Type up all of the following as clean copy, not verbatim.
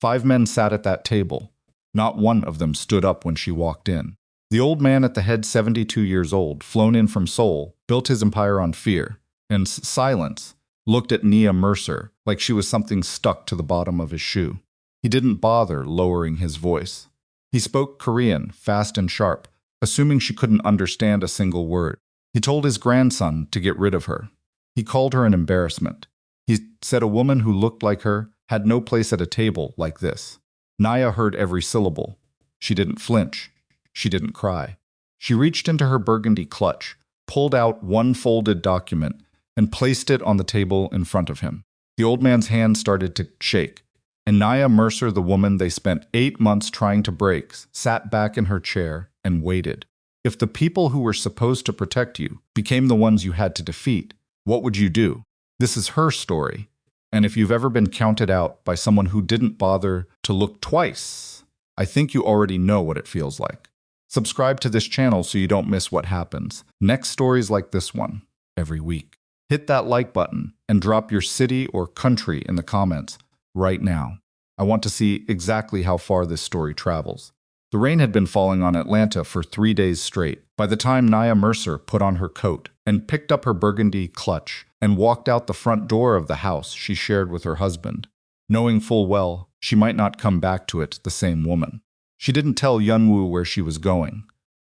5 men sat at that table. Not one of them stood up when she walked in. The old man at the head, 72 years old, flown in from Seoul, built his empire on fear and silence, looked at Nia Mercer like she was something stuck to the bottom of his shoe. He didn't bother lowering his voice. He spoke Korean, fast and sharp, assuming she couldn't understand a single word. He told his grandson to get rid of her. He called her an embarrassment. He said a woman who looked like her had no place at a table like this. Nia heard every syllable. She didn't flinch. She didn't cry. She reached into her burgundy clutch, pulled out one folded document, and placed it on the table in front of him. The old man's hand started to shake, and Nia Mercer, the woman they spent 8 months trying to break, sat back in her chair and waited. If the people who were supposed to protect you became the ones you had to defeat, what would you do? This is her story. And if you've ever been counted out by someone who didn't bother to look twice, I think you already know what it feels like. Subscribe to this channel so you don't miss what happens. Next stories like this one, every week. Hit that like button and drop your city or country in the comments right now. I want to see exactly how far this story travels. The rain had been falling on Atlanta for 3 days straight. By the time Nia Mercer put on her coat and picked up her burgundy clutch and walked out the front door of the house she shared with her husband, knowing full well she might not come back to it the same woman. She didn't tell Hyun-Woo where she was going.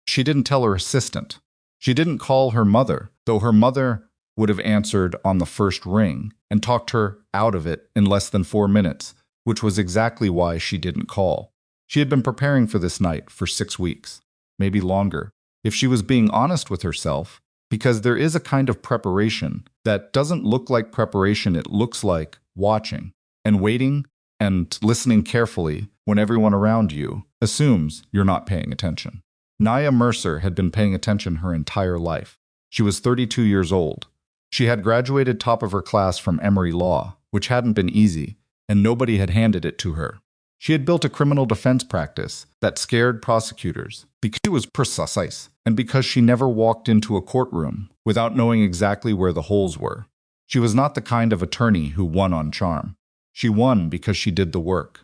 She didn't tell her assistant. She didn't call her mother, though her mother would have answered on the first ring and talked her out of it in less than 4 minutes, which was exactly why she didn't call. She had been preparing for this night for 6 weeks, maybe longer, if she was being honest with herself, because there is a kind of preparation that doesn't look like preparation. It looks like watching and waiting and listening carefully when everyone around you assumes you're not paying attention. Nia Mercer had been paying attention her entire life. She was 32 years old. She had graduated top of her class from Emory Law, which hadn't been easy, and nobody had handed it to her. She had built a criminal defense practice that scared prosecutors because she was precise and because she never walked into a courtroom without knowing exactly where the holes were. She was not the kind of attorney who won on charm. She won because she did the work.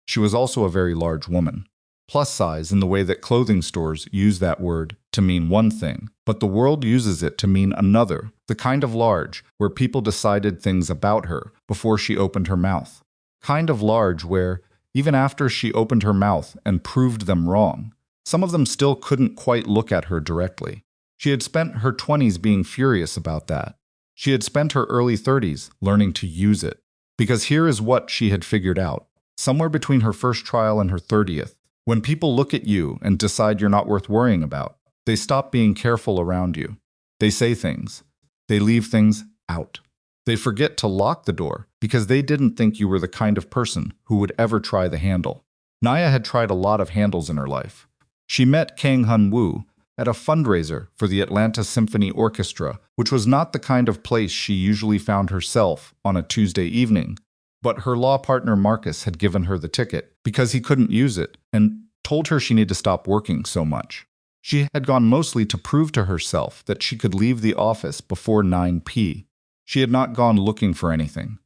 She was also a very large woman. Plus size in the way that clothing stores use that word to mean one thing, but the world uses it to mean another, the kind of large where people decided things about her before she opened her mouth. Kind of large where, even after she opened her mouth and proved them wrong, some of them still couldn't quite look at her directly. She had spent her 20s being furious about that. She had spent her early 30s learning to use it. Because here is what she had figured out. Somewhere between her first trial and her 30th, when people look at you and decide you're not worth worrying about, they stop being careful around you. They say things. They leave things out. They forget to lock the door because they didn't think you were the kind of person who would ever try the handle. Nia had tried a lot of handles in her life. She met Hyun-Woo at a fundraiser for the Atlanta Symphony Orchestra, which was not the kind of place she usually found herself on a Tuesday evening. But her law partner Marcus had given her the ticket because he couldn't use it and told her she needed to stop working so much. She had gone mostly to prove to herself that she could leave the office before 9 p. She had not gone looking for anything.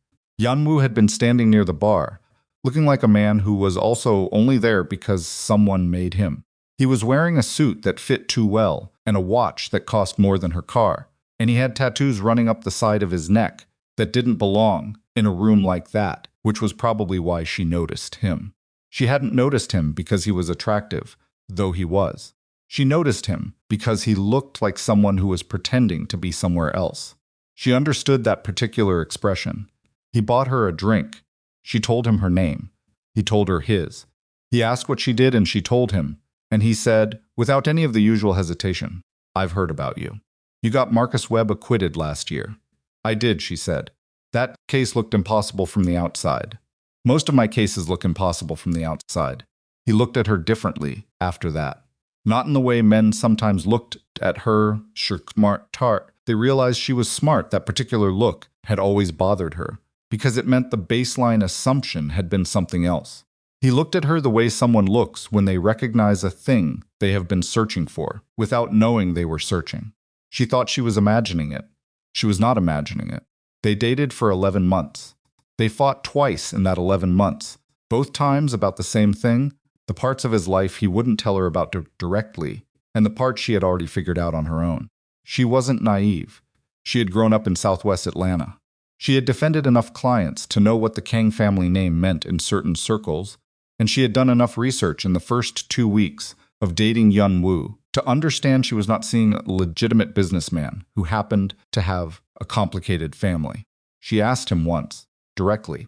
Hyun-Woo had been standing near the bar, looking like a man who was also only there because someone made him. He was wearing a suit that fit too well and a watch that cost more than her car, and he had tattoos running up the side of his neck that didn't belong in a room like that, which was probably why she noticed him. She hadn't noticed him because he was attractive, though he was. She noticed him because he looked like someone who was pretending to be somewhere else. She understood that particular expression. He bought her a drink. She told him her name. He told her his. He asked what she did and she told him, and he said, without any of the usual hesitation, "I've heard about you. You got Marcus Webb acquitted last year." "I did," she said. "That case looked impossible from the outside. Most of my cases look impossible from the outside." He looked at her differently after that. Not in the way men sometimes looked at her, smart tart. They realized she was smart. That particular look had always bothered her, because it meant the baseline assumption had been something else. He looked at her the way someone looks when they recognize a thing they have been searching for, without knowing they were searching. She thought she was imagining it. She was not imagining it. They dated for 11 months. They fought twice in that 11 months. Both times about the same thing, the parts of his life he wouldn't tell her about directly, and the parts she had already figured out on her own. She wasn't naive. She had grown up in Southwest Atlanta. She had defended enough clients to know what the Kang family name meant in certain circles, and she had done enough research in the first 2 weeks of dating Hyun-Woo to understand she was not seeing a legitimate businessman who happened to have a complicated family. She asked him once, directly,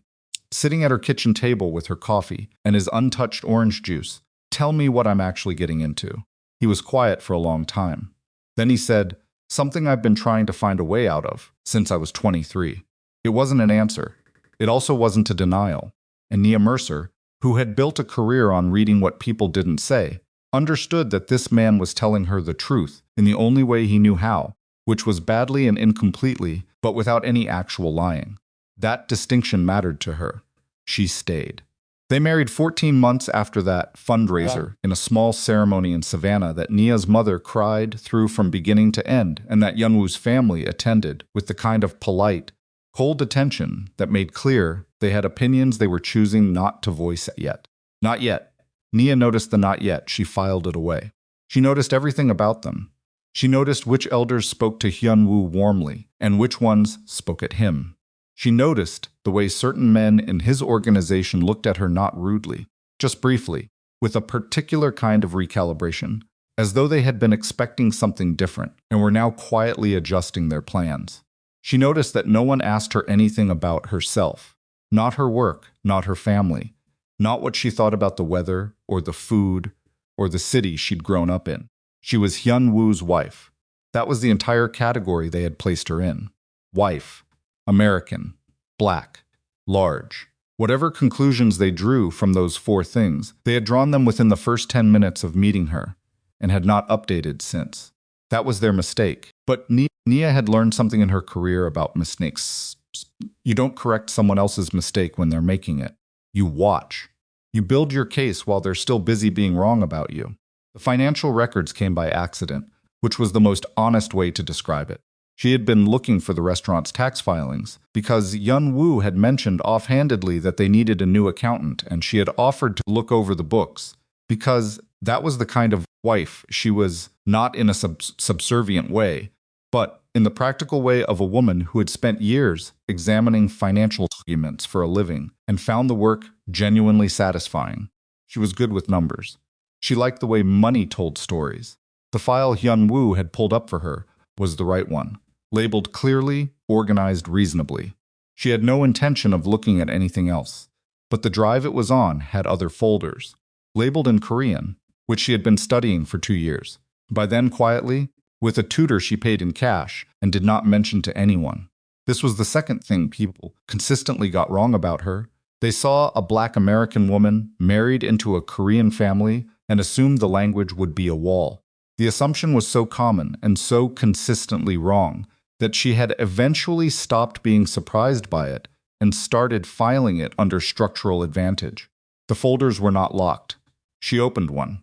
sitting at her kitchen table with her coffee and his untouched orange juice, "Tell me what I'm actually getting into." He was quiet for a long time. Then he said, "Something I've been trying to find a way out of since I was 23. It wasn't an answer. It also wasn't a denial. And Nia Mercer, who had built a career on reading what people didn't say, understood that this man was telling her the truth in the only way he knew how, which was badly and incompletely, but without any actual lying. That distinction mattered to her. She stayed. They married 14 months after that fundraiser in a small ceremony in Savannah that Nia's mother cried through from beginning to end, and that Hyun-Woo's family attended with the kind of polite, cold attention that made clear they had opinions they were choosing not to voice yet. Not yet. Nia noticed the not yet. She filed it away. She noticed everything about them. She noticed which elders spoke to Hyun-Woo warmly and which ones spoke at him. She noticed the way certain men in his organization looked at her not rudely, just briefly, with a particular kind of recalibration, as though they had been expecting something different and were now quietly adjusting their plans. She noticed that no one asked her anything about herself, not her work, not her family, not what she thought about the weather or the food or the city she'd grown up in. She was Hyun-Woo's wife. That was the entire category they had placed her in. Wife. American, black, large. Whatever conclusions they drew from those 4 things, they had drawn them within the first 10 minutes of meeting her and had not updated since. That was their mistake. But Nia had learned something in her career about mistakes. You don't correct someone else's mistake when they're making it. You watch. You build your case while they're still busy being wrong about you. The financial records came by accident, which was the most honest way to describe it. She had been looking for the restaurant's tax filings because Hyun-Woo had mentioned offhandedly that they needed a new accountant, and she had offered to look over the books because that was the kind of wife she was, not in a subservient way, but in the practical way of a woman who had spent years examining financial documents for a living and found the work genuinely satisfying. She was good with numbers. She liked the way money told stories. The file Hyun-Woo had pulled up for her was the right one. Labeled clearly, organized reasonably. She had no intention of looking at anything else, but the drive it was on had other folders, labeled in Korean, which she had been studying for 2 years. By then, quietly, with a tutor she paid in cash and did not mention to anyone. This was the second thing people consistently got wrong about her. They saw a black American woman married into a Korean family and assumed the language would be a wall. The assumption was so common and so consistently wrong that she had eventually stopped being surprised by it and started filing it under structural advantage. The folders were not locked. She opened one.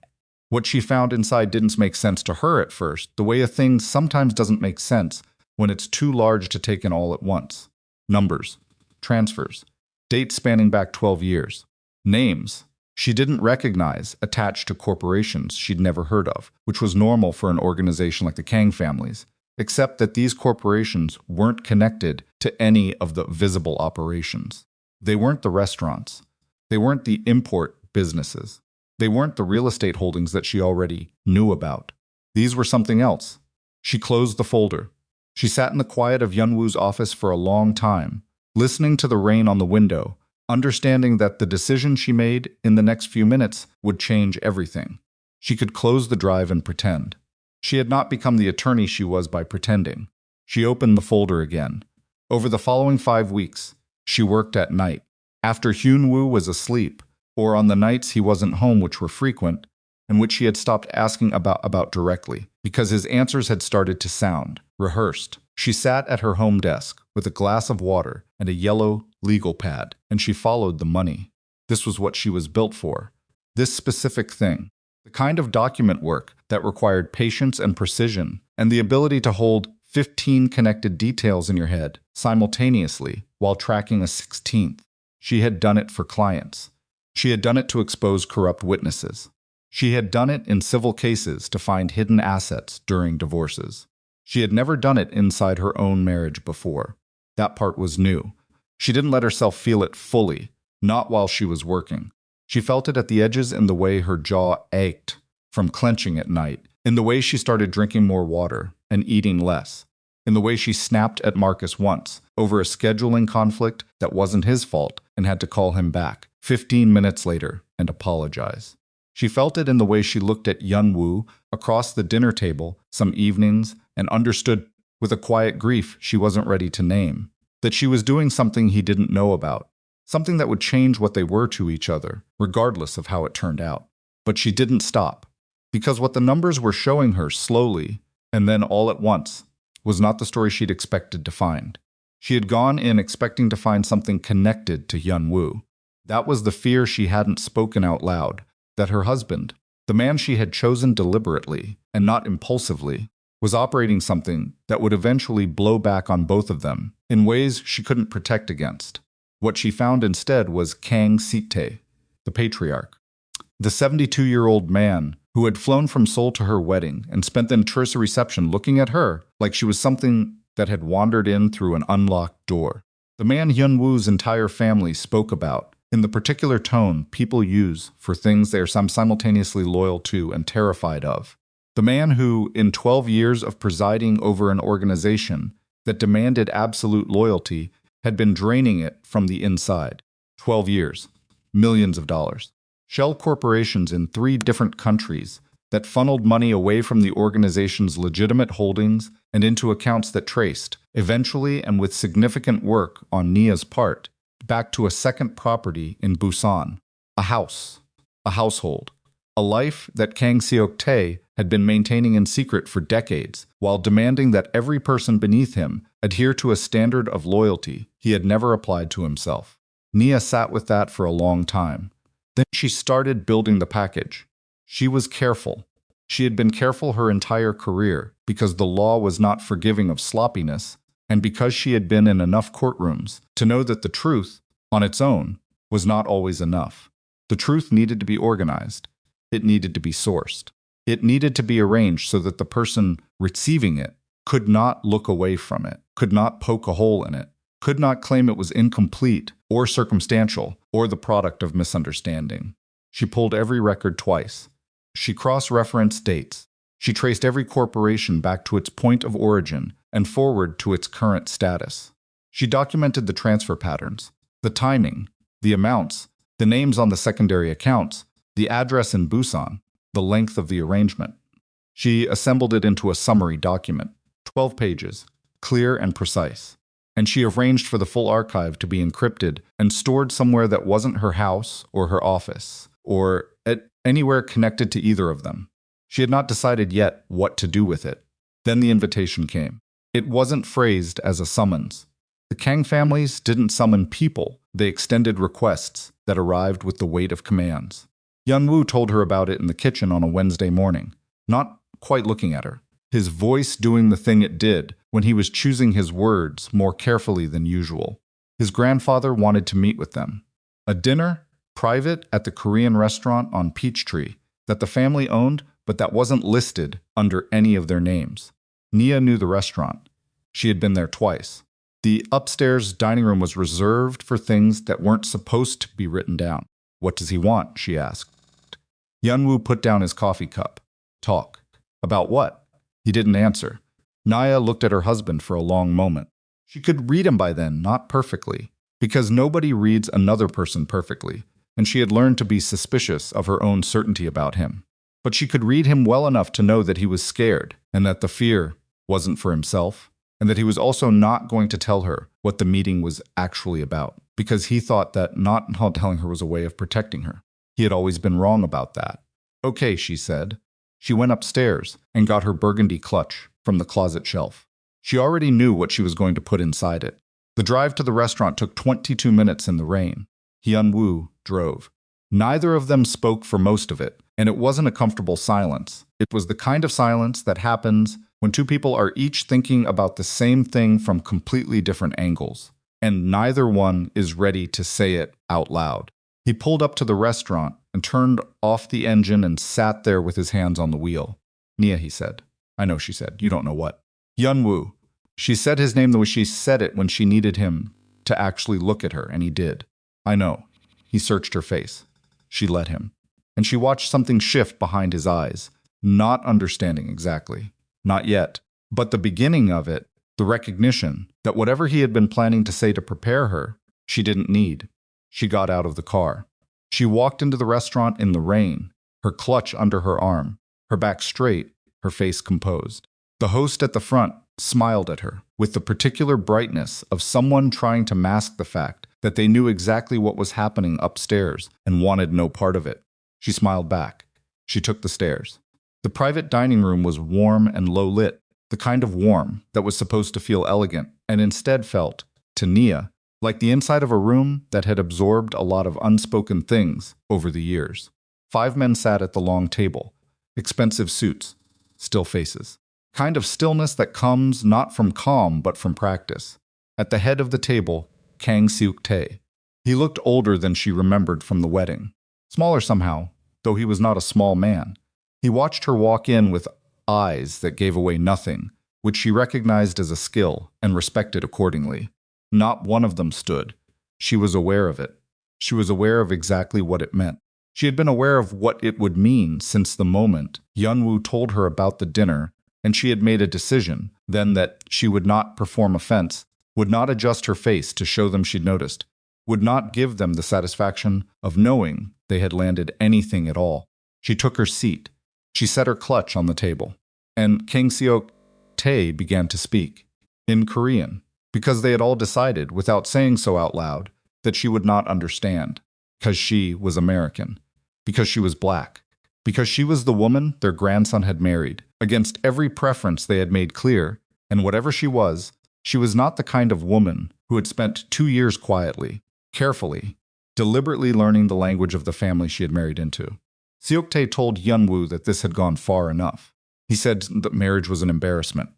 What she found inside didn't make sense to her at first, the way a thing sometimes doesn't make sense when it's too large to take in all at once. Numbers, transfers, dates spanning back 12 years, names she didn't recognize attached to corporations she'd never heard of, which was normal for an organization like the Kang families, except that these corporations weren't connected to any of the visible operations. They weren't the restaurants. They weren't the import businesses. They weren't the real estate holdings that she already knew about. These were something else. She closed the folder. She sat in the quiet of Hyun-Woo's office for a long time, listening to the rain on the window, understanding that the decision she made in the next few minutes would change everything. She could close the drive and pretend. She had not become the attorney she was by pretending. She opened the folder again. Over the following 5 weeks, she worked at night. After Hyun-Woo was asleep, or on the nights he wasn't home, which were frequent, and which she had stopped asking about directly, because his answers had started to sound rehearsed. She sat at her home desk with a glass of water and a yellow legal pad, and she followed the money. This was what she was built for. This specific thing. The kind of document work that required patience and precision, and the ability to hold 15 connected details in your head simultaneously while tracking a 16th. She had done it for clients. She had done it to expose corrupt witnesses. She had done it in civil cases to find hidden assets during divorces. She had never done it inside her own marriage before. That part was new. She didn't let herself feel it fully, not while she was working. She felt it at the edges in the way her jaw ached from clenching at night, in the way she started drinking more water and eating less, in the way she snapped at Marcus once over a scheduling conflict that wasn't his fault and had to call him back 15 minutes later and apologize. She felt it in the way she looked at Hyun-Woo across the dinner table some evenings and understood with a quiet grief she wasn't ready to name that she was doing something he didn't know about, something that would change what they were to each other, regardless of how it turned out. But she didn't stop, because what the numbers were showing her slowly, and then all at once, was not the story she'd expected to find. She had gone in expecting to find something connected to Hyun-Woo. That was the fear she hadn't spoken out loud, that her husband, the man she had chosen deliberately and not impulsively, was operating something that would eventually blow back on both of them in ways she couldn't protect against. What she found instead was Kang Sik-tae, the patriarch, the 72-year-old man who had flown from Seoul to her wedding and spent the entire reception looking at her like she was something that had wandered in through an unlocked door. The man Hyun-Woo's entire family spoke about, in the particular tone people use for things they are simultaneously loyal to and terrified of. The man who, in 12 years of presiding over an organization that demanded absolute loyalty, had been draining it from the inside. 12 years. Millions of dollars. Shell corporations in 3 different countries that funneled money away from the organization's legitimate holdings and into accounts that traced, eventually and with significant work on Nia's part, back to a second property in Busan. A house. A household. A life that Kang Sik-tae had been maintaining in secret for decades, while demanding that every person beneath him adhere to a standard of loyalty he had never applied to himself. Nia sat with that for a long time. Then she started building the package. She was careful. She had been careful her entire career because the law was not forgiving of sloppiness, and because she had been in enough courtrooms to know that the truth, on its own, was not always enough. The truth needed to be organized. It needed to be sourced. It needed to be arranged so that the person receiving it could not look away from it, could not poke a hole in it, could not claim it was incomplete or circumstantial or the product of misunderstanding. She pulled every record twice. She cross-referenced dates. She traced every corporation back to its point of origin and forward to its current status. She documented the transfer patterns, the timing, the amounts, the names on the secondary accounts, the address in Busan, the length of the arrangement. She assembled it into a summary document, 12 pages, clear and precise. And she arranged for the full archive to be encrypted and stored somewhere that wasn't her house or her office, or anywhere connected to either of them. She had not decided yet what to do with it. Then the invitation came. It wasn't phrased as a summons. The Kang families didn't summon people, they extended requests that arrived with the weight of commands. Hyun-Woo told her about it in the kitchen on a Wednesday morning, not quite looking at her, his voice doing the thing it did when he was choosing his words more carefully than usual. His grandfather wanted to meet with them. A dinner, private, at the Korean restaurant on Peachtree that the family owned but that wasn't listed under any of their names. Nia knew the restaurant. She had been there twice. The upstairs dining room was reserved for things that weren't supposed to be written down. "What does he want?" she asked. Hyun-Woo put down his coffee cup. "Talk." "About what?" He didn't answer. Nia looked at her husband for a long moment. She could read him by then, not perfectly, because nobody reads another person perfectly, and she had learned to be suspicious of her own certainty about him. But she could read him well enough to know that he was scared, and that the fear wasn't for himself, and that he was also not going to tell her what the meeting was actually about, because he thought that not telling her was a way of protecting her. He had always been wrong about that. "Okay," she said. She went upstairs and got her burgundy clutch from the closet shelf. She already knew what she was going to put inside it. The drive to the restaurant took 22 minutes in the rain. Hyun-Woo drove. Neither of them spoke for most of it, and it wasn't a comfortable silence. It was the kind of silence that happens when two people are each thinking about the same thing from completely different angles, and neither one is ready to say it out loud. He pulled up to the restaurant and turned off the engine and sat there with his hands on the wheel. Nia, he said. I know, she said. You don't know what. Hyun-Woo. She said his name the way she said it when she needed him to actually look at her, and he did. I know. He searched her face. She let him. And she watched something shift behind his eyes, not understanding exactly. Not yet. But the beginning of it, the recognition that whatever he had been planning to say to prepare her, she didn't need. She got out of the car. She walked into the restaurant in the rain, her clutch under her arm, her back straight, her face composed. The host at the front smiled at her with the particular brightness of someone trying to mask the fact that they knew exactly what was happening upstairs and wanted no part of it. She smiled back. She took the stairs. The private dining room was warm and low-lit, the kind of warm that was supposed to feel elegant and instead felt, to Nia, like the inside of a room that had absorbed a lot of unspoken things over the years. 5 men sat at the long table, expensive suits, still faces. Kind of stillness that comes not from calm but from practice. At the head of the table, Kang Seok-tae. He looked older than she remembered from the wedding. Smaller somehow, though he was not a small man. He watched her walk in with eyes that gave away nothing, which she recognized as a skill and respected accordingly. Not one of them stood. She was aware of it. She was aware of exactly what it meant. She had been aware of what it would mean since the moment Hyun-Woo told her about the dinner, and she had made a decision then that she would not perform offense, would not adjust her face to show them she'd noticed, would not give them the satisfaction of knowing they had landed anything at all. She took her seat. She set her clutch on the table, and Kang Seok-tae began to speak, in Korean, because they had all decided, without saying so out loud, that she would not understand, because she was American, because she was black, because she was the woman their grandson had married, against every preference they had made clear, and whatever she was not the kind of woman who had spent 2 years quietly, carefully, deliberately learning the language of the family she had married into. Seok-tae told Hyun-Woo that this had gone far enough. He said that marriage was an embarrassment.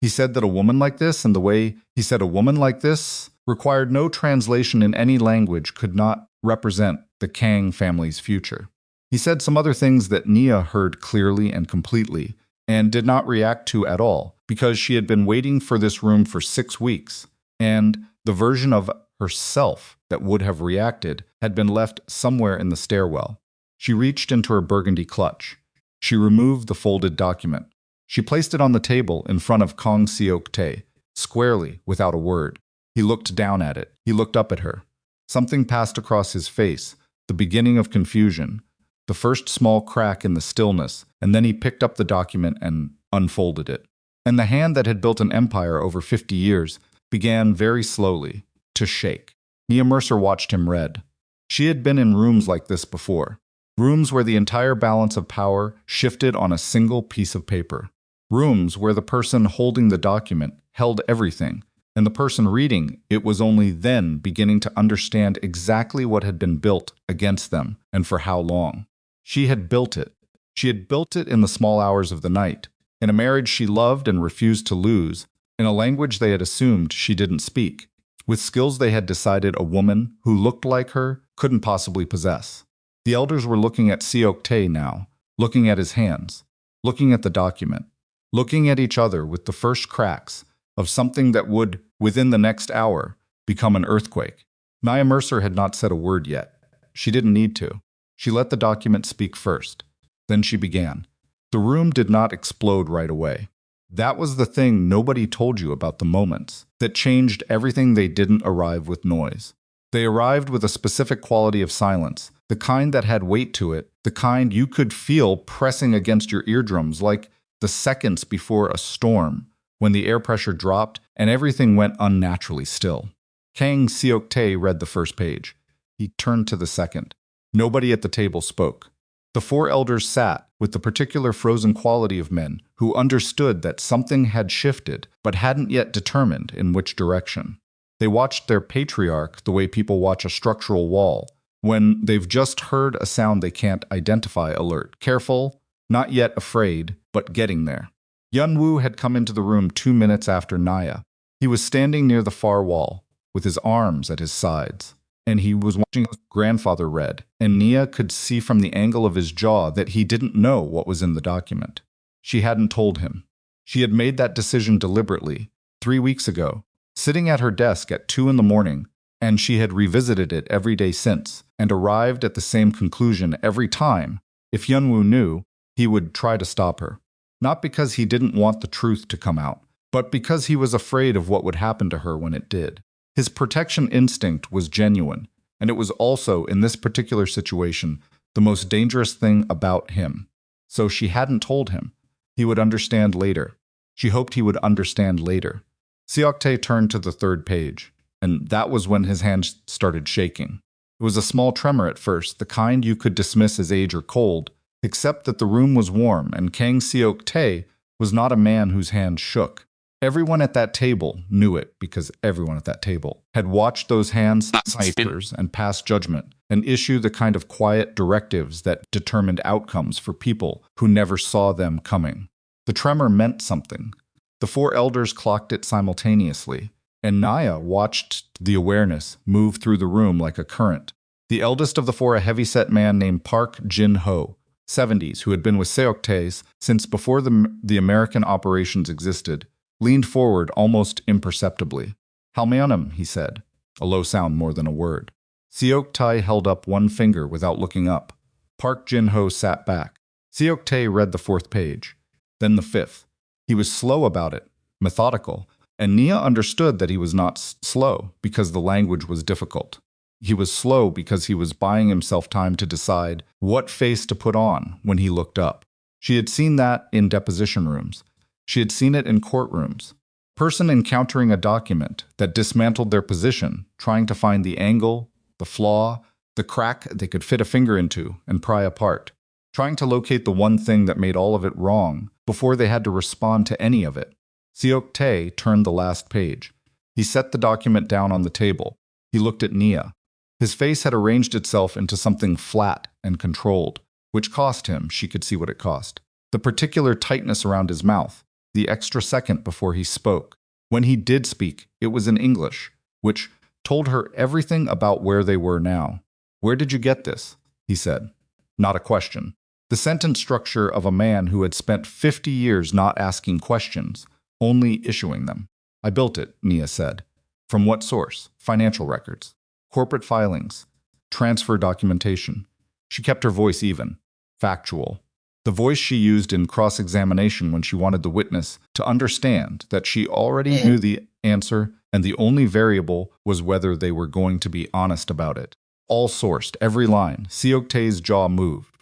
He said that a woman like this, and the way he said a woman like this required no translation in any language, could not represent the Kang family's future. He said some other things that Nia heard clearly and completely, and did not react to at all, because she had been waiting for this room for 6 weeks, and the version of herself that would have reacted had been left somewhere in the stairwell. She reached into her burgundy clutch. She removed the folded document. She placed it on the table in front of Kang Seok-tae, squarely, without a word. He looked down at it. He looked up at her. Something passed across his face, the beginning of confusion, the first small crack in the stillness, and then he picked up the document and unfolded it. And the hand that had built an empire over 50 years began very slowly to shake. Nia Mercer watched him read. She had been in rooms like this before. Rooms where the entire balance of power shifted on a single piece of paper. Rooms where the person holding the document held everything, and the person reading it was only then beginning to understand exactly what had been built against them and for how long. She had built it. She had built it in the small hours of the night, in a marriage she loved and refused to lose, in a language they had assumed she didn't speak, with skills they had decided a woman who looked like her couldn't possibly possess. The elders were looking at Seok-tae now, looking at his hands, looking at the document, looking at each other with the first cracks of something that would, within the next hour, become an earthquake. Nia Mercer had not said a word yet. She didn't need to. She let the document speak first. Then she began. The room did not explode right away. That was the thing nobody told you about the moments that changed everything. They didn't arrive with noise. They arrived with a specific quality of silence, the kind that had weight to it, the kind you could feel pressing against your eardrums like the seconds before a storm, when the air pressure dropped and everything went unnaturally still. Kang Seok-tae read the first page. He turned to the second. Nobody at the table spoke. The 4 elders sat with the particular frozen quality of men who understood that something had shifted but hadn't yet determined in which direction. They watched their patriarch the way people watch a structural wall, when they've just heard a sound they can't identify, alert, careful, not yet afraid, but getting there. Hyun-Woo had come into the room 2 minutes after Nia. He was standing near the far wall, with his arms at his sides, and he was watching his grandfather read, and Nia could see from the angle of his jaw that he didn't know what was in the document. She hadn't told him. She had made that decision deliberately, 3 weeks ago, sitting at her desk at 2 in the morning, and she had revisited it every day since, and arrived at the same conclusion every time. If Hyun-Woo knew, he would try to stop her. Not because he didn't want the truth to come out, but because he was afraid of what would happen to her when it did. His protection instinct was genuine, and it was also, in this particular situation, the most dangerous thing about him. So she hadn't told him. He would understand later. She hoped he would understand later. Seok-tae turned to the 3rd page, and that was when his hands started shaking. It was a small tremor at first, the kind you could dismiss as age or cold, except that the room was warm, and Kang Seok-tae was not a man whose hands shook. Everyone at that table knew it because everyone at that table had watched those hands ciphers and pass judgment and issue the kind of quiet directives that determined outcomes for people who never saw them coming. The tremor meant something. The 4 elders clocked it simultaneously, and Nia watched the awareness move through the room like a current. The eldest of the 4, a heavy-set man named Park Jin-ho, 70s, who had been with Seok-tae since before the American operations existed, leaned forward almost imperceptibly. "Halmeonim," he said, a low sound more than a word. Seok-tae held up one finger without looking up. Park Jin-ho sat back. Seok-tae read the 4th page, then the 5th. He was slow about it, methodical, and Nia understood that he was not slow because the language was difficult. He was slow because he was buying himself time to decide what face to put on when he looked up. She had seen that in deposition rooms. She had seen it in courtrooms. Person encountering a document that dismantled their position, trying to find the angle, the flaw, the crack they could fit a finger into and pry apart, trying to locate the one thing that made all of it wrong before they had to respond to any of it. Seok-tae turned the last page. He set the document down on the table. He looked at Nia. His face had arranged itself into something flat and controlled, which cost him, she could see what it cost, the particular tightness around his mouth, the extra second before he spoke. When he did speak, it was in English, which told her everything about where they were now. "Where did you get this?" he said. Not a question. The sentence structure of a man who had spent 50 years not asking questions, only issuing them. "I built it," Nia said. "From what source?" "Financial records. Corporate filings. Transfer documentation." She kept her voice even. Factual. The voice she used in cross-examination when she wanted the witness to understand that she already knew the answer and the only variable was whether they were going to be honest about it. All sourced, every line. Seok-tae's jaw moved.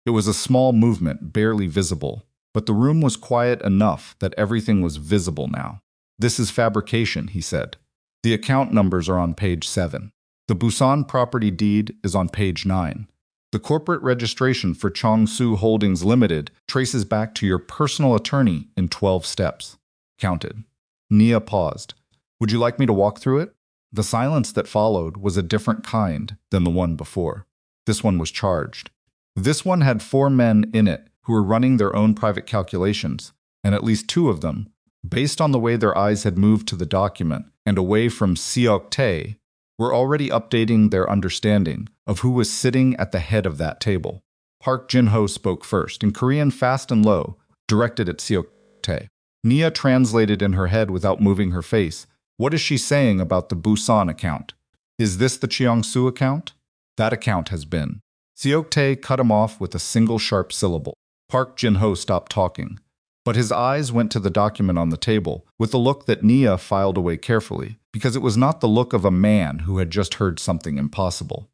It was a small movement, barely visible, but the room was quiet enough that everything was visible now. "This is fabrication," he said. "The account numbers are on page 7. The Busan property deed is on page 9. The corporate registration for Chongsu Holdings Limited traces back to your personal attorney in 12 steps." Counted. Nia paused. "Would you like me to walk through it?" The silence that followed was a different kind than the one before. This one was charged. This one had 4 men in it who were running their own private calculations, and at least 2 of them, based on the way their eyes had moved to the document and away from Seok-tae, were already updating their understanding of who was sitting at the head of that table. Park Jin-ho spoke first, in Korean fast and low, directed at Seok-tae. Nia translated in her head without moving her face. "What is she saying about the Busan account? Is this the Cheongsu account?" "That account has been." Seok-tae cut him off with a single sharp syllable. Park Jin-ho stopped talking, but his eyes went to the document on the table with a look that Nia filed away carefully, because it was not the look of a man who had just heard something impossible.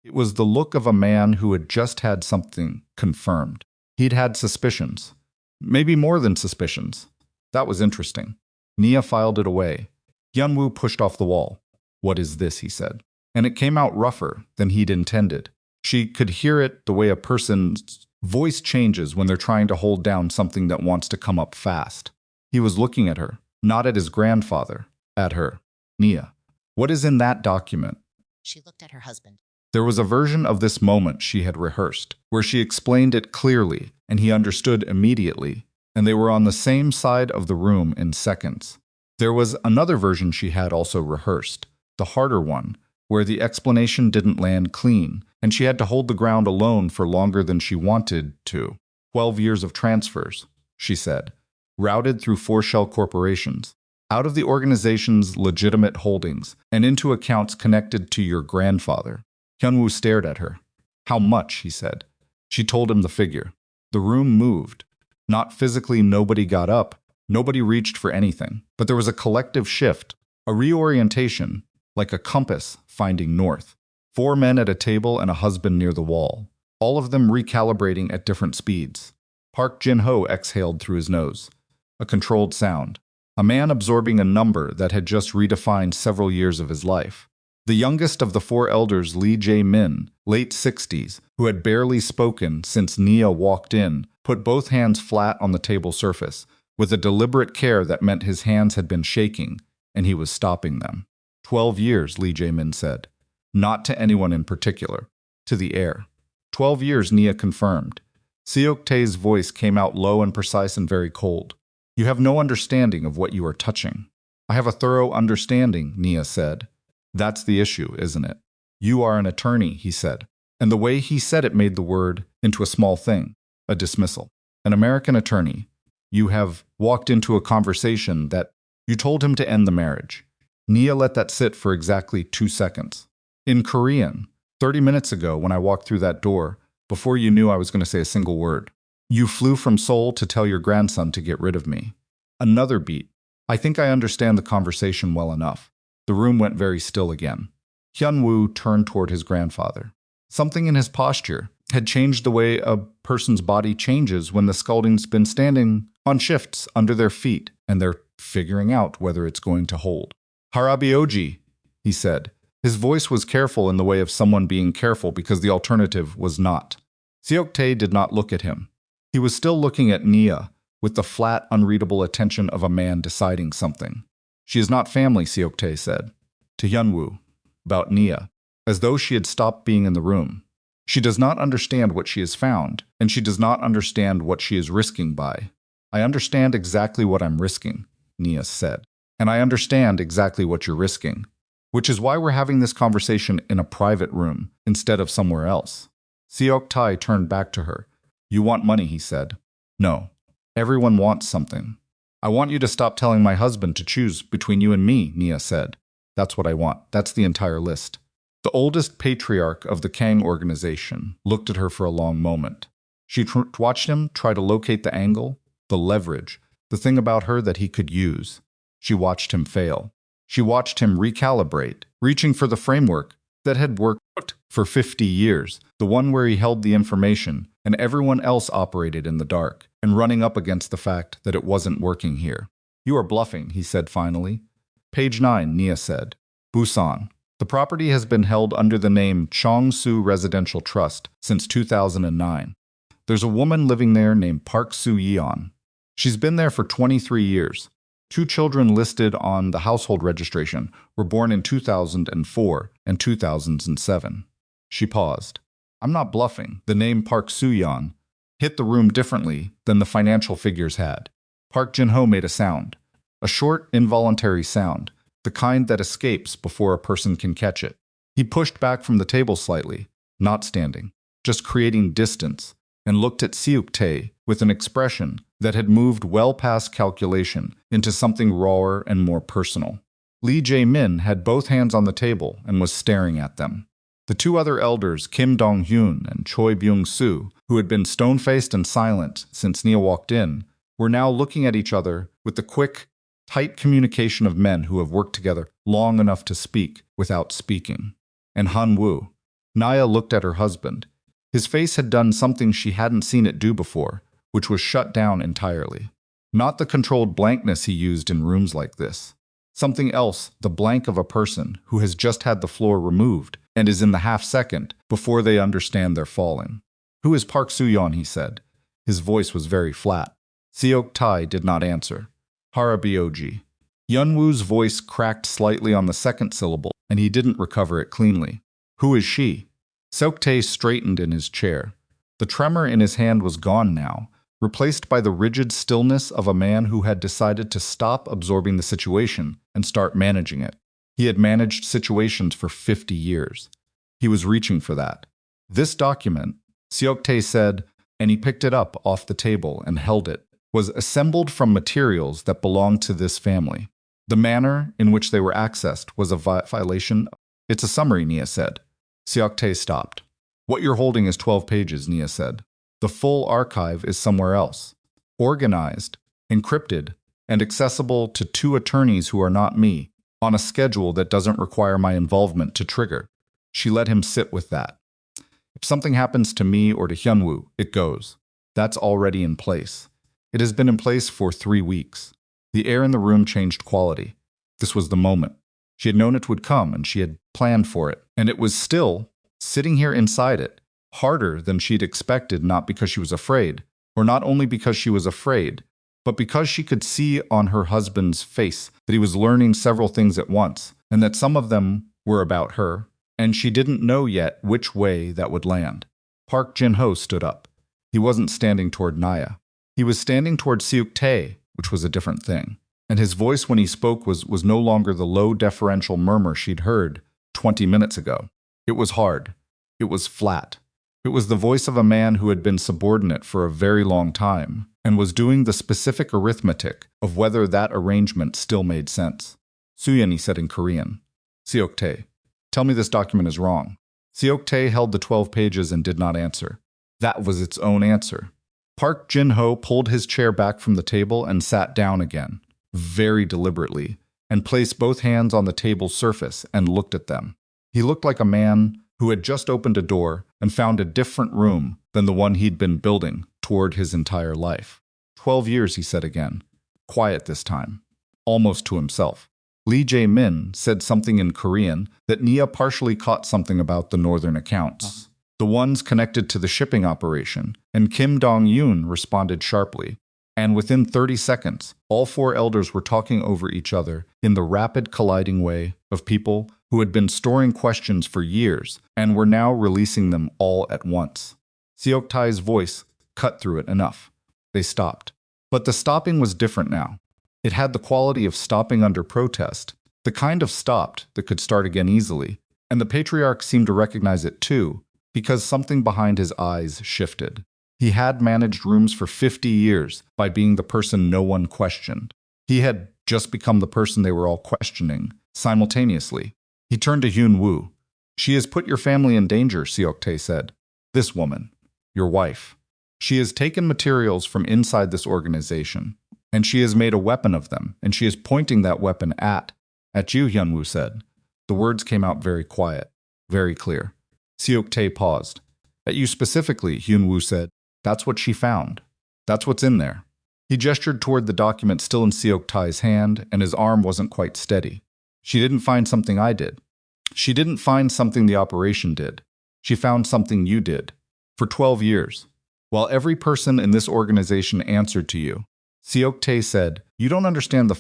It was the look of a man who had just had something confirmed. He'd had suspicions. Maybe more than suspicions. That was interesting. Nia filed it away. Hyun-Woo pushed off the wall. "What is this?" he said. And it came out rougher than he'd intended. She could hear it the way a person's voice changes when they're trying to hold down something that wants to come up fast. He was looking at her, not at his grandfather, at her. "Nia, what is in that document?" She looked at her husband. There was a version of this moment she had rehearsed, where she explained it clearly, and he understood immediately, and they were on the same side of the room in seconds. There was another version she had also rehearsed, the harder one, where the explanation didn't land clean, and she had to hold the ground alone for longer than she wanted to. 12 years of transfers, she said, routed through 4 shell corporations, out of the organization's legitimate holdings and into accounts connected to your grandfather. Hyun-Woo stared at her. How much, he said. She told him the figure. The room moved. Not physically, nobody got up. Nobody reached for anything. But there was a collective shift, a reorientation, like a compass finding north. 4 men at a table and a husband near the wall, all of them recalibrating at different speeds. Park Jin-ho exhaled through his nose. A controlled sound. A man absorbing a number that had just redefined several years of his life. The youngest of the 4 elders, Lee Jae-min, late 60s, who had barely spoken since Nia walked in, put both hands flat on the table surface, with a deliberate care that meant his hands had been shaking, and he was stopping them. 12 years, Lee Jae-min said. Not to anyone in particular. To the air. 12 years, Nia confirmed. Seok-tae's voice came out low and precise and very cold. You have no understanding of what you are touching. I have a thorough understanding, Nia said. That's the issue, isn't it? You are an attorney, he said. And the way he said it made the word into a small thing, a dismissal. An American attorney. You have walked into a conversation that you told him to end the marriage. Nia let that sit for exactly 2 seconds. In Korean, 30 minutes ago when I walked through that door, before you knew I was going to say a single word. You flew from Seoul to tell your grandson to get rid of me. Another beat. I think I understand the conversation well enough. The room went very still again. Hyun-Woo turned toward his grandfather. Something in his posture had changed the way a person's body changes when the scalding's been standing on shifts under their feet and they're figuring out whether it's going to hold. Harabioji, he said. His voice was careful in the way of someone being careful because the alternative was not. Seok-tae did not look at him. He was still looking at Nia with the flat, unreadable attention of a man deciding something. She is not family, Seok-tae said. To Hyun-Woo. About Nia. As though she had stopped being in the room. She does not understand what she has found, and she does not understand what she is risking by. I understand exactly what I'm risking, Nia said. And I understand exactly what you're risking. Which is why we're having this conversation in a private room instead of somewhere else. Seok-tae turned back to her. You want money, he said. No. Everyone wants something. I want you to stop telling my husband to choose between you and me, Nia said. That's what I want. That's the entire list. The oldest patriarch of the Kang organization looked at her for a long moment. She watched him try to locate the angle, the leverage, the thing about her that he could use. She watched him fail. She watched him recalibrate, reaching for the framework that had worked for 50 years, the one where he held the information and everyone else operated in the dark, and running up against the fact that it wasn't working here. You are bluffing, he said finally. Page 9, Nia said. Busan. The property has been held under the name Chong-Su Residential Trust since 2009. There's a woman living there named Park Soo-yeon. She's been there for 23 years. 2 children listed on the household registration were born in 2004 and 2007. She paused. I'm not bluffing. The name Park Soo-yeon hit the room differently than the financial figures had. Park Jin-ho made a sound. A short, involuntary sound, the kind that escapes before a person can catch it. He pushed back from the table slightly, not standing, just creating distance, and looked at Seok-tae with an expression that had moved well past calculation into something rawer and more personal. Lee Jae-min had both hands on the table and was staring at them. The 2 other elders, Kim Dong-hyun and Choi Byung-soo, who had been stone-faced and silent since Nia walked in, were now looking at each other with the quick, tight communication of men who have worked together long enough to speak without speaking. And Hyun-Woo. Nia looked at her husband. His face had done something she hadn't seen it do before, which was shut down entirely. Not the controlled blankness he used in rooms like this. Something else, the blank of a person who has just had the floor removed and is in the half-second before they understand they're falling. Who is Park Soo-yeon, he said. His voice was very flat. Seok-tae did not answer. Harabioji. Hyun-Woo's voice cracked slightly on the second syllable, and he didn't recover it cleanly. Who is she? Seok-tae straightened in his chair. The tremor in his hand was gone now, replaced by the rigid stillness of a man who had decided to stop absorbing the situation and start managing it. He had managed situations for 50 years. He was reaching for that. This document, Seok-tae said, and he picked it up off the table and held it, was assembled from materials that belonged to this family. The manner in which they were accessed was a violation. It's a summary, Nia said. Seok-tae stopped. What you're holding is 12 pages, Nia said. The full archive is somewhere else. Organized, encrypted, and accessible to 2 attorneys who are not me, on a schedule that doesn't require my involvement to trigger. She let him sit with that. If something happens to me or to Hyun-Woo, it goes. That's already in place. It has been in place for 3 weeks. The air in the room changed quality. This was the moment. She had known it would come, and she had planned for it. And it was still, sitting here inside it, harder than she'd expected, not because she was afraid, or not only because she was afraid, but because she could see on her husband's face that he was learning several things at once, and that some of them were about her, and she didn't know yet which way that would land. Park Jin-ho stood up. He wasn't standing toward Nia. He was standing toward Seok-tae, which was a different thing. And his voice when he spoke was no longer the low deferential murmur she'd heard 20 minutes ago. It was hard. It was flat. It was the voice of a man who had been subordinate for a very long time and was doing the specific arithmetic of whether that arrangement still made sense. Suyeon, he said in Korean. Seok-tae, tell me this document is wrong. Seok-tae held the 12 pages and did not answer. That was its own answer. Park Jin-ho pulled his chair back from the table and sat down again, very deliberately, and placed both hands on the table's surface and looked at them. He looked like a man who had just opened a door and found a different room than the one he'd been building toward his entire life. 12 years, he said again. Quiet this time. Almost to himself. Lee Jae-min said something in Korean that Nia partially caught something about the northern accounts. The ones connected to the shipping operation, and Kim Dong-yoon responded sharply. And within 30 seconds, all 4 elders were talking over each other in the rapid colliding way of people who had been storing questions for years and were now releasing them all at once. Seok-tae's voice cut through it enough. They stopped. But the stopping was different now. It had the quality of stopping under protest, the kind of stopped that could start again easily, and the patriarch seemed to recognize it too, because something behind his eyes shifted. He had managed rooms for 50 years by being the person no one questioned. He had just become the person they were all questioning, simultaneously. He turned to Hyun-Woo. She has put your family in danger, Seok-tae said. This woman, your wife. She has taken materials from inside this organization, and she has made a weapon of them, and she is pointing that weapon at you, Hyun-Woo said. The words came out very quiet, very clear. Seok-tae paused. At you specifically, Hyun-Woo said. That's what she found. That's what's in there. He gestured toward the document still in Seok-tae's hand, and his arm wasn't quite steady. She didn't find something I did. She didn't find something the operation did. She found something you did. For 12 years. While every person in this organization answered to you. Seok-tae said, you don't understand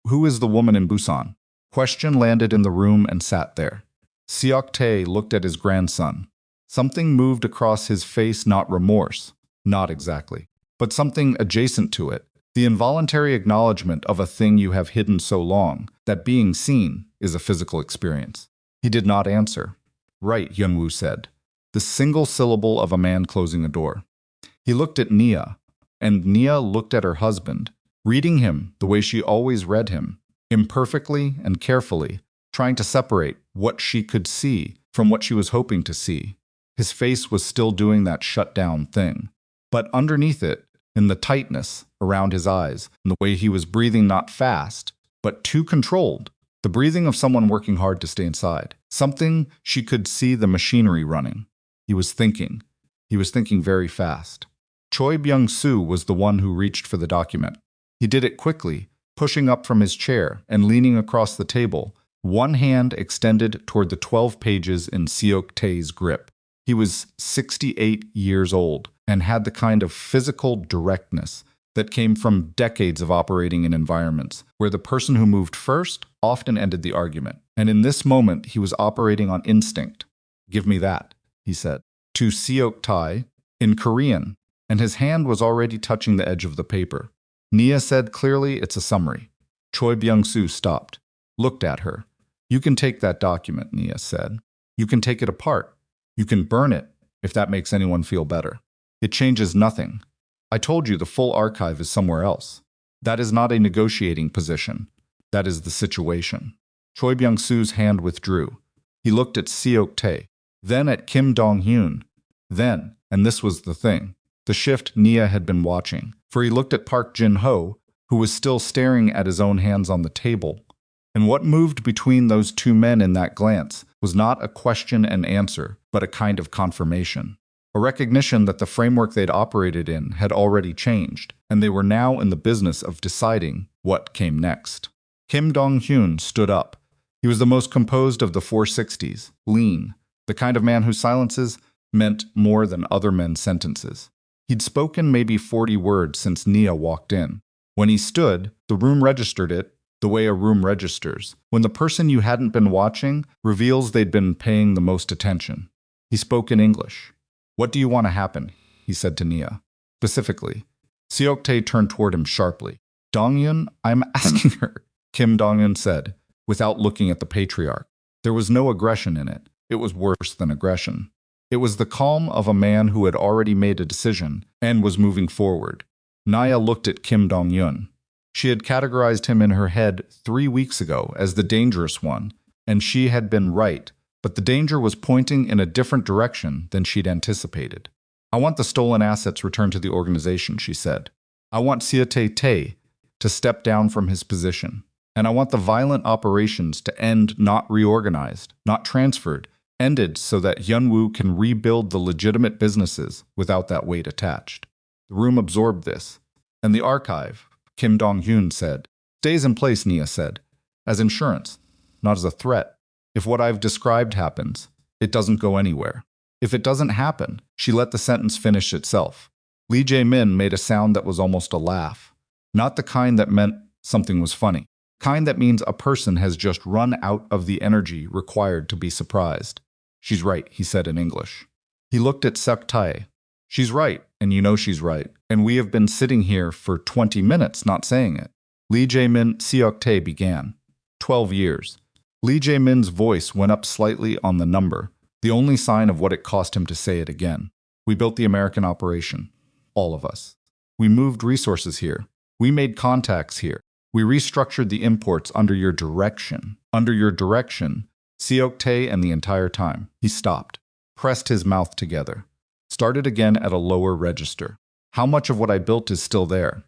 who is the woman in Busan? Question landed in the room and sat there. Seok-tae looked at his grandson. Something moved across his face, not remorse. Not exactly. But something adjacent to it. The involuntary acknowledgement of a thing you have hidden so long that being seen is a physical experience. He did not answer. Right, Hyun-Woo said. The single syllable of a man closing a door. He looked at Nia, and Nia looked at her husband, reading him the way she always read him, imperfectly and carefully, trying to separate what she could see from what she was hoping to see. His face was still doing that shut-down thing. But underneath it, in the tightness around his eyes, and the way he was breathing not fast, but too controlled, the breathing of someone working hard to stay inside. Something she could see the machinery running. He was thinking. He was thinking very fast. Choi Byung-soo was the one who reached for the document. He did it quickly, pushing up from his chair and leaning across the table, one hand extended toward the 12 pages in Seok-tae's grip. He was 68 years old and had the kind of physical directness that came from decades of operating in environments where the person who moved first often ended the argument. And in this moment, he was operating on instinct. Give me that, he said, to Seok-tae in Korean, and his hand was already touching the edge of the paper. Nia said clearly, it's a summary. Choi Byung-soo stopped, looked at her, You can take that document, Nia said. You can take it apart. You can burn it, if that makes anyone feel better. It changes nothing. I told you the full archive is somewhere else. That is not a negotiating position. That is the situation. Choi Byung-soo's hand withdrew. He looked at Seok-tae, then at Kim Dong-hyun. Then, and this was the thing, the shift Nia had been watching, for he looked at Park Jin-ho, who was still staring at his own hands on the table. And what moved between those two men in that glance was not a question and answer, but a kind of confirmation. A recognition that the framework they'd operated in had already changed, and they were now in the business of deciding what came next. Kim Dong-hyun stood up. He was the most composed of the 460s, lean, the kind of man whose silences meant more than other men's sentences. He'd spoken maybe 40 words since Nia walked in. When he stood, the room registered it the way a room registers, when the person you hadn't been watching reveals they'd been paying the most attention. He spoke in English. "What do you want to happen?" he said to Nia. Specifically. Seok-tae turned toward him sharply. "Dong-hyun, I'm asking her," Kim Dong-hyun said, without looking at the patriarch. There was no aggression in it. It was worse than aggression. It was the calm of a man who had already made a decision and was moving forward. Nia looked at Kim Dong-hyun. She had categorized him in her head 3 weeks ago as the dangerous one, and she had been right, but the danger was pointing in a different direction than she'd anticipated. "I want the stolen assets returned to the organization," she said. "I want Seok-tae to step down from his position. And I want the violent operations to end, not reorganized, not transferred, ended so that Hyun-Woo can rebuild the legitimate businesses without that weight attached." The room absorbed this. "And the archive," Kim Dong-hyun said. "Stays in place," Nia said. "As insurance, not as a threat. If what I've described happens, it doesn't go anywhere. If it doesn't happen," she let the sentence finish itself. Lee Jae-min made a sound that was almost a laugh. Not the kind that meant something was funny. Kind that means a person has just run out of the energy required to be surprised. "She's right," he said in English. He looked at Seok-tae. "She's right, and you know she's right. And we have been sitting here for 20 minutes not saying it." Lee Jae-min, Seok-tae began. 12 years. Lee Jae-min's voice went up slightly on the number, the only sign of what it cost him to say it again. "We built the American operation. All of us. We moved resources here. We made contacts here. We restructured the imports under your direction. Under your direction." Seok-tae, and the entire time. He stopped, pressed his mouth together, started again at a lower register. "How much of what I built is still there?"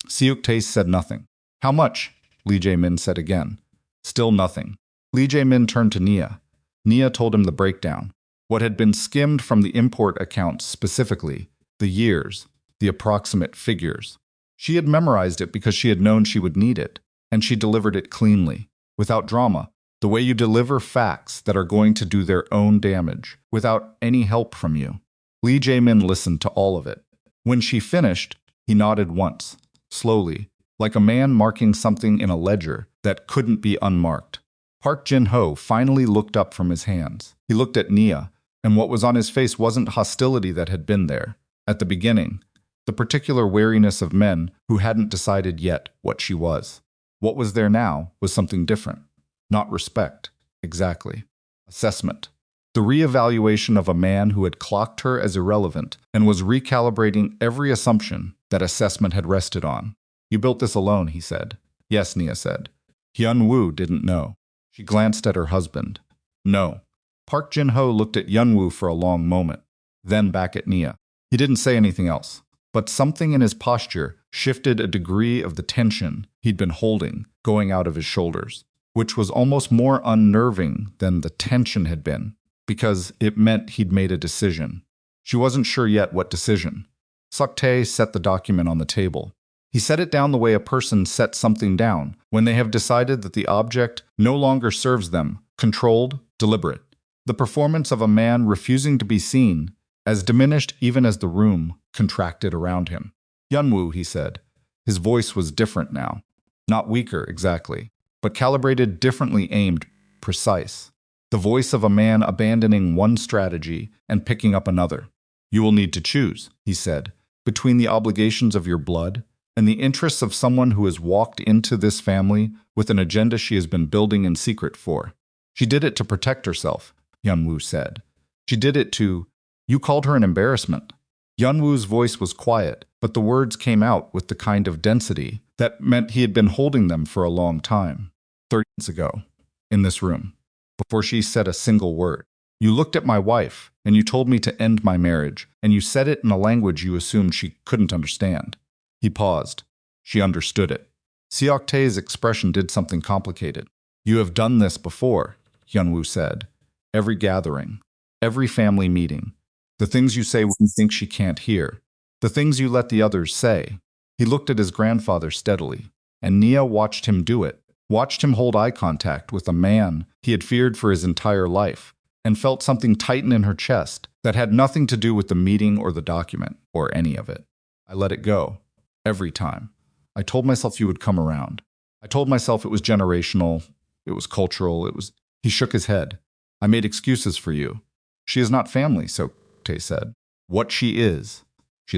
Seok-tae said nothing. "How much?" Lee Jae-min said again. Still nothing. Lee Jae-min turned to Nia. Nia told him the breakdown. What had been skimmed from the import accounts specifically, the years, the approximate figures. She had memorized it because she had known she would need it, and she delivered it cleanly, without drama, the way you deliver facts that are going to do their own damage, without any help from you. Lee Jae-min listened to all of it. When she finished, he nodded once, slowly, like a man marking something in a ledger that couldn't be unmarked. Park Jin-ho finally looked up from his hands. He looked at Nia, and what was on his face wasn't hostility that had been there at the beginning, the particular wariness of men who hadn't decided yet what she was. What was there now was something different. Not respect, exactly. Assessment. The reevaluation of a man who had clocked her as irrelevant and was recalibrating every assumption that assessment had rested on. "You built this alone," he said. "Yes," Nia said. Hyun-Woo didn't know. She glanced at her husband. "No." Park Jin-ho looked at Hyun-Woo for a long moment, then back at Nia. He didn't say anything else, but something in his posture shifted a degree of the tension he'd been holding going out of his shoulders, which was almost more unnerving than the tension had been, because it meant he'd made a decision. She wasn't sure yet what decision. Seok-tae set the document on the table. He set it down the way a person sets something down when they have decided that the object no longer serves them, controlled, deliberate. The performance of a man refusing to be seen, as diminished even as the room contracted around him. "Hyun-Woo," he said. His voice was different now. Not weaker, exactly, but calibrated differently, aimed, precise. The voice of a man abandoning one strategy and picking up another. "You will need to choose," he said, "between the obligations of your blood and the interests of someone who has walked into this family with an agenda she has been building in secret for. She did it to protect herself, Hyun-Woo said. She did it to… You called her an embarrassment. Hyun-Woo's voice was quiet, but the words came out with the kind of density that meant he had been holding them for a long time. 30 minutes ago, in this room, before she said a single word, you looked at my wife, and you told me to end my marriage, and you said it in a language you assumed she couldn't understand. He paused. She understood it. Seok-tae's expression did something complicated. You have done this before, Hyun-Woo said. Every gathering, every family meeting. The things you say when you think she can't hear. The things you let the others say. He looked at his grandfather steadily, and Nia watched him do it, watched him hold eye contact with a man he had feared for his entire life, and felt something tighten in her chest that had nothing to do with the meeting or the document, or any of it. I let it go. Every time. I told myself you would come around. I told myself it was generational, it was cultural, it was… He shook his head. I made excuses for you. She is not family, Seok-tae said. What she is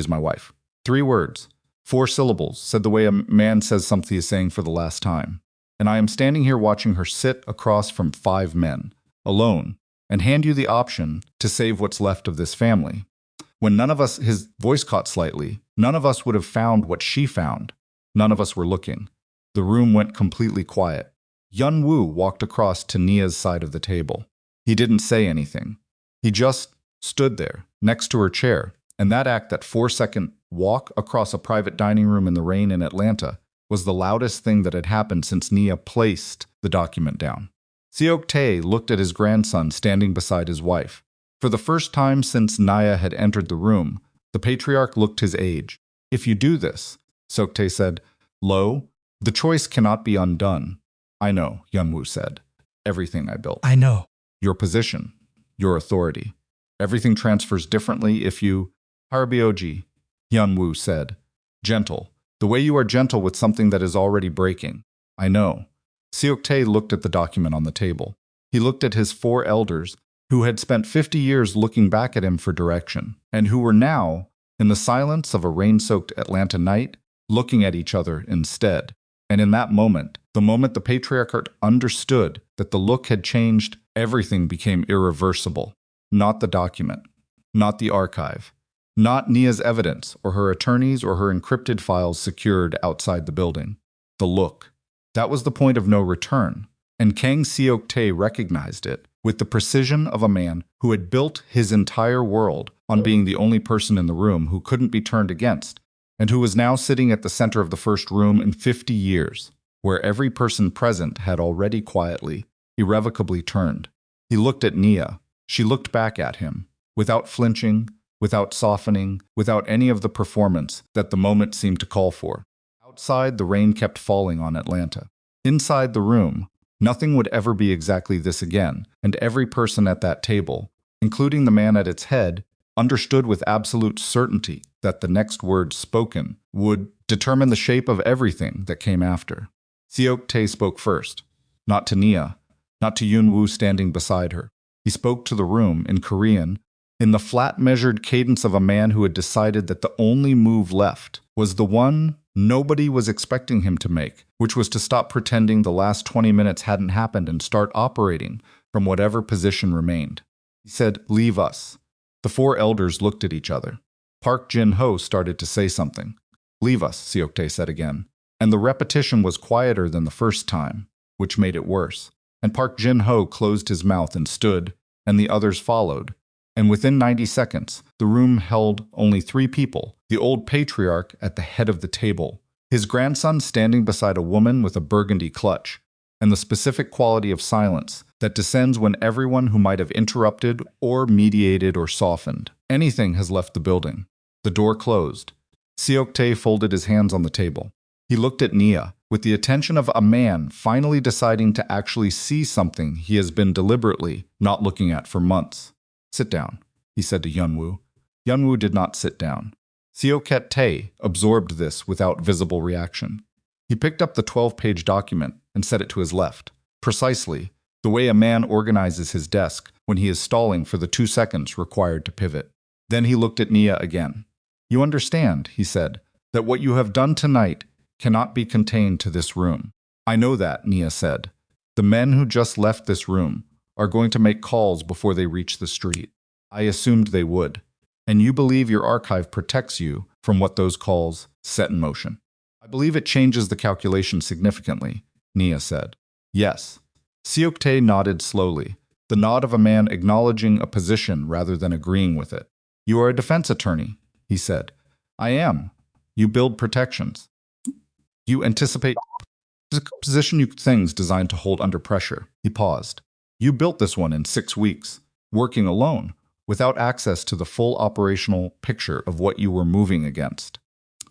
my wife. 3 words. 4 syllables, said the way a man says something he is saying for the last time. And I am standing here watching her sit across from 5 men, alone, and hand you the option to save what's left of this family. When none of us… His voice caught slightly. None of us would have found what she found. None of us were looking. The room went completely quiet. Hyun-Woo walked across to Nia's side of the table. He didn't say anything. He just stood there, next to her chair, and that 4-second walk across a private dining room in the rain in Atlanta was the loudest thing that had happened since Nia placed the document down. Seok-tae looked at his grandson standing beside his wife. For the first time since Nia had entered the room, the patriarch looked his age. If you do this, Seok-tae said, Lo, the choice cannot be undone. I know, Hyun-Woo said. Everything I built. I know. Your position, your authority. Everything transfers differently if you… Harbioji, Hyun-Woo said. Gentle. The way you are gentle with something that is already breaking. I know. Seok-tae looked at the document on the table. He looked at his 4 elders, who had spent 50 years looking back at him for direction, and who were now, in the silence of a rain-soaked Atlanta night, looking at each other instead. And in that moment, the moment the patriarch understood that the look had changed, everything became irreversible. Not the document, not the archive, not Nia's evidence or her attorneys or her encrypted files secured outside the building. The look. That was the point of no return, and Kang Seok-tae recognized it with the precision of a man who had built his entire world on being the only person in the room who couldn't be turned against, and who was now sitting at the center of the first room in 50 years, where every person present had already quietly, irrevocably turned. He looked at Nia. She looked back at him, without flinching, without softening, without any of the performance that the moment seemed to call for. Outside, the rain kept falling on Atlanta. Inside the room, nothing would ever be exactly this again, and every person at that table, including the man at its head, understood with absolute certainty that the next word spoken would determine the shape of everything that came after. Seok-tae spoke first, not to Nia, not to Hyun-Woo standing beside her. He spoke to the room in Korean, in the flat measured cadence of a man who had decided that the only move left was the one nobody was expecting him to make, which was to stop pretending the last 20 minutes hadn't happened and start operating from whatever position remained. He said, "Leave us." The 4 elders looked at each other. Park Jin-ho started to say something. "Leave us," Seok-tae said again. And the repetition was quieter than the first time, which made it worse. And Park Jin-ho closed his mouth and stood, and the others followed. And within 90 seconds, the room held only 3 people, the old patriarch at the head of the table, his grandson standing beside a woman with a burgundy clutch, and the specific quality of silence that descends when everyone who might have interrupted or mediated or softened anything has left the building. The door closed. Seok-tae folded his hands on the table. He looked at Nia with the attention of a man finally deciding to actually see something he has been deliberately not looking at for months. "Sit down," he said to Hyun-Woo. Hyun-Woo did not sit down. Seok-tae absorbed this without visible reaction. He picked up the 12-page document and set it to his left, precisely the way a man organizes his desk when he is stalling for the 2 seconds required to pivot. Then he looked at Nia again. "You understand," he said, "that what you have done tonight cannot be contained to this room." "I know that," Nia said. "The men who just left this room are going to make calls before they reach the street. I assumed they would. And you believe your archive protects you from what those calls set in motion. I believe it changes the calculation significantly, Nia said. Yes. Seok-tae nodded slowly, the nod of a man acknowledging a position rather than agreeing with it. You are a defense attorney, he said. I am. You build protections. You anticipate position you things designed to hold under pressure. He paused. You built this one in 6 weeks, working alone, without access to the full operational picture of what you were moving against.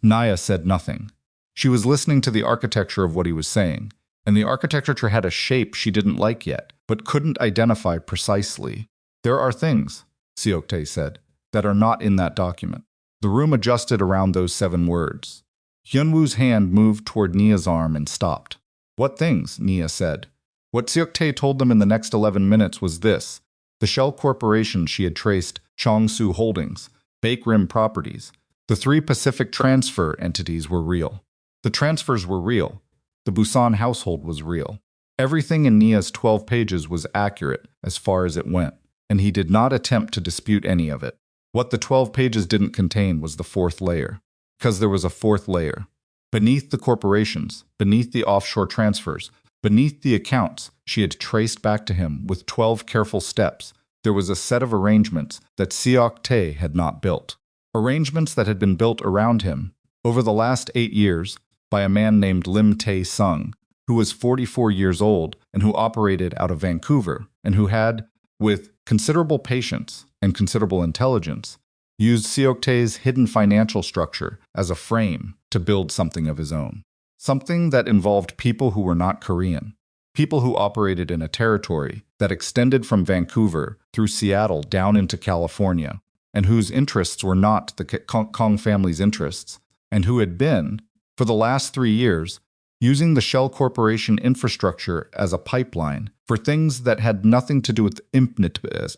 Nia said nothing. She was listening to the architecture of what he was saying, and the architecture had a shape she didn't like yet, but couldn't identify precisely. There are things, Seok-tae said, that are not in that document. The room adjusted around those 7 words. Hyun-Woo's hand moved toward Nia's arm and stopped. What things? Nia said. What Seok-tae told them in the next 11 minutes was this. The shell corporation she had traced, Chongsu Holdings, Bake Rim Properties, the 3 Pacific transfer entities were real. The transfers were real. The Busan household was real. Everything in Nia's 12 pages was accurate as far as it went, and he did not attempt to dispute any of it. What the 12 pages didn't contain was the 4th layer, because there was a 4th layer. Beneath the corporations, beneath the offshore transfers, beneath the accounts she had traced back to him with 12 careful steps, there was a set of arrangements that Seok-tae had not built. Arrangements that had been built around him over the last 8 years by a man named Lim Tae-sung, who was 44 years old and who operated out of Vancouver, and who had, with considerable patience and considerable intelligence, used Seok-tae's hidden financial structure as a frame to build something of his own. Something that involved people who were not Korean, people who operated in a territory that extended from Vancouver through Seattle down into California, and whose interests were not the Kong family's interests, and who had been, for the last 3 years, using the Shell Corporation infrastructure as a pipeline for things that had nothing to do with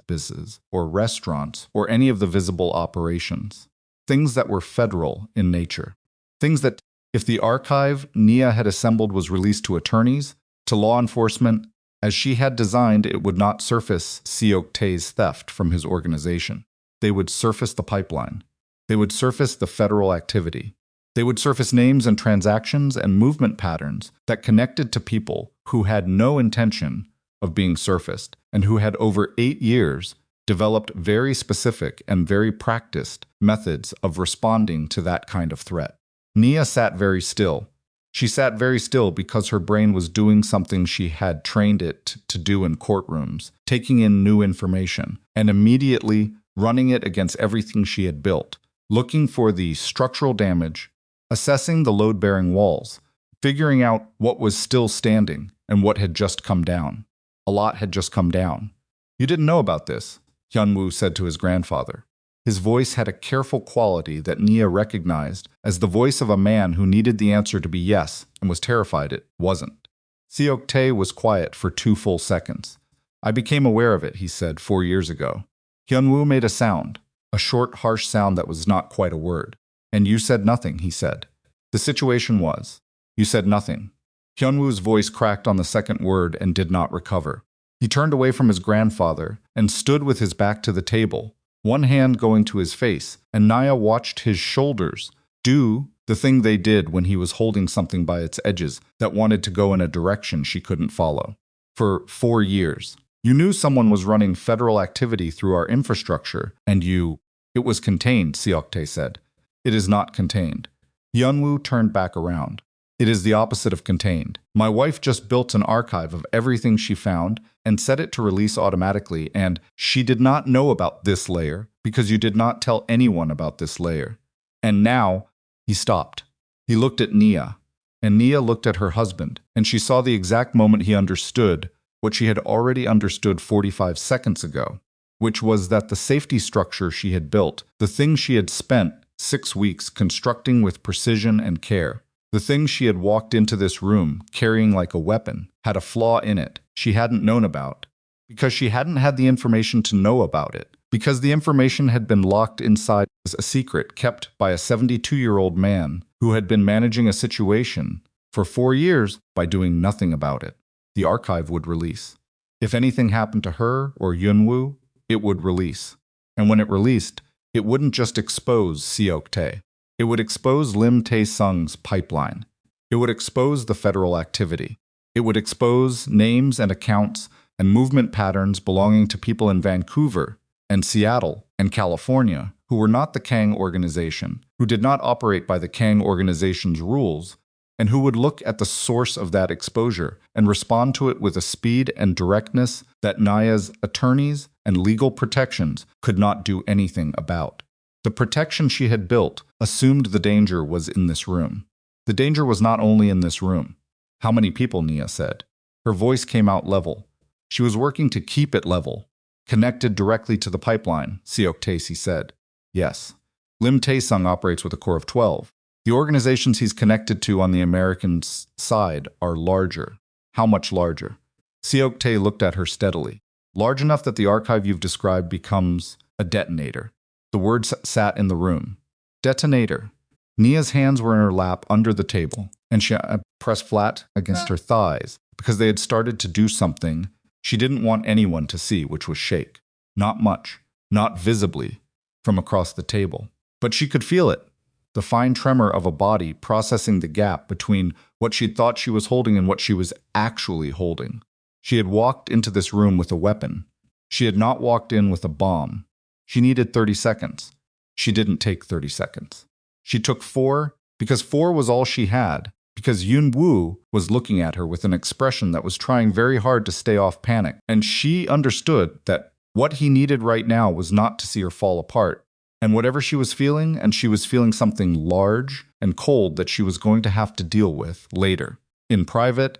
businesses or restaurants or any of the visible operations. Things that were federal in nature. Things that, if the archive Nia had assembled was released to attorneys, to law enforcement, as she had designed, it would not surface Seok-tae's theft from his organization. They would surface the pipeline. They would surface the federal activity. They would surface names and transactions and movement patterns that connected to people who had no intention of being surfaced and who had over 8 years developed very specific and very practiced methods of responding to that kind of threat. Nia sat very still. She sat very still because her brain was doing something she had trained it to do in courtrooms, taking in new information, and immediately running it against everything she had built, looking for the structural damage, assessing the load-bearing walls, figuring out what was still standing and what had just come down. A lot had just come down. You didn't know about this, Hyun-Woo said to his grandfather. His voice had a careful quality that Nia recognized as the voice of a man who needed the answer to be yes and was terrified it wasn't. Seok-tae was quiet for 2 full seconds. I became aware of it, he said, 4 years ago. Hyun-Woo made a sound, a short, harsh sound that was not quite a word. And you said nothing, he said. The situation was, you said nothing. Hyun-Woo's voice cracked on the second word and did not recover. He turned away from his grandfather and stood with his back to the table, one hand going to his face, and Nia watched his shoulders do the thing they did when he was holding something by its edges that wanted to go in a direction she couldn't follow. For 4 years, you knew someone was running federal activity through our infrastructure, and it was contained, Seok-tae said. It is not contained. Hyun-Woo turned back around. It is the opposite of contained. My wife just built an archive of everything she found and set it to release automatically, and she did not know about this layer because you did not tell anyone about this layer. And now, he stopped. He looked at Nia, and Nia looked at her husband, and she saw the exact moment he understood what she had already understood 45 seconds ago, which was that the safety structure she had built, the thing she had spent 6 weeks constructing with precision and care, the thing she had walked into this room carrying like a weapon, had a flaw in it she hadn't known about, because she hadn't had the information to know about it, because the information had been locked inside as a secret kept by a 72-year-old man who had been managing a situation for 4 years by doing nothing about it. The archive would release. If anything happened to her or Hyun-Woo, it would release. And when it released, it wouldn't just expose Seok-tae. It would expose Lim Tae-sung's pipeline. It would expose the federal activity. It would expose names and accounts and movement patterns belonging to people in Vancouver and Seattle and California who were not the Kang organization, who did not operate by the Kang organization's rules, and who would look at the source of that exposure and respond to it with a speed and directness that Nia's attorneys and legal protections could not do anything about. The protection she had built assumed the danger was in this room. The danger was not only in this room. How many people, Nia said. Her voice came out level. She was working to keep it level. Connected directly to the pipeline, Seok-tae said. Yes. Lim Tae-sung operates with a core of 12. The organizations he's connected to on the American side are larger. How much larger? Seok-tae looked at her steadily. Large enough that the archive you've described becomes a detonator. The words sat in the room. Detonator. Nia's hands were in her lap under the table, and she pressed flat against her thighs because they had started to do something she didn't want anyone to see, which was shake. Not much, not visibly, from across the table. But she could feel it. The fine tremor of a body processing the gap between what she thought she was holding and what she was actually holding. She had walked into this room with a weapon. She had not walked in with a bomb. She needed 30 seconds. She didn't take 30 seconds. She took 4 because 4 was all she had, because Hyun-Woo was looking at her with an expression that was trying very hard to stay off panic, and she understood that what he needed right now was not to see her fall apart. And whatever she was feeling, and she was feeling something large and cold that she was going to have to deal with later. In private,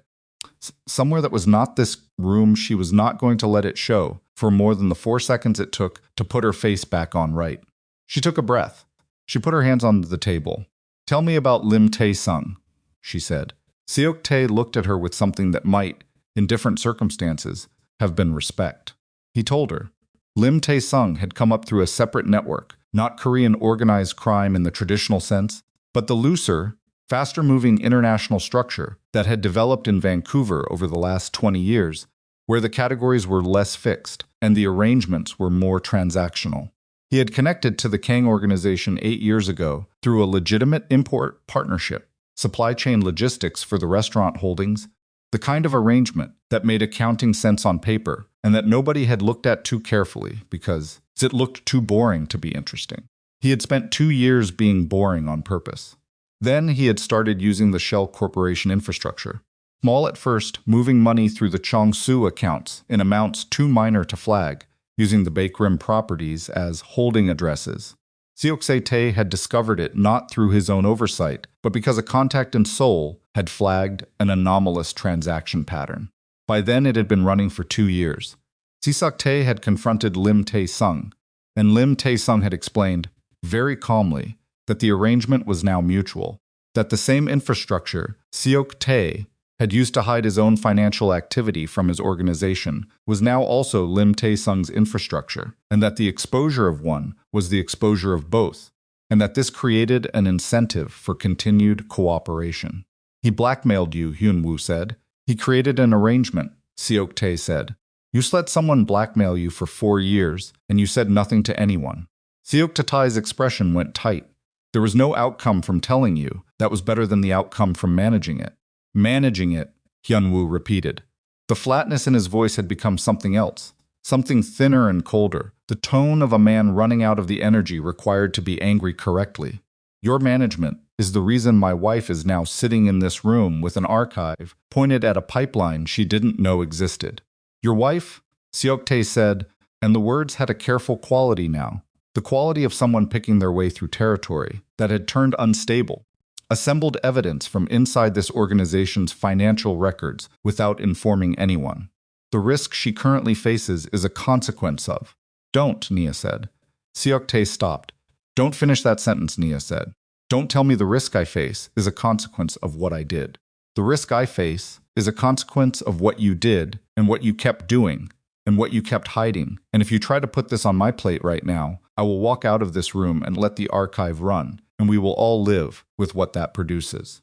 somewhere that was not this room, she was not going to let it show for more than the 4 seconds it took to put her face back on right. She took a breath. She put her hands on the table. Tell me about Lim Tae-sung, she said. Seok-tae looked at her with something that might, in different circumstances, have been respect. He told her. Lim Tae-sung had come up through a separate network, not Korean organized crime in the traditional sense, but the looser, faster-moving international structure that had developed in Vancouver over the last 20 years, where the categories were less fixed and the arrangements were more transactional. He had connected to the Kang organization 8 years ago through a legitimate import partnership, supply chain logistics for the restaurant holdings, the kind of arrangement that made accounting sense on paper and that nobody had looked at too carefully because it looked too boring to be interesting. He had spent 2 years being boring on purpose. Then he had started using the Shell Corporation infrastructure. Small at first, moving money through the Chongsu accounts in amounts too minor to flag, using the Bakerim properties as holding addresses. Seok-tae had discovered it not through his own oversight, but because a contact in Seoul had flagged an anomalous transaction pattern. By then it had been running for 2 years. Seok-tae had confronted Lim Tae-sung, and Lim Tae-sung had explained, very calmly, that the arrangement was now mutual, that the same infrastructure Seok-tae had used to hide his own financial activity from his organization was now also Lim Tae-sung's infrastructure, and that the exposure of one was the exposure of both, and that this created an incentive for continued cooperation. He blackmailed you, Hyun-Woo said. He created an arrangement, Seok-tae said. You let someone blackmail you for 4 years, and you said nothing to anyone. Seok-tae's expression went tight. There was no outcome from telling you. That was better than the outcome from managing it. Managing it, Hyun-Woo repeated. The flatness in his voice had become something else, something thinner and colder, the tone of a man running out of the energy required to be angry correctly. Your management is the reason my wife is now sitting in this room with an archive pointed at a pipeline she didn't know existed. Your wife? Seok-tae said, and the words had a careful quality now, the quality of someone picking their way through territory that had turned unstable. Assembled evidence from inside this organization's financial records without informing anyone. The risk she currently faces is a consequence of. Don't, Nia said. Seok-tae stopped. Don't finish that sentence, Nia said. Don't tell me the risk I face is a consequence of what I did. The risk I face is a consequence of what you did and what you kept doing and what you kept hiding. And if you try to put this on my plate right now, I will walk out of this room and let the archive run, and we will all live with what that produces.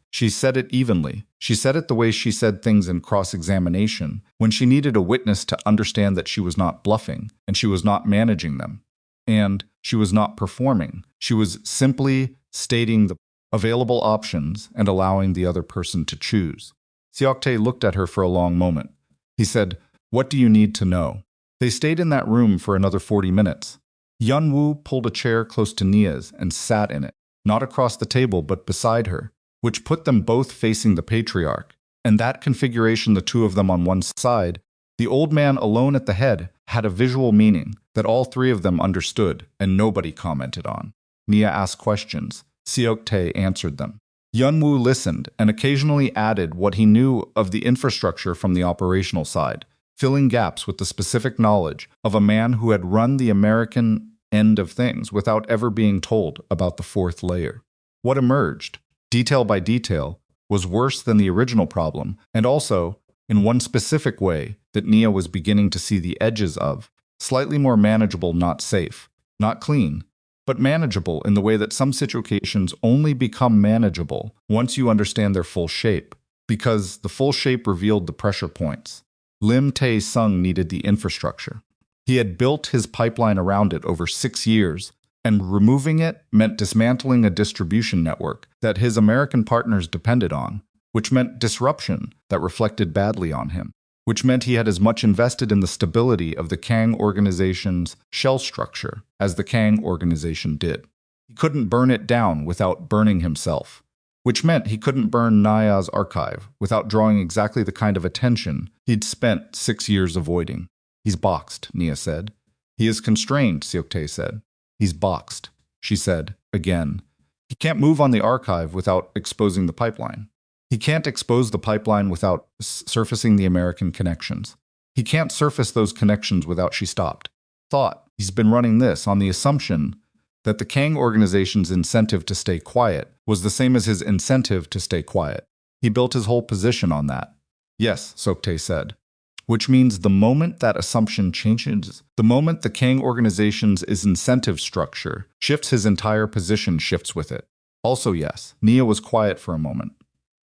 She said it evenly. She said it the way she said things in cross-examination, when she needed a witness to understand that she was not bluffing, and she was not managing them, and she was not performing. She was simply stating the available options and allowing the other person to choose. Seok-tae looked at her for a long moment. He said, "What do you need to know?" They stayed in that room for another 40 minutes. Hyun-Woo pulled a chair close to Nia's and sat in it, not across the table but beside her, which put them both facing the patriarch. And that configuration, the two of them on one side, the old man alone at the head, had a visual meaning that all three of them understood and nobody commented on. Nia asked questions. Seok-tae answered them. Hyun-Woo listened and occasionally added what he knew of the infrastructure from the operational side, filling gaps with the specific knowledge of a man who had run the American end of things without ever being told about the fourth layer. What emerged, detail by detail, was worse than the original problem, and also, in one specific way that Nia was beginning to see the edges of, slightly more manageable, not safe, not clean, but manageable in the way that some situations only become manageable once you understand their full shape, because the full shape revealed the pressure points. Lim Tae-sung needed the infrastructure. He had built his pipeline around it over 6 years, and removing it meant dismantling a distribution network that his American partners depended on, which meant disruption that reflected badly on him, which meant he had as much invested in the stability of the Kang organization's shell structure as the Kang organization did. He couldn't burn it down without burning himself, which meant he couldn't burn Nia's archive without drawing exactly the kind of attention he'd spent 6 years avoiding. "He's boxed," Nia said. "He is constrained," Seok-tae said. "He's boxed," she said, again. "He can't move on the archive without exposing the pipeline. He can't expose the pipeline without surfacing the American connections. He can't surface those connections without," she stopped. "Thought he's been running this on the assumption that the Kang organization's incentive to stay quiet was the same as his incentive to stay quiet. He built his whole position on that." "Yes," Seok-tae said. "Which means the moment that assumption changes, the moment the Kang organization's incentive structure shifts, his entire position shifts with it." "Also yes." Nia was quiet for a moment.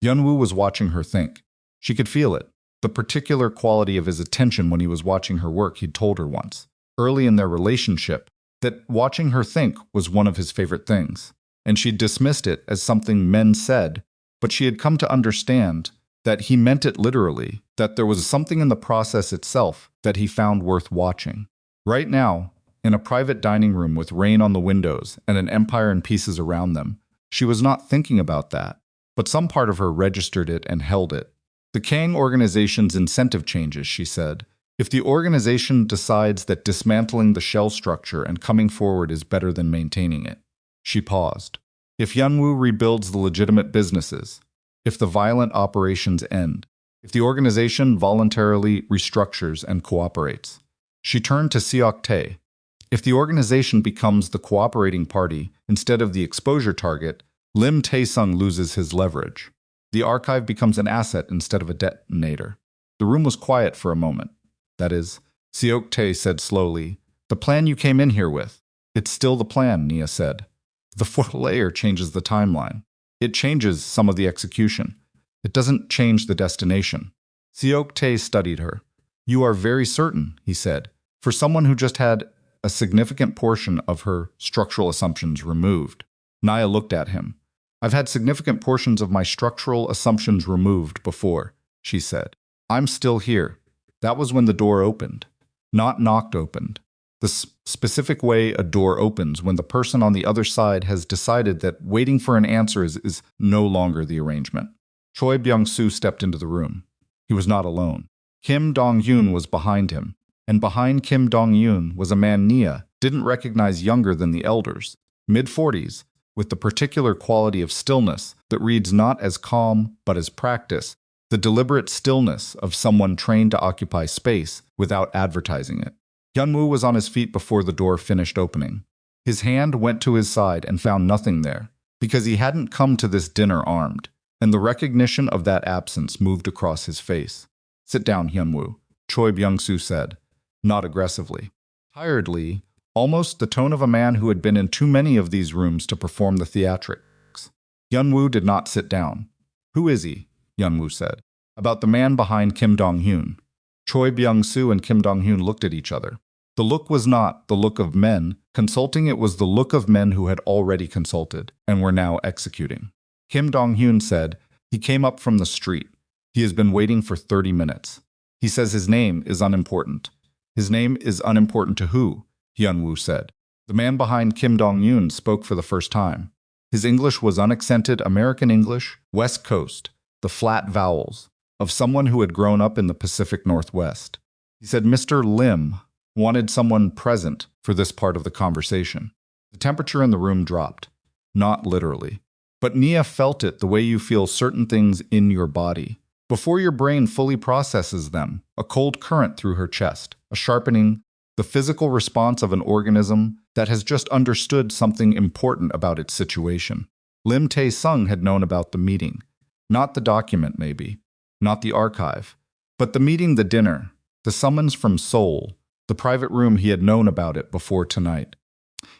Hyun-Woo was watching her think. She could feel it, the particular quality of his attention when he was watching her work. He'd told her once, early in their relationship, that watching her think was one of his favorite things, and she'd dismissed it as something men said, but she had come to understand that he meant it literally, that there was something in the process itself that he found worth watching. Right now, in a private dining room with rain on the windows and an empire in pieces around them, she was not thinking about that, but some part of her registered it and held it. "The Kang organization's incentive changes," she said. "If the organization decides that dismantling the shell structure and coming forward is better than maintaining it." She paused. "If Hyun-Woo rebuilds the legitimate businesses, if the violent operations end, if the organization voluntarily restructures and cooperates." She turned to Seok-tae. "If the organization becomes the cooperating party instead of the exposure target, Lim Tae-sung loses his leverage. The archive becomes an asset instead of a detonator." The room was quiet for a moment. "That is," Seok-tae said slowly, "the plan you came in here with." "It's still the plan," Nia said. "The fourth layer changes the timeline. It changes some of the execution. It doesn't change the destination." Seok-tae studied her. "You are very certain," he said, "for someone who just had a significant portion of her structural assumptions removed." Nia looked at him. "I've had significant portions of my structural assumptions removed before," she said. "I'm still here." That was when the door opened. Not knocked opened. The specific way a door opens when the person on the other side has decided that waiting for an answer is no longer the arrangement. Choi Byung-soo stepped into the room. He was not alone. Kim Dong-yoon was behind him, and behind Kim Dong-yoon was a man Nia didn't recognize, younger than the elders, mid-40s, with the particular quality of stillness that reads not as calm but as practice, the deliberate stillness of someone trained to occupy space without advertising it. Hyun-Woo was on his feet before the door finished opening. His hand went to his side and found nothing there, because he hadn't come to this dinner armed, and the recognition of that absence moved across his face. "Sit down, Hyun-Woo," Choi Byung-soo said, not aggressively. Tiredly, almost the tone of a man who had been in too many of these rooms to perform the theatrics. Hyun-Woo did not sit down. "Who is he?" Hyun-Woo said. About the man behind Kim Dong-hyun. Choi Byung-soo and Kim Dong-hyun looked at each other. The look was not the look of men consulting, it was the look of men who had already consulted and were now executing. Kim Dong-hyun said, "He came up from the street. He has been waiting for 30 minutes. He says his name is unimportant." "His name is unimportant to who?" Hyun-Woo said. The man behind Kim Dong-hyun spoke for the first time. His English was unaccented American English, West Coast, the flat vowels, of someone who had grown up in the Pacific Northwest. He said Mr. Lim wanted someone present for this part of the conversation. The temperature in the room dropped. Not literally. But Nia felt it the way you feel certain things in your body. Before your brain fully processes them, a cold current through her chest, a sharpening, the physical response of an organism that has just understood something important about its situation. Lim Tae-sung had known about the meeting. Not the document, maybe. Not the archive. But the meeting, the dinner, the summons from Seoul, the private room. He had known about it before tonight.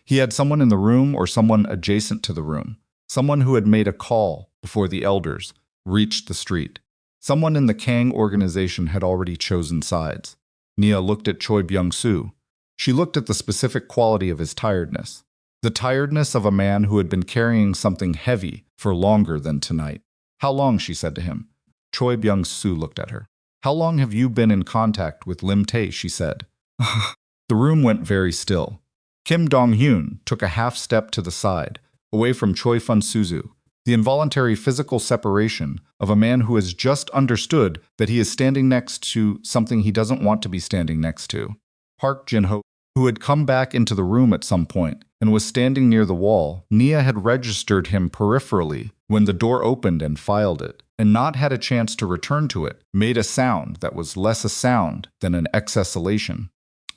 He had someone in the room or someone adjacent to the room. Someone who had made a call before the elders reached the street. Someone in the Kang organization had already chosen sides. Nia looked at Choi Byung-soo. She looked at the specific quality of his tiredness. The tiredness of a man who had been carrying something heavy for longer than tonight. "How long?" she said to him. Choi Byung-soo looked at her. "How long have you been in contact with Lim Tae?" she said. The room went very still. Kim Dong-hyun took a half step to the side, away from Choi Fun-suzu, the involuntary physical separation of a man who has just understood that he is standing next to something he doesn't want to be standing next to. Park Jin-ho, who had come back into the room at some point and was standing near the wall. Nia had registered him peripherally when the door opened and filed it, and not had a chance to return to it, made a sound that was less a sound than an exhalation.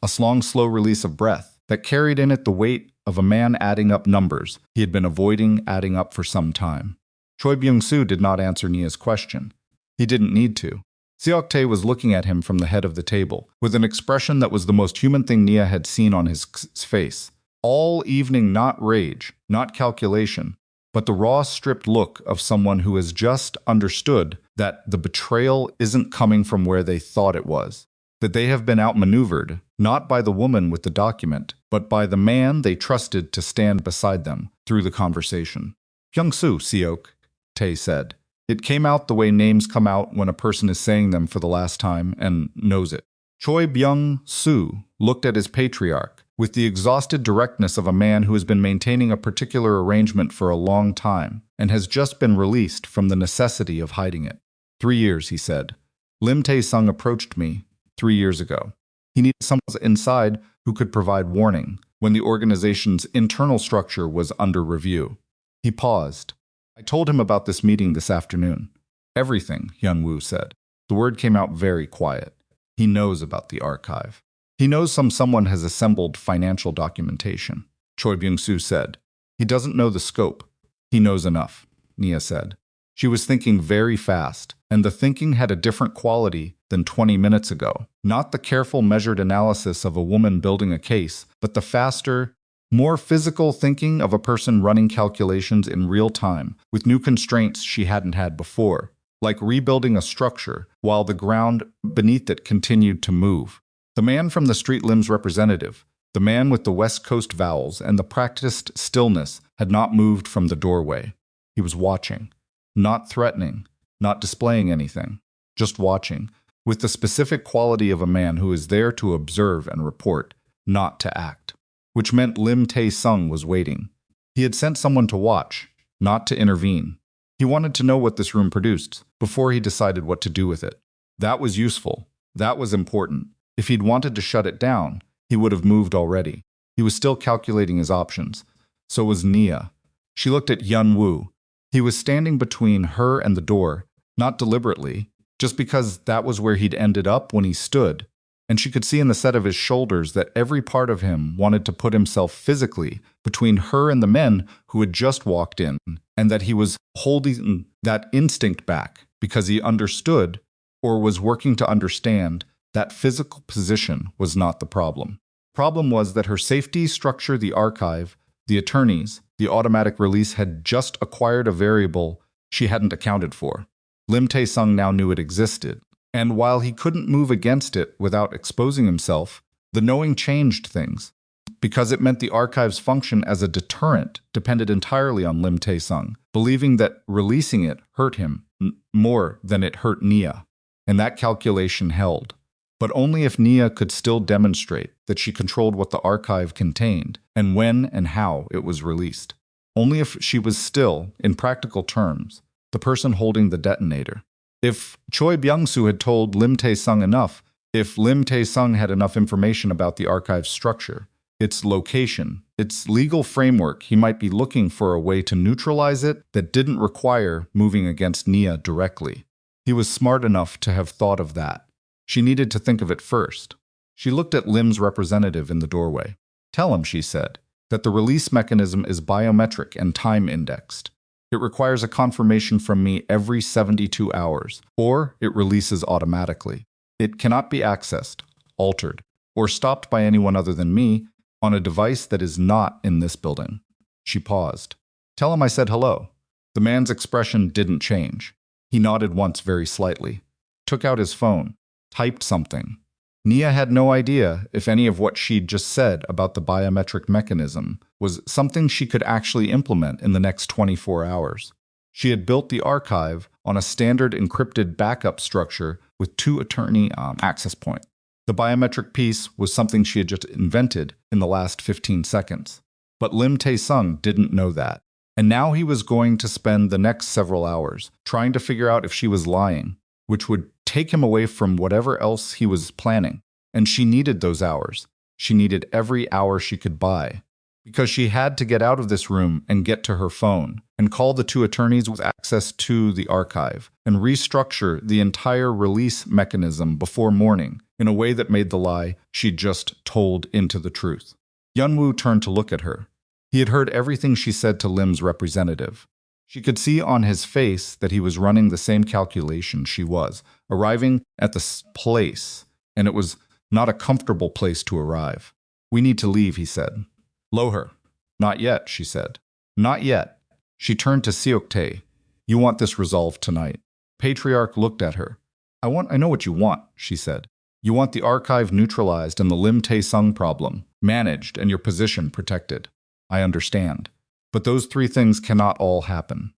A long, slow release of breath that carried in it the weight of a man adding up numbers he had been avoiding adding up for some time. Choi Byung-soo did not answer Nia's question. He didn't need to. Seok-tae was looking at him from the head of the table, with an expression that was the most human thing Nia had seen on his face. All evening, not rage, not calculation, but the raw, stripped look of someone who has just understood that the betrayal isn't coming from where they thought it was. That they have been outmaneuvered, not by the woman with the document, but by the man they trusted to stand beside them through the conversation. "Byung-soo," Seok-tae said. It came out the way names come out when a person is saying them for the last time and knows it. Choi Byung-soo looked at his patriarch with the exhausted directness of a man who has been maintaining a particular arrangement for a long time and has just been released from the necessity of hiding it. 3 years, he said. Lim Tae-sung approached me 3 years ago. He needed someone inside who could provide warning when the organization's internal structure was under review. He paused. "I told him about this meeting this afternoon." "Everything," Hyun-Woo said. The word came out very quiet. "He knows about the archive. He knows someone has assembled financial documentation," Choi Byung-soo said. "He doesn't know the scope. He knows enough," Nia said. She was thinking very fast, and the thinking had a different quality than 20 minutes ago. Not the careful, measured analysis of a woman building a case, but the faster, more physical thinking of a person running calculations in real time, with new constraints she hadn't had before, like rebuilding a structure while the ground beneath it continued to move. The man from the street Lim's representative, the man with the West Coast vowels and the practiced stillness, had not moved from the doorway. He was watching. Not threatening, not displaying anything, just watching, with the specific quality of a man who is there to observe and report, not to act. Which meant Lim Tae-sung was waiting. He had sent someone to watch, not to intervene. He wanted to know what this room produced, before he decided what to do with it. That was useful. That was important. If he'd wanted to shut it down, he would have moved already. He was still calculating his options. So was Nia. She looked at Hyun-Woo. He was standing between her and the door, not deliberately, just because that was where he'd ended up when he stood, and she could see in the set of his shoulders that every part of him wanted to put himself physically between her and the men who had just walked in, and that he was holding that instinct back because he understood, or was working to understand, that physical position was not the problem. The problem was that her safety structure, the archive, the attorneys, the automatic release had just acquired a variable she hadn't accounted for. Lim Tae-sung now knew it existed, and while he couldn't move against it without exposing himself, the knowing changed things. Because it meant the archive's function as a deterrent depended entirely on Lim Tae-sung, believing that releasing it hurt him more than it hurt Nia. And that calculation held. But only if Nia could still demonstrate that she controlled what the archive contained and when and how it was released. Only if she was still, in practical terms, the person holding the detonator. If Choi Byung-soo had told Lim Tae-sung enough, if Lim Tae-sung had enough information about the archive's structure, its location, its legal framework, he might be looking for a way to neutralize it that didn't require moving against Nia directly. He was smart enough to have thought of that. She needed to think of it first. She looked at Lim's representative in the doorway. "Tell him," she said, "that the release mechanism is biometric and time-indexed. It requires a confirmation from me every 72 hours, or it releases automatically. It cannot be accessed, altered, or stopped by anyone other than me on a device that is not in this building." She paused. "Tell him I said hello." The man's expression didn't change. He nodded once very slightly, took out his phone, typed something. Nia had no idea if any of what she'd just said about the biometric mechanism was something she could actually implement in the next 24 hours. She had built the archive on a standard encrypted backup structure with 2 attorney access points. The biometric piece was something she had just invented in the last 15 seconds. But Lim Tae-sung didn't know that. And now he was going to spend the next several hours trying to figure out if she was lying, which would take him away from whatever else he was planning. And she needed those hours. She needed every hour she could buy. Because she had to get out of this room and get to her phone, and call the 2 attorneys with access to the archive, and restructure the entire release mechanism before morning in a way that made the lie she'd just told into the truth. Hyun-Woo turned to look at her. He had heard everything she said to Lim's representative. She could see on his face that he was running the same calculation she was, arriving at the place, and it was not a comfortable place to arrive. "We need to leave," he said. "Lo her." "Not yet," she said. "Not yet." She turned to Seok-tae. "You want this resolved tonight." Patriarch looked at her. I know what you want," she said. "You want the archive neutralized and the Lim Tae-sung problem managed and your position protected. I understand. But those 3 things cannot all happen.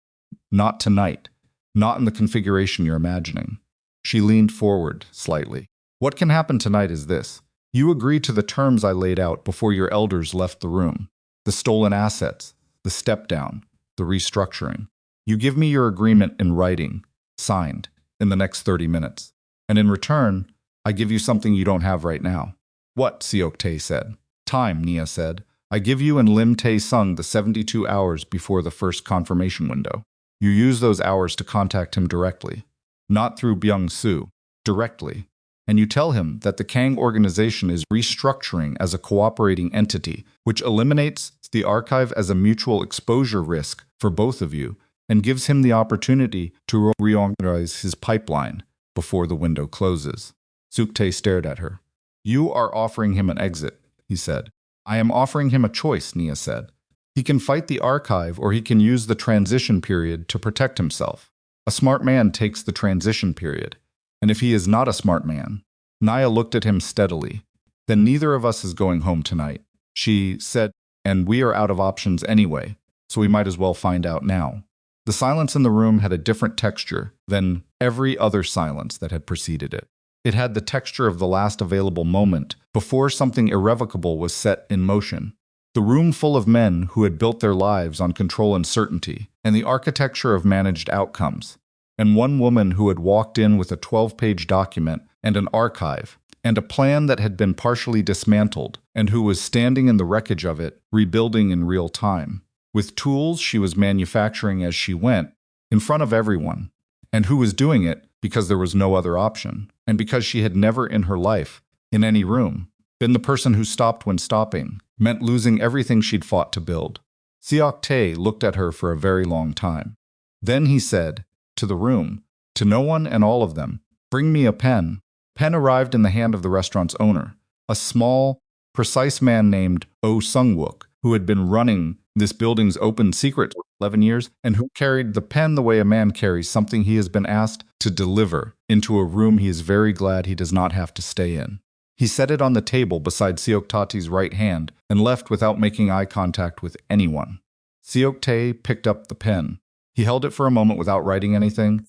Not tonight. Not in the configuration you're imagining." She leaned forward slightly. "What can happen tonight is this. You agreed to the terms I laid out before your elders left the room. The stolen assets, the step-down, the restructuring. You give me your agreement in writing, signed, in the next 30 minutes. And in return, I give you something you don't have right now." "What?" Seok-tae said. "Time," Nia said. "I give you and Lim Tae-sung the 72 hours before the first confirmation window. You use those hours to contact him directly. Not through Byung-soo. Directly. And you tell him that the Kang organization is restructuring as a cooperating entity, which eliminates the archive as a mutual exposure risk for both of you, and gives him the opportunity to reorganize his pipeline before the window closes." Seok-tae stared at her. "You are offering him an exit," he said. "I am offering him a choice," Nia said. "He can fight the archive or he can use the transition period to protect himself. A smart man takes the transition period. And if he is not a smart man..." Nia looked at him steadily. "Then neither of us is going home tonight," she said, "and we are out of options anyway, so we might as well find out now." The silence in the room had a different texture than every other silence that had preceded it. It had the texture of the last available moment before something irrevocable was set in motion. The room full of men who had built their lives on control and certainty, and the architecture of managed outcomes. And one woman who had walked in with a 12-page document and an archive, and a plan that had been partially dismantled, and who was standing in the wreckage of it, rebuilding in real time, with tools she was manufacturing as she went, in front of everyone, and who was doing it because there was no other option, and because she had never in her life, in any room, been the person who stopped when stopping meant losing everything she'd fought to build. Seok-tae looked at her for a very long time. Then he said, to the room, to no one and all of them, "Bring me a pen." Pen arrived in the hand of the restaurant's owner, a small, precise man named Oh Sung-wook, who had been running this building's open secret for 11 years, and who carried the pen the way a man carries something he has been asked to deliver into a room he is very glad he does not have to stay in. He set it on the table beside Seok-Tati's right hand and left without making eye contact with anyone. Seok-Tae picked up the pen. He held it for a moment without writing anything.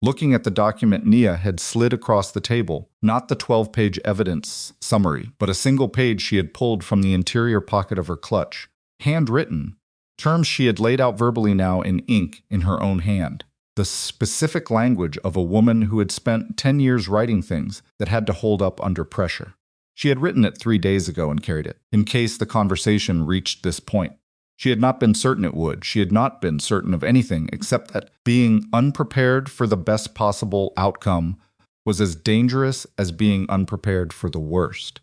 Looking at the document Nia had slid across the table, not the 12-page evidence summary, but a single page she had pulled from the interior pocket of her clutch. Handwritten, terms she had laid out verbally now in ink in her own hand. The specific language of a woman who had spent 10 years writing things that had to hold up under pressure. She had written it 3 days ago and carried it, in case the conversation reached this point. She had not been certain it would. She had not been certain of anything except that being unprepared for the best possible outcome was as dangerous as being unprepared for the worst.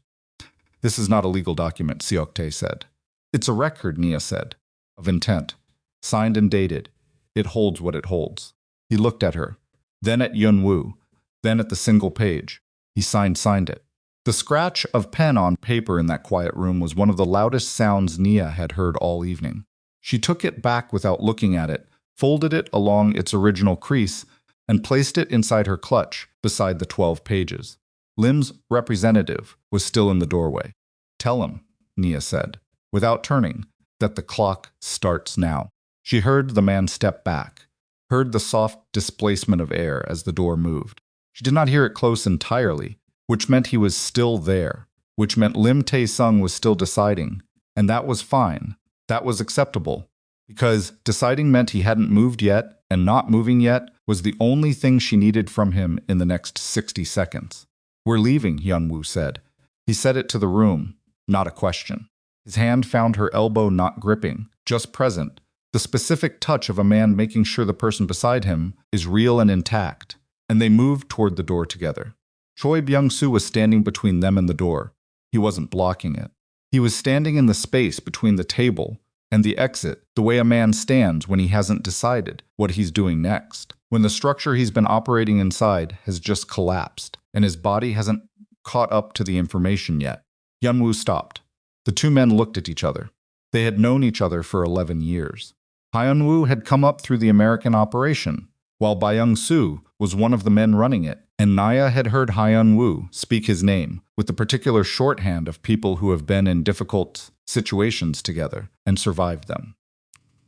This is not a legal document, Seok-Tae said. It's a record, Nia said, of intent, signed and dated. It holds what it holds. He looked at her, then at Hyun-Woo, then at the single page. He signed it. The scratch of pen on paper in that quiet room was one of the loudest sounds Nia had heard all evening. She took it back without looking at it, folded it along its original crease, and placed it inside her clutch beside the 12 pages. Lim's representative was still in the doorway. Tell him, Nia said, without turning, that the clock starts now. She heard the man step back, heard the soft displacement of air as the door moved. She did not hear it close entirely, which meant he was still there, which meant Lim Tae-sung was still deciding, and that was fine. That was acceptable, because deciding meant he hadn't moved yet, and not moving yet was the only thing she needed from him in the next 60 seconds. We're leaving, Hyun-Woo said. He said it to the room, not a question. His hand found her elbow not gripping, just present, the specific touch of a man making sure the person beside him is real and intact, and they moved toward the door together. Choi Byung-soo was standing between them and the door. He wasn't blocking it. He was standing in the space between the table and the exit, the way a man stands when he hasn't decided what he's doing next, when the structure he's been operating inside has just collapsed, and his body hasn't caught up to the information yet. Hyun-Woo stopped. The two men looked at each other. They had known each other for 11 years. Hyun-Woo had come up through the American operation, while Byung-soo was one of the men running it, and Nia had heard Hyun-Woo speak his name with the particular shorthand of people who have been in difficult situations together and survived them.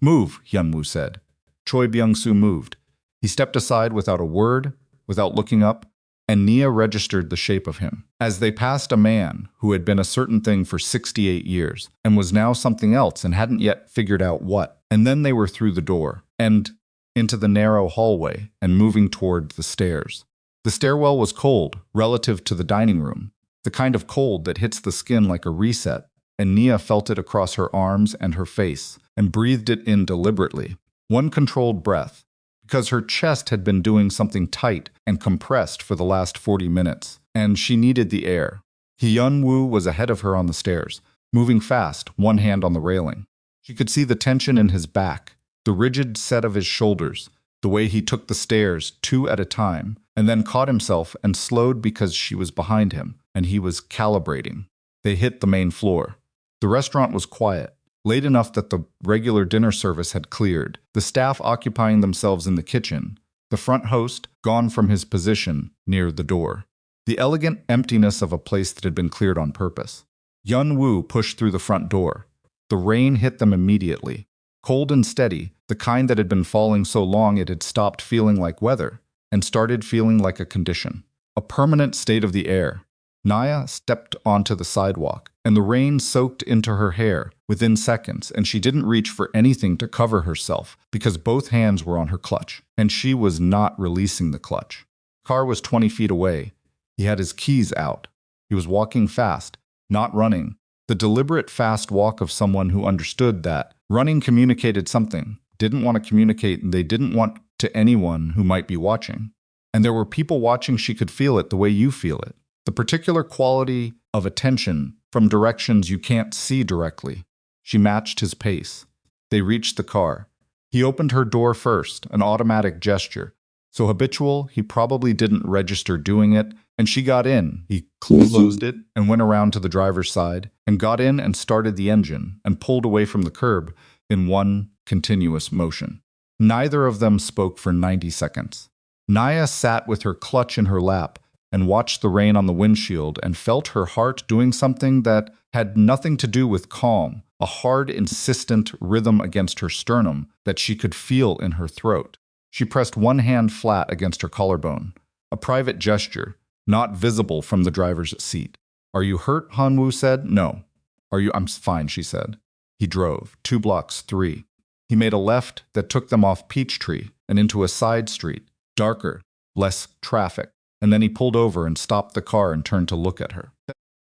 Move, Hyun-Woo said. Choi Byung-soo moved. He stepped aside without a word, without looking up, and Nia registered the shape of him. As they passed a man who had been a certain thing for 68 years and was now something else and hadn't yet figured out what, and then they were through the door and into the narrow hallway and moving toward the stairs. The stairwell was cold relative to the dining room, the kind of cold that hits the skin like a reset, and Nia felt it across her arms and her face and breathed it in deliberately, one controlled breath, because her chest had been doing something tight and compressed for the last 40 minutes, and she needed the air. Hyun-Woo was ahead of her on the stairs, moving fast, one hand on the railing. She could see the tension in his back, the rigid set of his shoulders, the way he took the stairs 2 at a time, and then caught himself and slowed because she was behind him, and he was calibrating. They hit the main floor. The restaurant was quiet, late enough that the regular dinner service had cleared, the staff occupying themselves in the kitchen, the front host gone from his position near the door. The elegant emptiness of a place that had been cleared on purpose. Hyun-Woo pushed through the front door. The rain hit them immediately. Cold and steady, the kind that had been falling so long it had stopped feeling like weather and started feeling like a condition, a permanent state of the air. Nia stepped onto the sidewalk, and the rain soaked into her hair within seconds, and she didn't reach for anything to cover herself because both hands were on her clutch, and she was not releasing the clutch. The car was 20 feet away. He had his keys out. He was walking fast, not running, the deliberate fast walk of someone who understood that running communicated something, didn't want to communicate, and they didn't want to anyone who might be watching. And there were people watching. She could feel it the way you feel it. The particular quality of attention from directions you can't see directly. She matched his pace. They reached the car. He opened her door first, an automatic gesture. So habitual, he probably didn't register doing it, And she got in. He closed it and went around to the driver's side and got in and started the engine and pulled away from the curb in one continuous motion. Neither of them spoke for 90 seconds. Nia sat with her clutch in her lap and watched the rain on the windshield and felt her heart doing something that had nothing to do with calm, a hard, insistent rhythm against her sternum that she could feel in her throat. She pressed one hand flat against her collarbone, a private gesture, not visible from the driver's seat. "Are you hurt?" Hyun-Woo said. "No." "Are you?" "I'm fine," she said. He drove 2 blocks, 3. He made a left that took them off Peachtree and into a side street, darker, less traffic, and then he pulled over and stopped the car and turned to look at her.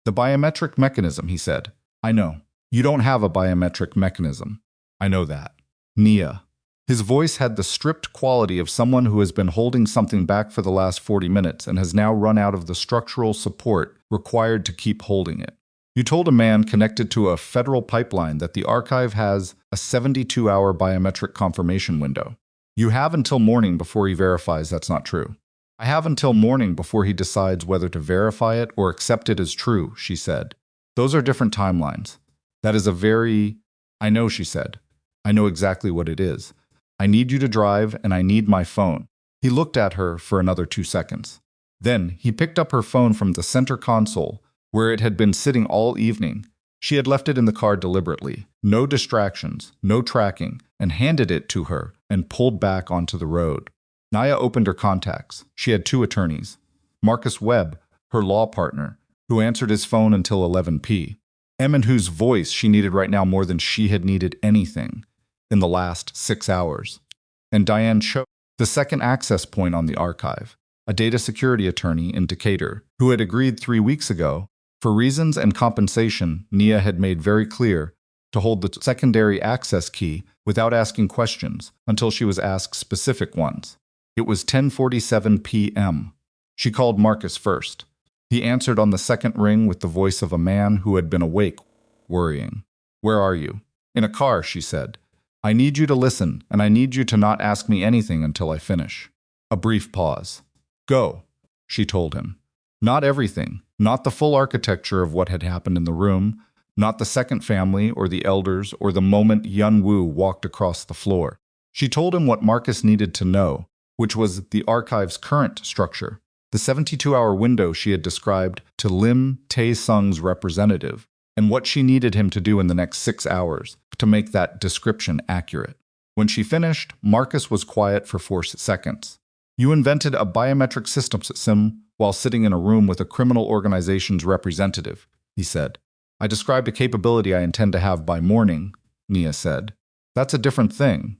"The biometric mechanism," he said. "I know. You don't have a biometric mechanism." "I know that." "Nia." His voice had the stripped quality of someone who has been holding something back for the last 40 minutes and has now run out of the structural support required to keep holding it. "You told a man connected to a federal pipeline that the archive has a 72-hour biometric confirmation window. You have until morning before he verifies that's not true." "I have until morning before he decides whether to verify it or accept it as true," she said. "Those are different timelines. That is a very—" "I know," she said. "I know exactly what it is. I need you to drive, and I need my phone." He looked at her for another 2 seconds. Then he picked up her phone from the center console, where it had been sitting all evening. She had left it in the car deliberately, no distractions, no tracking, and handed it to her and pulled back onto the road. Nia opened her contacts. She had 2 attorneys. Marcus Webb, her law partner, who answered his phone until 11 p. M, and whose voice she needed right now more than she had needed anything in the last 6 hours. And Diane Cho, the second access point on the archive, a data security attorney in Decatur, who had agreed 3 weeks ago, for reasons and compensation Nia had made very clear, to hold the secondary access key without asking questions until she was asked specific ones. It was 10:47 p.m. She called Marcus first. He answered on the second ring with the voice of a man who had been awake, worrying. "Where are you?" "In a car," she said. "I need you to listen, and I need you to not ask me anything until I finish." A brief pause. "Go," she told him. Not everything, not the full architecture of what had happened in the room, not the second family or the elders or the moment Hyun-Woo walked across the floor. She told him what Marcus needed to know, which was the archive's current structure, the 72-hour window she had described to Lim Tae-sung's representative, and what she needed him to do in the next 6 hours to make that description accurate. When she finished, Marcus was quiet for 4 seconds. "You invented a biometric system while sitting in a room with a criminal organization's representative," he said. "I described a capability I intend to have by morning," Nia said. "That's a different thing.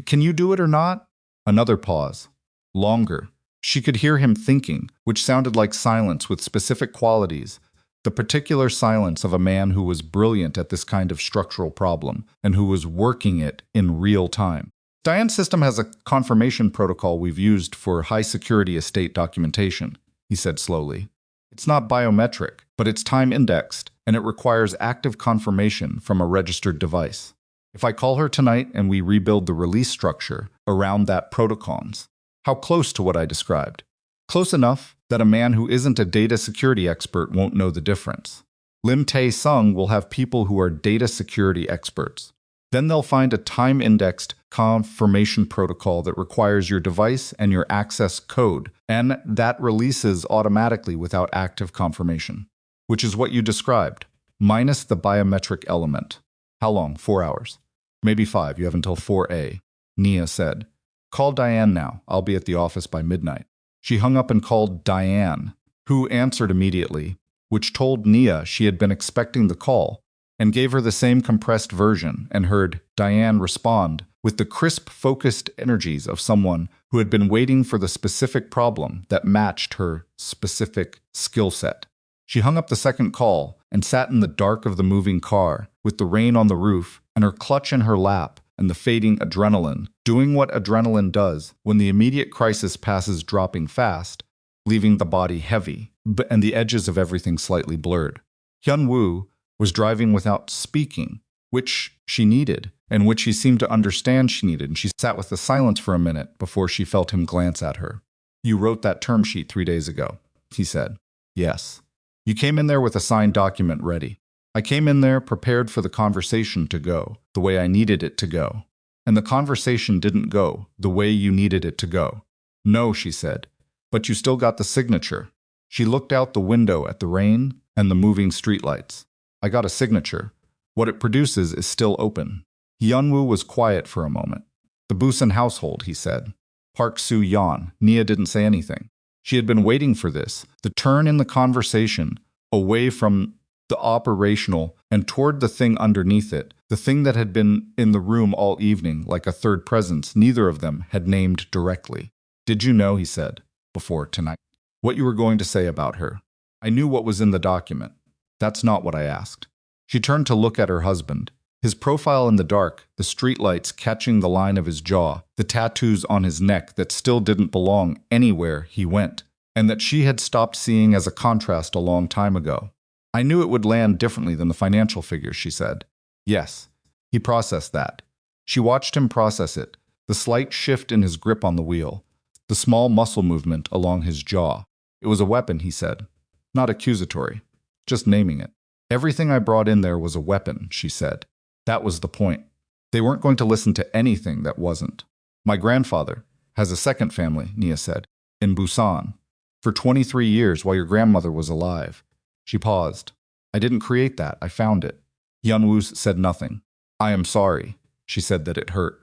Can you do it or not?" Another pause. Longer. She could hear him thinking, which sounded like silence with specific qualities, the particular silence of a man who was brilliant at this kind of structural problem and who was working it in real time. "Diane's system has a confirmation protocol we've used for high-security estate documentation," he said slowly. "It's not biometric, but it's time-indexed, and it requires active confirmation from a registered device. If I call her tonight and we rebuild the release structure around that protocols, how close to what I described? Close enough that a man who isn't a data security expert won't know the difference. Lim Tae-sung will have people who are data security experts. Then they'll find a time-indexed confirmation protocol that requires your device and your access code, and that releases automatically without active confirmation, which is what you described, minus the biometric element. How long? 4 hours. Maybe 5. You have until 4 a. Nia said. "Call Diane now. I'll be at the office by midnight." She hung up and called Diane, who answered immediately, which told Nia she had been expecting the call, and gave her the same compressed version and heard Diane respond with the crisp, focused energies of someone who had been waiting for the specific problem that matched her specific skill set. She hung up the second call and sat in the dark of the moving car, with the rain on the roof and her clutch in her lap and the fading adrenaline, doing what adrenaline does when the immediate crisis passes, dropping fast, leaving the body heavy, and the edges of everything slightly blurred. Hyun-Woo was driving without speaking, which she needed, and which he seemed to understand she needed, and she sat with the silence for a minute before she felt him glance at her. "You wrote that term sheet 3 days ago." he said. Yes. You came in there with a signed document ready. I came in there prepared for the conversation to go the way I needed it to go. And the conversation didn't go the way you needed it to go. No, she said. But you still got the signature. She looked out the window at the rain and the moving streetlights. I got a signature. What it produces is still open. Hyun-Woo was quiet for a moment. The Busan household, he said. Park Soo-yeon. Nia didn't say anything. She had been waiting for this, the turn in the conversation, away from the operational and toward the thing underneath it, the thing that had been in the room all evening like a third presence neither of them had named directly. Did you know, he said, before tonight, what you were going to say about her? I knew what was in the document. That's not what I asked. She turned to look at her husband. His profile in the dark, the streetlights catching the line of his jaw, the tattoos on his neck that still didn't belong anywhere he went, and that she had stopped seeing as a contrast a long time ago. I knew it would land differently than the financial figures, she said. Yes. He processed that. She watched him process it, the slight shift in his grip on the wheel, the small muscle movement along his jaw. It was a weapon, he said. Not accusatory. Just naming it. Everything I brought in there was a weapon, she said. That was the point. They weren't going to listen to anything that wasn't. My grandfather has a second family, Nia said, in Busan. For 23 years while your grandmother was alive. She paused. I didn't create that. I found it. Hyun-Woo said nothing. I am sorry. She said that it hurt.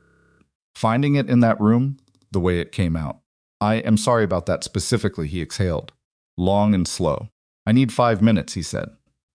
Finding it in that room, the way it came out. I am sorry about that specifically, he exhaled. Long and slow. I need 5 minutes, he said.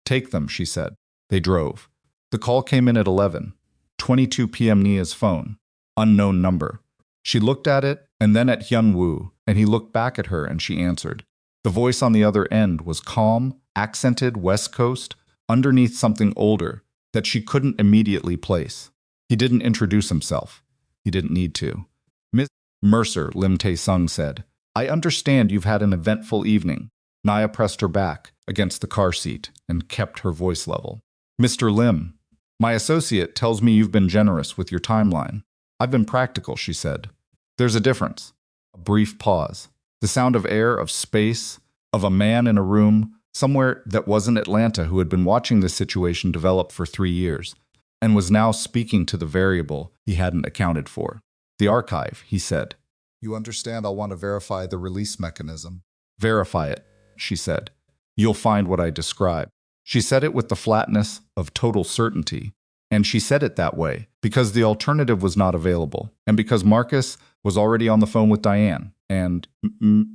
Take them, she said. They drove. The call came in at 11:22 p.m. Nia's phone. Unknown number. She looked at it and then at Hyun-Woo, and he looked back at her and she answered. The voice on the other end was calm, accented West Coast, underneath something older that she couldn't immediately place. He didn't introduce himself. He didn't need to. Miss Mercer, Lim Tae-sung said. I understand you've had an eventful evening. Nia pressed her back against the car seat and kept her voice level. Mr. Lim, my associate tells me you've been generous with your timeline. I've been practical, she said. There's a difference. A brief pause. The sound of air, of space, of a man in a room, somewhere that wasn't Atlanta, who had been watching this situation develop for 3 years, and was now speaking to the variable he hadn't accounted for. The archive, he said. You understand I'll want to verify the release mechanism. Verify it, she said. You'll find what I describe. She said it with the flatness of total certainty. And she said it that way because the alternative was not available, and because Marcus was already on the phone with Diane, and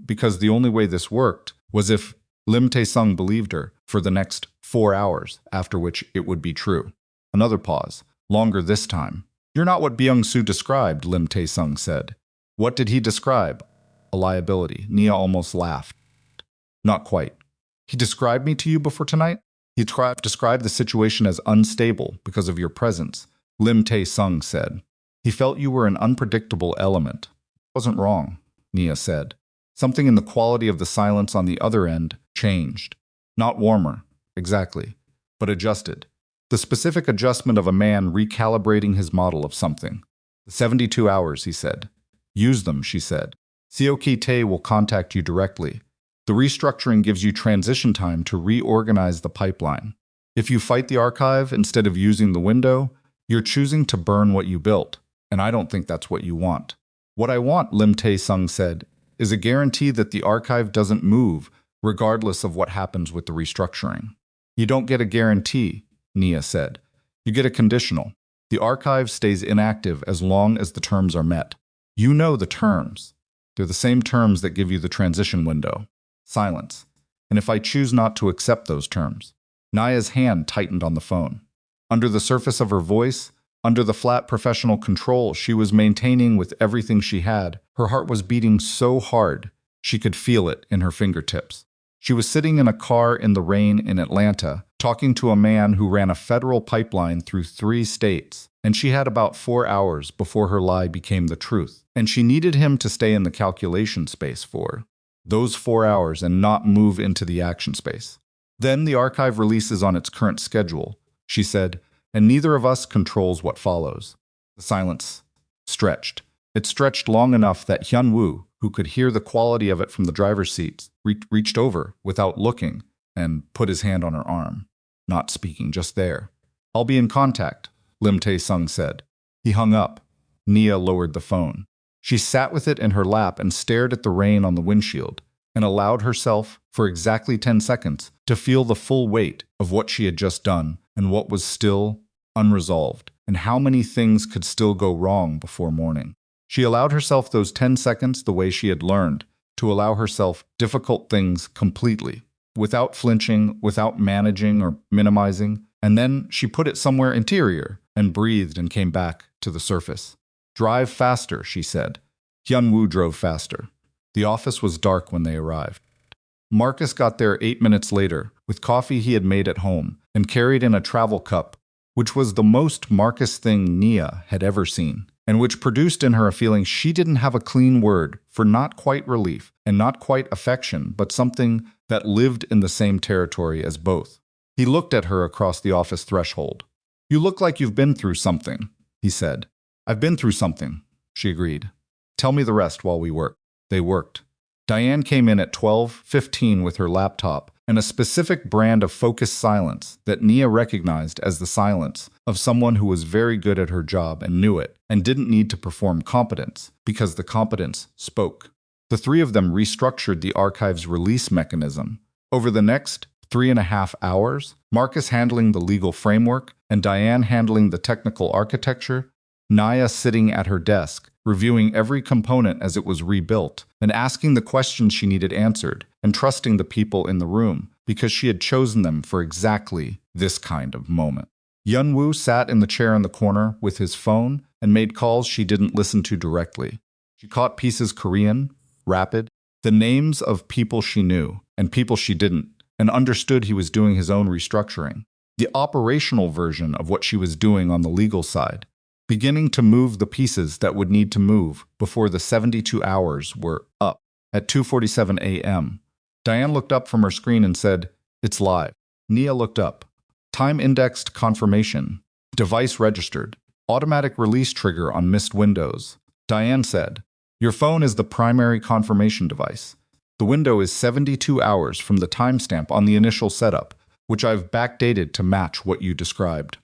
because the only way this worked was if Lim Tae-sung believed her for the next 4 hours, after which it would be true. Another pause, longer this time. You're not what Byung-soo described, Lim Tae-sung said. What did he describe? A liability. Nia almost laughed. Not quite. He described me to you before tonight? He described the situation as unstable because of your presence, Lim Tae-sung said. He felt you were an unpredictable element. Wasn't wrong, Nia said. Something in the quality of the silence on the other end changed. Not warmer, exactly, but adjusted. The specific adjustment of a man recalibrating his model of something. The 72 hours, he said. Use them, she said. Seoki Tae will contact you directly. The restructuring gives you transition time to reorganize the pipeline. If you fight the archive instead of using the window, you're choosing to burn what you built, and I don't think that's what you want. What I want, Lim Tae-sung said, is a guarantee that the archive doesn't move regardless of what happens with the restructuring. You don't get a guarantee, Nia said. You get a conditional. The archive stays inactive as long as the terms are met. You know the terms. They're the same terms that give you the transition window. Silence. And if I choose not to accept those terms? Nia's hand tightened on the phone. Under the surface of her voice, under the flat professional control she was maintaining with everything she had, her heart was beating so hard she could feel it in her fingertips. She was sitting in a car in the rain in Atlanta, talking to a man who ran a federal pipeline through 3 states, and she had about 4 hours before her lie became the truth, and she needed him to stay in the calculation space for those 4 hours and not move into the action space. Then the archive releases on its current schedule, she said, and neither of us controls what follows. The silence stretched. It stretched long enough that Hyun-Woo, who could hear the quality of it from the driver's seat, reached over without looking and put his hand on her arm, not speaking, just there. "I'll be in contact," Lim Tae-sung said. He hung up. Nia lowered the phone. She sat with it in her lap and stared at the rain on the windshield, and allowed herself, for exactly 10 seconds, to feel the full weight of what she had just done and what was still unresolved, and how many things could still go wrong before morning. She allowed herself those 10 seconds the way she had learned, to allow herself difficult things completely, without flinching, without managing or minimizing, and then she put it somewhere interior and breathed and came back to the surface. "Drive faster," she said. Hyun-Woo drove faster. The office was dark when they arrived. Marcus got there 8 minutes later, with coffee he had made at home, and carried in a travel cup, which was the most Marcus thing Nia had ever seen, and which produced in her a feeling she didn't have a clean word for not quite relief and not quite affection, but something that lived in the same territory as both. He looked at her across the office threshold. "You look like you've been through something," he said. "I've been through something," she agreed. "Tell me the rest while we work." They worked. Diane came in at 12:15 with her laptop and a specific brand of focused silence that Nia recognized as the silence of someone who was very good at her job and knew it, and didn't need to perform competence, because the competence spoke. The three of them restructured the archive's release mechanism. Over the next 3.5 hours, Marcus handling the legal framework and Diane handling the technical architecture, Nia sitting at her desk, reviewing every component as it was rebuilt, and asking the questions she needed answered, and trusting the people in the room, because she had chosen them for exactly this kind of moment. Hyun-Woo sat in the chair in the corner with his phone and made calls she didn't listen to directly. She caught pieces Korean, rapid, the names of people she knew and people she didn't, and understood he was doing his own restructuring. The operational version of what she was doing on the legal side, beginning to move the pieces that would need to move before the 72 hours were up. At 2:47 a.m., Diane looked up from her screen and said, "It's live." Nia looked up. Time-indexed confirmation. Device registered. Automatic release trigger on missed windows. Diane said, "Your phone is the primary confirmation device. The window is 72 hours from the timestamp on the initial setup, which I've backdated to match what you described."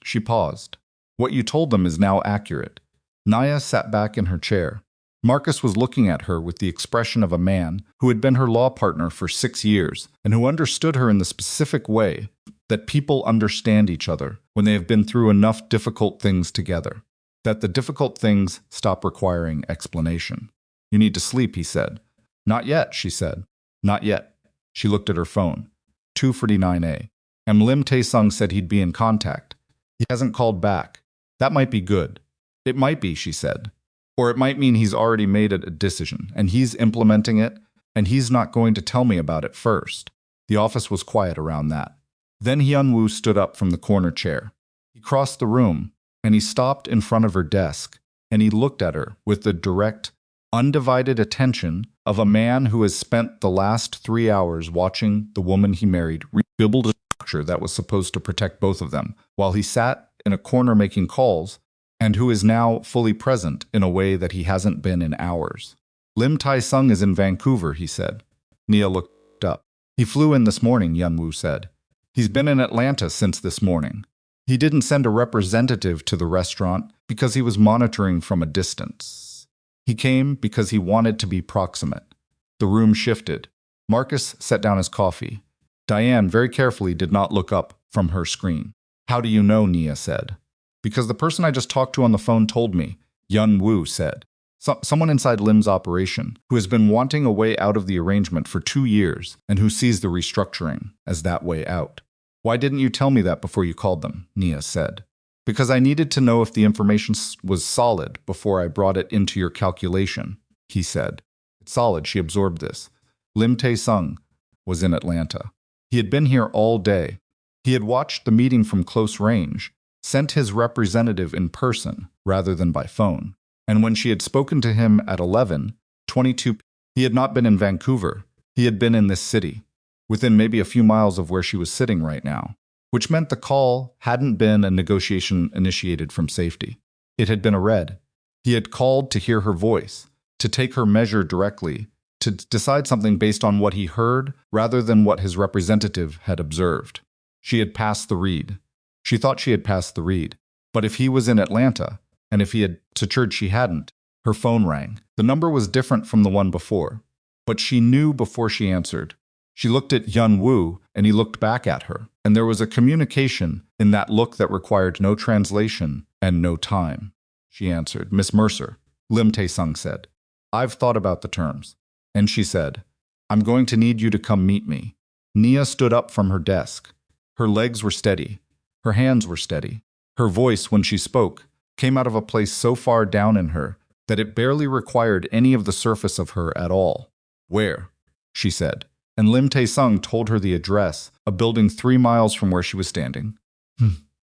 She paused. "What you told them is now accurate." Nia sat back in her chair. Marcus was looking at her with the expression of a man who had been her law partner for 6 years and who understood her in the specific way that people understand each other when they have been through enough difficult things together, that the difficult things stop requiring explanation. "You need to sleep," he said. "Not yet," she said. "Not yet." She looked at her phone. 2:49 a. Lim Tae-sung said he'd be in contact. He hasn't called back. That might be good. It might be, she said. Or it might mean he's already made a decision, and he's implementing it, and he's not going to tell me about it first. The office was quiet around that. Then Hyun-Woo stood up from the corner chair. He crossed the room, and he stopped in front of her desk, and he looked at her with the direct, undivided attention of a man who has spent the last 3 hours watching the woman he married rebuild a structure that was supposed to protect both of them, while he sat in a corner making calls, and who is now fully present in a way that he hasn't been in hours. "Lim Tae-sung is in Vancouver," he said. Nia looked up. "He flew in this morning," Hyun-Woo said. "He's been in Atlanta since this morning. He didn't send a representative to the restaurant because he was monitoring from a distance. He came because he wanted to be proximate." The room shifted. Marcus set down his coffee. Diane very carefully did not look up from her screen. "How do you know?" Nia said. "Because the person I just talked to on the phone told me," Hyun-Woo said. Someone inside Lim's operation, who has been wanting a way out of the arrangement for 2 years, and who sees the restructuring as that way out. "Why didn't you tell me that before you called them?" Nia said. "Because I needed to know if the information was solid before I brought it into your calculation," he said. "It's solid," she absorbed this. Lim Tae-sung was in Atlanta. He had been here all day. He had watched the meeting from close range, sent his representative in person rather than by phone. And when she had spoken to him at 11:22, he had not been in Vancouver. He had been in this city, within maybe a few miles of where she was sitting right now, which meant the call hadn't been a negotiation initiated from safety. It had been a read. He had called to hear her voice, to take her measure directly, to decide something based on what he heard rather than what his representative had observed. She had passed the read. She thought she had passed the read. But if he was in Atlanta, and if he had to church she hadn't, her phone rang. The number was different from the one before. But she knew before she answered. She looked at Hyun-Woo, and he looked back at her. And there was a communication in that look that required no translation and no time. She answered, "Miss Mercer," Lim Tae-sung said. "I've thought about the terms." And she said, "I'm going to need you to come meet me." Nia stood up from her desk. Her legs were steady. Her hands were steady. Her voice, when she spoke, came out of a place so far down in her that it barely required any of the surface of her at all. "Where?" she said. And Lim Tae-sung told her the address, a building 3 miles from where she was standing.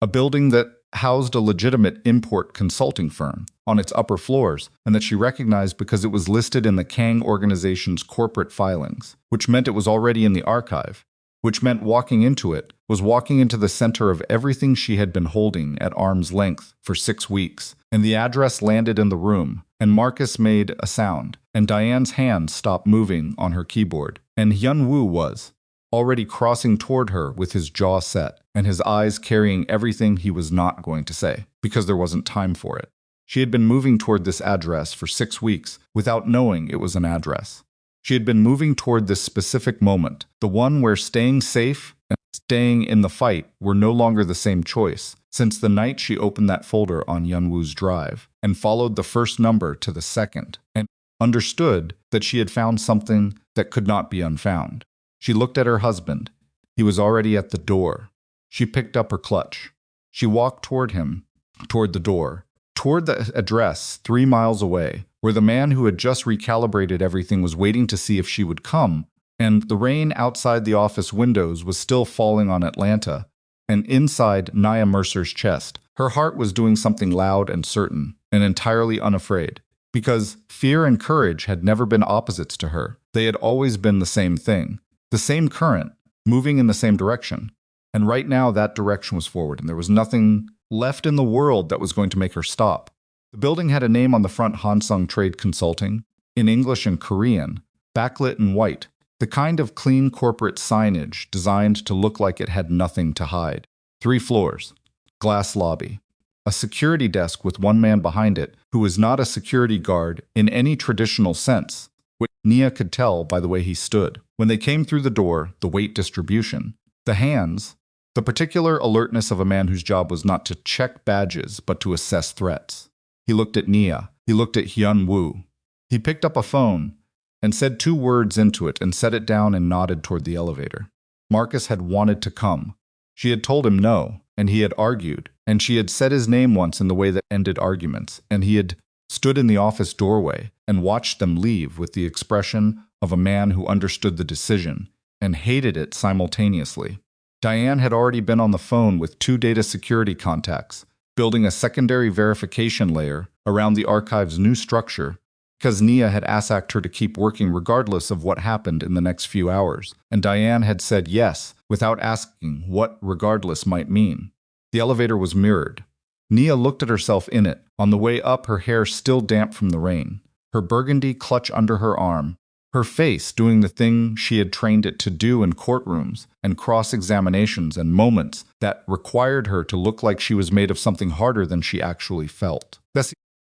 A building that housed a legitimate import consulting firm on its upper floors, and that she recognized because it was listed in the Kang organization's corporate filings, which meant it was already in the archive, which meant walking into it was walking into the center of everything she had been holding at arm's length for 6 weeks. And the address landed in the room, and Marcus made a sound, and Diane's hand stopped moving on her keyboard, and Hyun-Woo was already crossing toward her with his jaw set, and his eyes carrying everything he was not going to say, because there wasn't time for it. She had been moving toward this address for 6 weeks without knowing it was an address. She had been moving toward this specific moment, the one where staying safe and staying in the fight were no longer the same choice, since the night she opened that folder on Hyun-Woo's drive and followed the first number to the second, and understood that she had found something that could not be unfound. She looked at her husband. He was already at the door. She picked up her clutch. She walked toward him, toward the door, toward the address 3 miles away, where the man who had just recalibrated everything was waiting to see if she would come, and the rain outside the office windows was still falling on Atlanta, and inside Nia Mercer's chest, her heart was doing something loud and certain, and entirely unafraid. Because fear and courage had never been opposites to her. They had always been the same thing. The same current, moving in the same direction. And right now that direction was forward, and there was nothing left in the world that was going to make her stop. The building had a name on the front, Hansung Trade Consulting, in English and Korean, backlit in white, the kind of clean corporate signage designed to look like it had nothing to hide. 3 floors, glass lobby, a security desk with one man behind it who was not a security guard in any traditional sense, which Nia could tell by the way he stood. When they came through the door, the weight distribution, the hands, the particular alertness of a man whose job was not to check badges but to assess threats. He looked at Nia. He looked at Hyun-Woo. He picked up a phone and said 2 words into it and set it down and nodded toward the elevator. Marcus had wanted to come. She had told him no, and he had argued, and she had said his name once in the way that ended arguments, and he had stood in the office doorway and watched them leave with the expression of a man who understood the decision and hated it simultaneously. Diane had already been on the phone with 2 data security contacts, building a secondary verification layer around the archive's new structure, because Nia had asked her to keep working regardless of what happened in the next few hours, and Diane had said yes without asking what regardless might mean. The elevator was mirrored. Nia looked at herself in it, on the way up, her hair still damp from the rain, her burgundy clutch under her arm, her face doing the thing she had trained it to do in courtrooms and cross-examinations and moments that required her to look like she was made of something harder than she actually felt.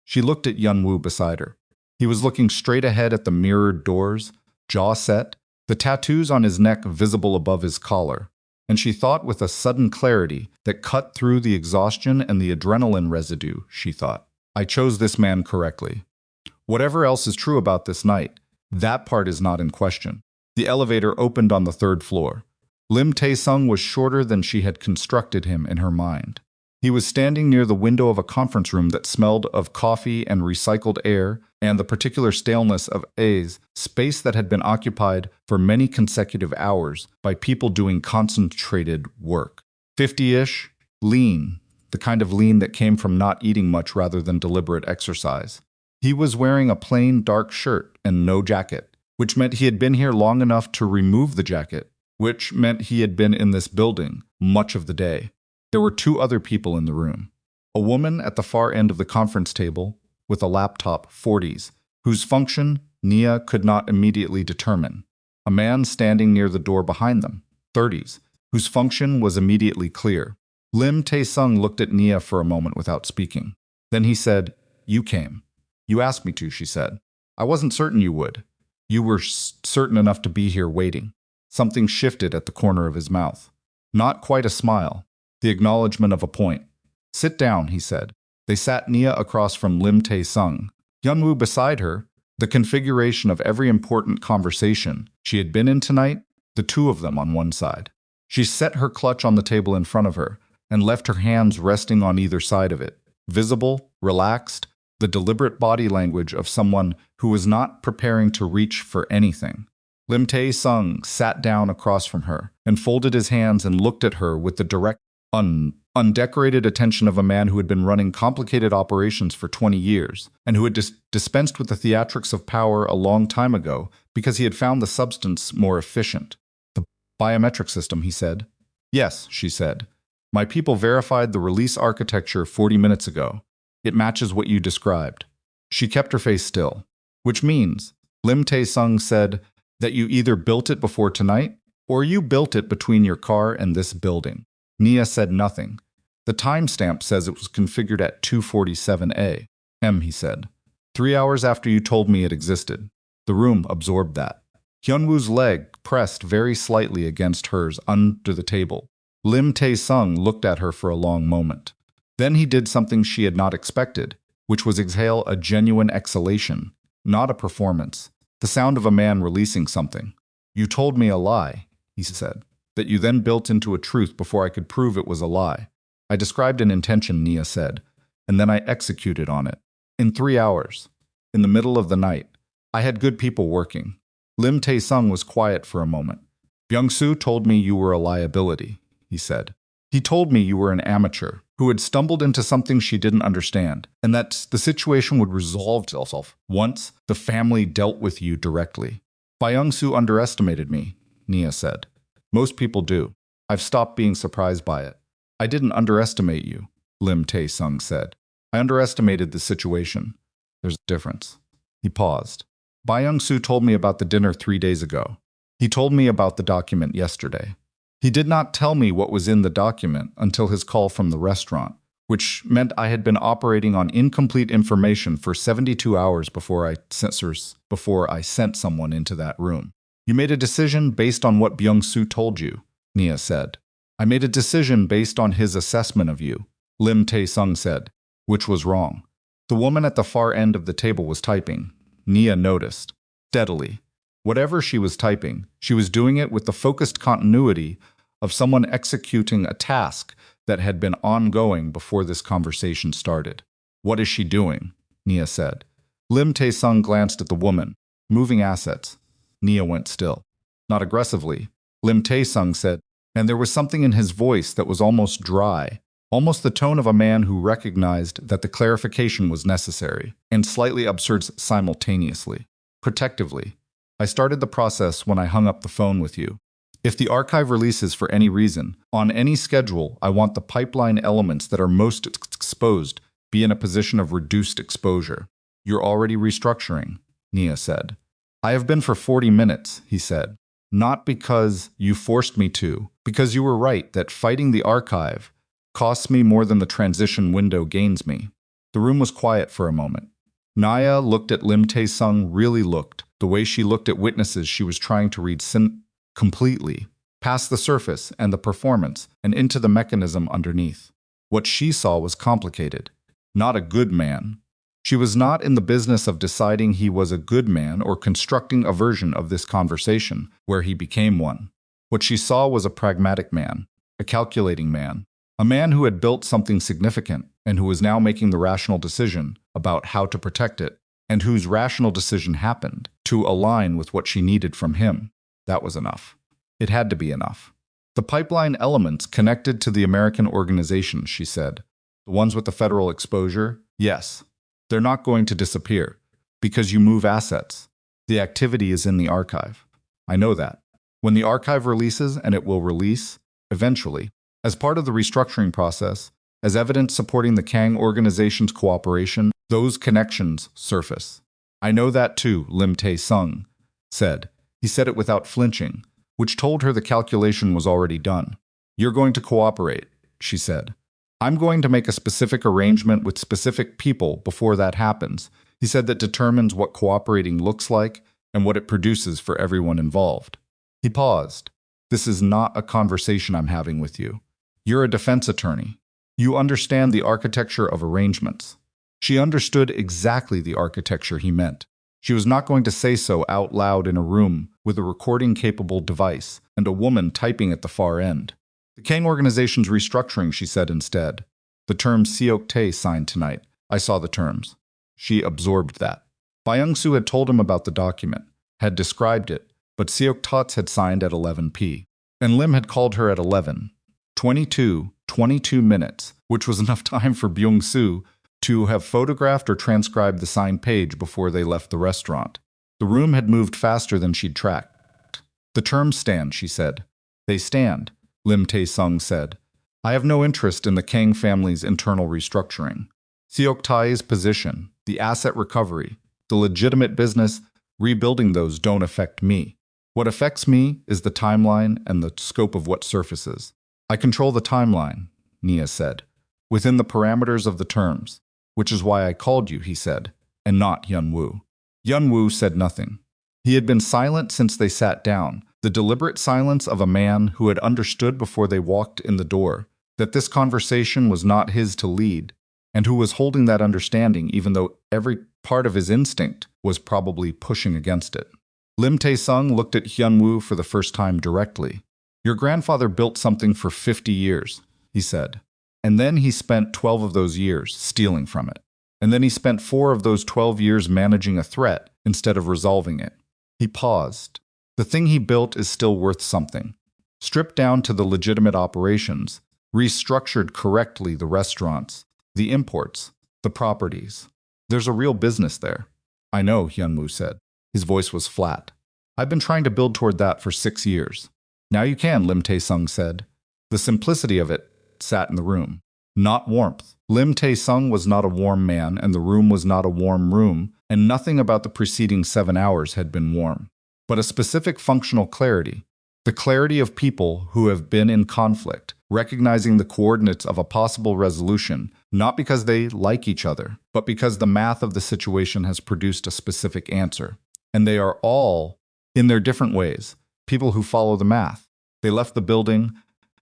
She looked at Hyun-Woo beside her. He was looking straight ahead at the mirrored doors, jaw set, the tattoos on his neck visible above his collar, and she thought with a sudden clarity that cut through the exhaustion and the adrenaline residue, she thought, I chose this man correctly. Whatever else is true about this night, that part is not in question. The elevator opened on the 3rd floor. Lim Tae-sung was shorter than she had constructed him in her mind. He was standing near the window of a conference room that smelled of coffee and recycled air and the particular staleness of space that had been occupied for many consecutive hours by people doing concentrated work. 50-ish, lean, the kind of lean that came from not eating much rather than deliberate exercise. He was wearing a plain dark shirt and no jacket, which meant he had been here long enough to remove the jacket, which meant he had been in this building much of the day. There were 2 other people in the room. A woman at the far end of the conference table with a laptop, 40s, whose function Nia could not immediately determine. A man standing near the door behind them, 30s, whose function was immediately clear. Lim Tae-sung looked at Nia for a moment without speaking. Then he said, "You came. You asked me to," she said. "I wasn't certain you would. You were certain enough to be here waiting." Something shifted at the corner of his mouth. Not quite a smile, the acknowledgement of a point. "Sit down," he said. They sat Nia across from Lim Tae-sung, Hyun-Woo beside her, the configuration of every important conversation she had been in tonight, the two of them on one side. She set her clutch on the table in front of her and left her hands resting on either side of it, visible, relaxed, the deliberate body language of someone who was not preparing to reach for anything. Lim Tae-sung sat down across from her and folded his hands and looked at her with the direct, undecorated attention of a man who had been running complicated operations for 20 years and who had dispensed with the theatrics of power a long time ago because he had found the substance more efficient. "The biometric system," he said. "Yes," she said. "My people verified the release architecture 40 minutes ago. It matches what you described." She kept her face still. "Which means," Lim Tae-sung said, "that you either built it before tonight, or you built it between your car and this building." Nia said nothing. "The timestamp says it was configured at 2:47 a.m., he said. 3 hours after you told me it existed. The room absorbed that." Hyun-Woo's leg pressed very slightly against hers under the table. Lim Tae-sung looked at her for a long moment. Then he did something she had not expected, which was exhale a genuine exhalation, not a performance. The sound of a man releasing something. "You told me a lie," he said, "that you then built into a truth before I could prove it was a lie. I described an intention," Nia said, "and then I executed on it. In 3 hours. In the middle of the night. I had good people working." Lim Tae-sung was quiet for a moment. "Byung-soo told me you were a liability," he said. "He told me you were an amateur who had stumbled into something she didn't understand, and that the situation would resolve itself once the family dealt with you directly." "Byung-soo underestimated me," Nia said. "Most people do. I've stopped being surprised by it." "I didn't underestimate you," Lim Tae-sung said. "I underestimated the situation. There's a difference." He paused. "Byung-soo told me about the dinner 3 days ago. He told me about the document yesterday. He did not tell me what was in the document until his call from the restaurant, which meant I had been operating on incomplete information for 72 hours before I sent someone into that room." "You made a decision based on what Byung-soo told you," Nia said. "I made a decision based on his assessment of you," Lim Tae-sung said, "which was wrong." The woman at the far end of the table was typing. Nia noticed. Steadily. Whatever she was typing, she was doing it with the focused continuity of someone executing a task that had been ongoing before this conversation started. "What is she doing?" Nia said. Lim Tae-sung glanced at the woman. "Moving assets." Nia went still. "Not aggressively," Lim Tae-sung said, and there was something in his voice that was almost dry, almost the tone of a man who recognized that the clarification was necessary, and slightly absurd simultaneously. "Protectively. I started the process when I hung up the phone with you. If the archive releases for any reason, on any schedule, I want the pipeline elements that are most exposed be in a position of reduced exposure." "You're already restructuring," Nia said. "I have been for 40 minutes, he said. "Not because you forced me to, because you were right that fighting the archive costs me more than the transition window gains me." The room was quiet for a moment. Nia looked at Lim Tae-sung, really looked, the way she looked at witnesses she was trying to read completely, past the surface and the performance, and into the mechanism underneath. What she saw was complicated. Not a good man. She was not in the business of deciding he was a good man or constructing a version of this conversation where he became one. What she saw was a pragmatic man, a calculating man, a man who had built something significant and who was now making the rational decision about how to protect it, and whose rational decision happened to align with what she needed from him. That was enough. It had to be enough. "The pipeline elements connected to the American organization," she said. "The ones with the federal exposure? Yes. They're not going to disappear, because you move assets. The activity is in the archive. I know that. When the archive releases, and it will release, eventually, as part of the restructuring process, as evidence supporting the Kang organization's cooperation, those connections surface. I know that too, Lim Tae-sung said. He said it without flinching, which told her the calculation was already done. You're going to cooperate, she said. I'm going to make a specific arrangement with specific people before that happens. He said that determines what cooperating looks like and what it produces for everyone involved. He paused. This is not a conversation I'm having with you. You're a defense attorney. You understand the architecture of arrangements. She understood exactly the architecture he meant. She was not going to say so out loud in a room with a recording-capable device and a woman typing at the far end. The Kang organization's restructuring, she said instead. The terms Seok-tae signed tonight. I saw the terms. She absorbed that. Byung-soo had told him about the document, had described it, but Seok-tae had signed at 11 p. And Lim had called her at 22 minutes, which was enough time for Byung-soo to have photographed or transcribed the signed page before they left the restaurant. The room had moved faster than she'd tracked. The terms stand, she said. They stand, Lim Tae-sung said. I have no interest in the Kang family's internal restructuring. Seok-tae's position, the asset recovery, the legitimate business, rebuilding those don't affect me. What affects me is the timeline and the scope of what surfaces. I control the timeline, Nia said, within the parameters of the terms, which is why I called you, he said, and not Hyun-Woo. Hyun-Woo said nothing. He had been silent since they sat down, the deliberate silence of a man who had understood before they walked in the door that this conversation was not his to lead, and who was holding that understanding even though every part of his instinct was probably pushing against it. Lim Tae-sung looked at Hyun-Woo for the first time directly. Your grandfather built something for 50 years, he said. And then he spent 12 of those years stealing from it. And then he spent 4 of those 12 years managing a threat instead of resolving it. He paused. The thing he built is still worth something. Stripped down to the legitimate operations, restructured correctly the restaurants, the imports, the properties. There's a real business there. I know, Hyun-Woo said. His voice was flat. I've been trying to build toward that for 6 years. Now you can, Lim Tae-sung said. The simplicity of it sat in the room. Not warmth. Lim Tae-sung was not a warm man, and the room was not a warm room, and nothing about the preceding 7 hours had been warm. But a specific functional clarity. The clarity of people who have been in conflict, recognizing the coordinates of a possible resolution, not because they like each other, but because the math of the situation has produced a specific answer. And they are all, in their different ways, people who follow the math. They left the building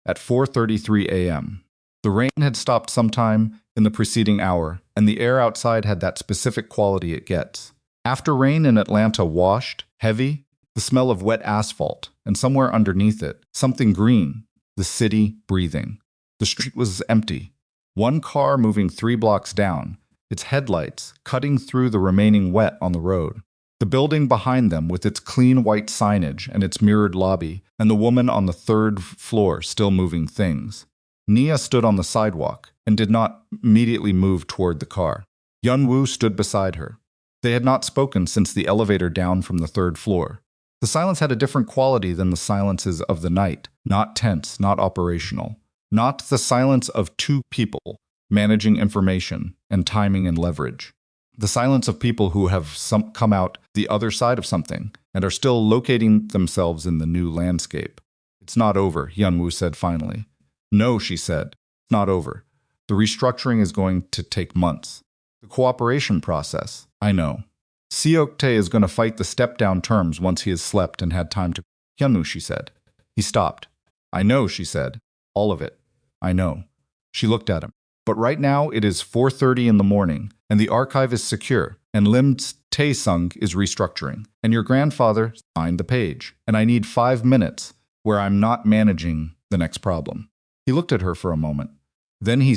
at 4:33 a.m. The rain had stopped sometime in the preceding hour, and the air outside had that specific quality it gets. After rain in Atlanta washed, heavy, the smell of wet asphalt, and somewhere underneath it, something green, the city breathing. The street was empty. One car moving 3 blocks down, its headlights cutting through the remaining wet on the road. The building behind them with its clean white signage and its mirrored lobby, and the woman on the 3rd floor still moving things. Nia stood on the sidewalk and did not immediately move toward the car. Hyun-Woo stood beside her. They had not spoken since the elevator down from the 3rd floor. The silence had a different quality than the silences of the night, not tense, not operational. Not the silence of 2 people managing information and timing and leverage. The silence of people who have come out the other side of something and are still locating themselves in the new landscape. It's not over, Hyun-Woo said finally. No, she said. It's not over. The restructuring is going to take months. The cooperation process, I know. Seok-tae is going to fight the step-down terms once he has slept and had time to... Hyun-Woo, she said. He stopped. I know, she said. All of it. I know. She looked at him. But right now it is 4:30 in the morning, and the archive is secure, and Lim Tae-sung is restructuring, and your grandfather signed the page, and I need 5 minutes where I'm not managing the next problem. He looked at her for a moment. Then he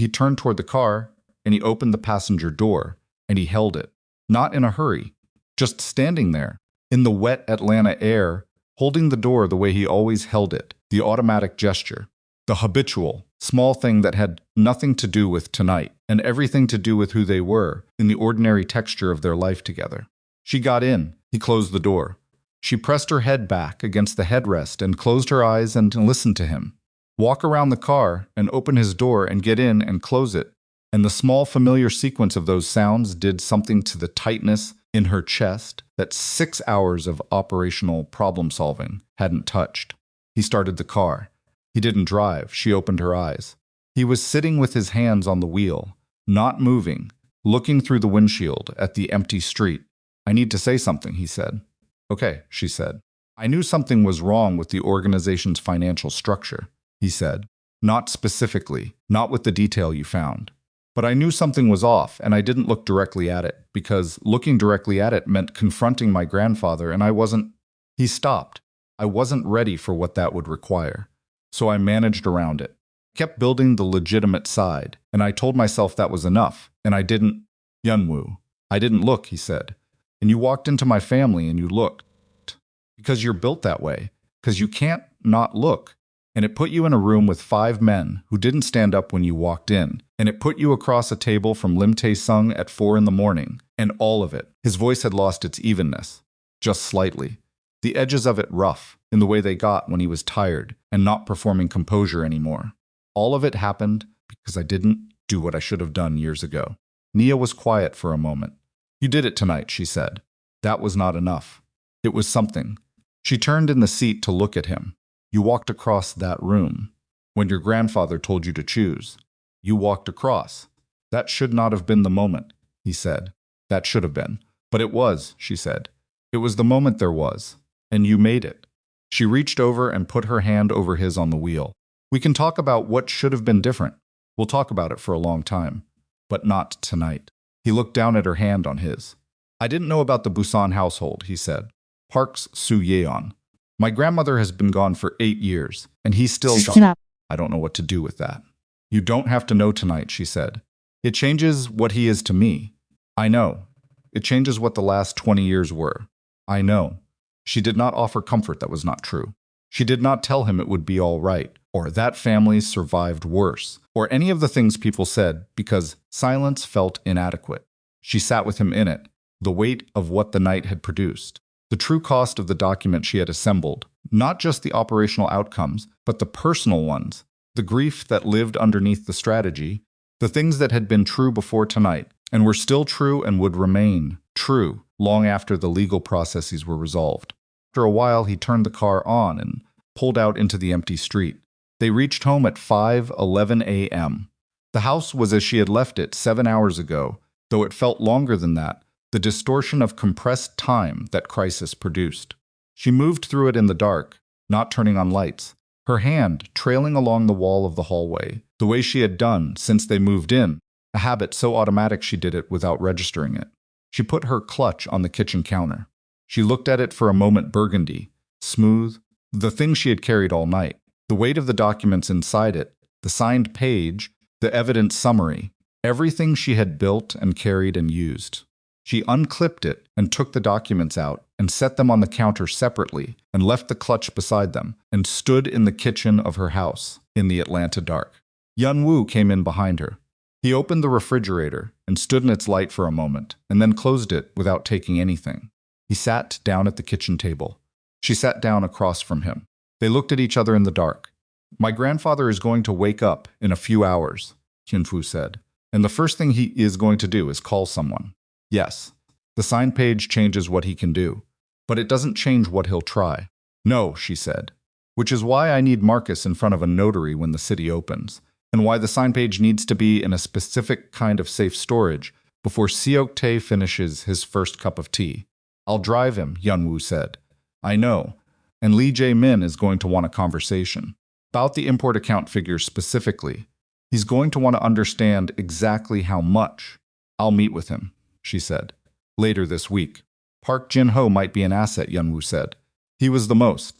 turned toward the car, and he opened the passenger door, and he held it. Not in a hurry, just standing there, in the wet Atlanta air, holding the door the way he always held it, the automatic gesture, the habitual, small thing that had nothing to do with tonight, and everything to do with who they were in the ordinary texture of their life together. She got in. He closed the door. She pressed her head back against the headrest and closed her eyes and listened to him. Walk around the car and open his door and get in and close it. And the small familiar sequence of those sounds did something to the tightness in her chest that 6 hours of operational problem solving hadn't touched. He started the car. He didn't drive. She opened her eyes. He was sitting with his hands on the wheel, not moving, looking through the windshield at the empty street. "I need to say something," he said. "Okay," she said. "I knew something was wrong with the organization's financial structure," he said. "Not specifically, not with the detail you found. But I knew something was off, and I didn't look directly at it, because looking directly at it meant confronting my grandfather, and I wasn't—" He stopped. "I wasn't ready for what that would require. So I managed around it. Kept building the legitimate side, and I told myself that was enough, and I didn't—" "Hyun-Woo, I didn't look," he said. "And you walked into my family and you looked. Because you're built that way. Because you can't not look. And it put you in a room with 5 men who didn't stand up when you walked in. And it put you across a table from Lim Tae-sung at 4 in the morning. And all of it." His voice had lost its evenness. Just slightly. The edges of it rough, in the way they got when he was tired and not performing composure anymore. "All of it happened because I didn't do what I should have done years ago." Nia was quiet for a moment. "You did it tonight," she said. "That was not enough. It was something." She turned in the seat to look at him. "You walked across that room. When your grandfather told you to choose. You walked across. That should not have been the moment," he said. "That should have been. But it was," she said. "It was the moment there was. And you made it." She reached over and put her hand over his on the wheel. "We can talk about what should have been different. We'll talk about it for a long time. But not tonight." He looked down at her hand on his. "I didn't know about the Busan household," he said. "Park's Soo Yeon. My grandmother has been gone for 8 years, and he's still gone. I don't know what to do with that." "You don't have to know tonight," she said. "It changes what he is to me. I know. It changes what the last 20 years were. I know." She did not offer comfort that was not true. She did not tell him it would be all right, or that families survived worse, or any of the things people said, because silence felt inadequate. She sat with him in it, the weight of what the night had produced. The true cost of the document she had assembled, not just the operational outcomes, but the personal ones, the grief that lived underneath the strategy, the things that had been true before tonight, and were still true and would remain true long after the legal processes were resolved. After a while, he turned the car on and pulled out into the empty street. They reached home at 5:11 a.m. The house was as she had left it 7 hours ago, though it felt longer than that, the distortion of compressed time that crisis produced. She moved through it in the dark, not turning on lights, her hand trailing along the wall of the hallway, the way she had done since they moved in, a habit so automatic she did it without registering it. She put her clutch on the kitchen counter. She looked at it for a moment, burgundy, smooth, the thing she had carried all night, the weight of the documents inside it, the signed page, the evidence summary, everything she had built and carried and used. She unclipped it and took the documents out and set them on the counter separately and left the clutch beside them and stood in the kitchen of her house in the Atlanta dark. Hyun-Woo came in behind her. He opened the refrigerator and stood in its light for a moment and then closed it without taking anything. He sat down at the kitchen table. She sat down across from him. They looked at each other in the dark. "My grandfather is going to wake up in a few hours," Hyun-Woo said. "And the first thing he is going to do is call someone. Yes, the sign page changes what he can do, but it doesn't change what he'll try." "No," she said. "Which is why I need Marcus in front of a notary when the city opens, and why the sign page needs to be in a specific kind of safe storage before Seok-tae finishes his first cup of tea." "I'll drive him," Hyun-Woo said. "I know. And Lee Jae-min is going to want a conversation. About the import account figures specifically. He's going to want to understand exactly how much." "I'll meet with him," she said. "Later this week." "Park Jin-ho might be an asset," Hyun-Woo said. "He was the most."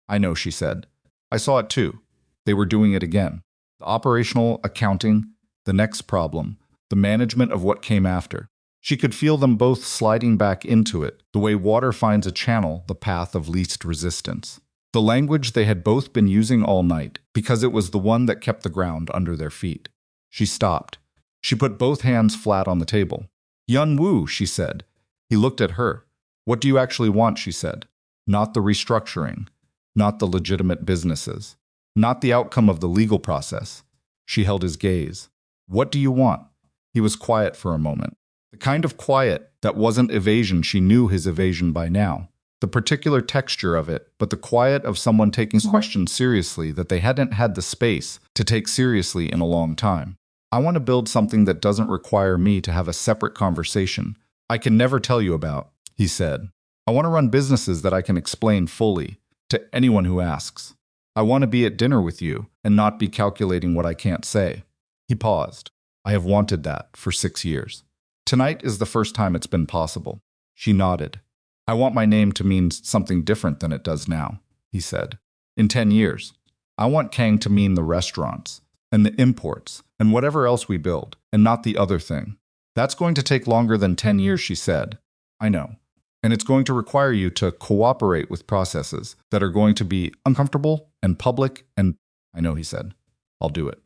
"I know," she said. "I saw it too. They were doing it again. The operational, accounting, the next problem, the management of what came after. She could feel them both sliding back into it, the way water finds a channel, the path of least resistance. The language they had both been using all night, because it was the one that kept the ground under their feet. She stopped. She put both hands flat on the table. "Hyun-Woo," she said. He looked at her. "What do you actually want?" she said. "Not the restructuring, not the legitimate businesses, not the outcome of the legal process." She held his gaze. "What do you want?" He was quiet for a moment. The kind of quiet that wasn't evasion. She knew his evasion by now. The particular texture of it, but the quiet of someone taking questions seriously that they hadn't had the space to take seriously in a long time. I want to build something that doesn't require me to have a separate conversation I can never tell you about, he said. I want to run businesses that I can explain fully to anyone who asks. I want to be at dinner with you and not be calculating what I can't say. He paused. I have wanted that for 6 years. Tonight is the first time it's been possible. She nodded. I want my name to mean something different than it does now, he said. In 10 years, I want Kang to mean the restaurants and the imports and whatever else we build, and not the other thing. That's going to take longer than 10 years, she said. I know. And it's going to require you to cooperate with processes that are going to be uncomfortable and public and, I know, he said. I'll do it.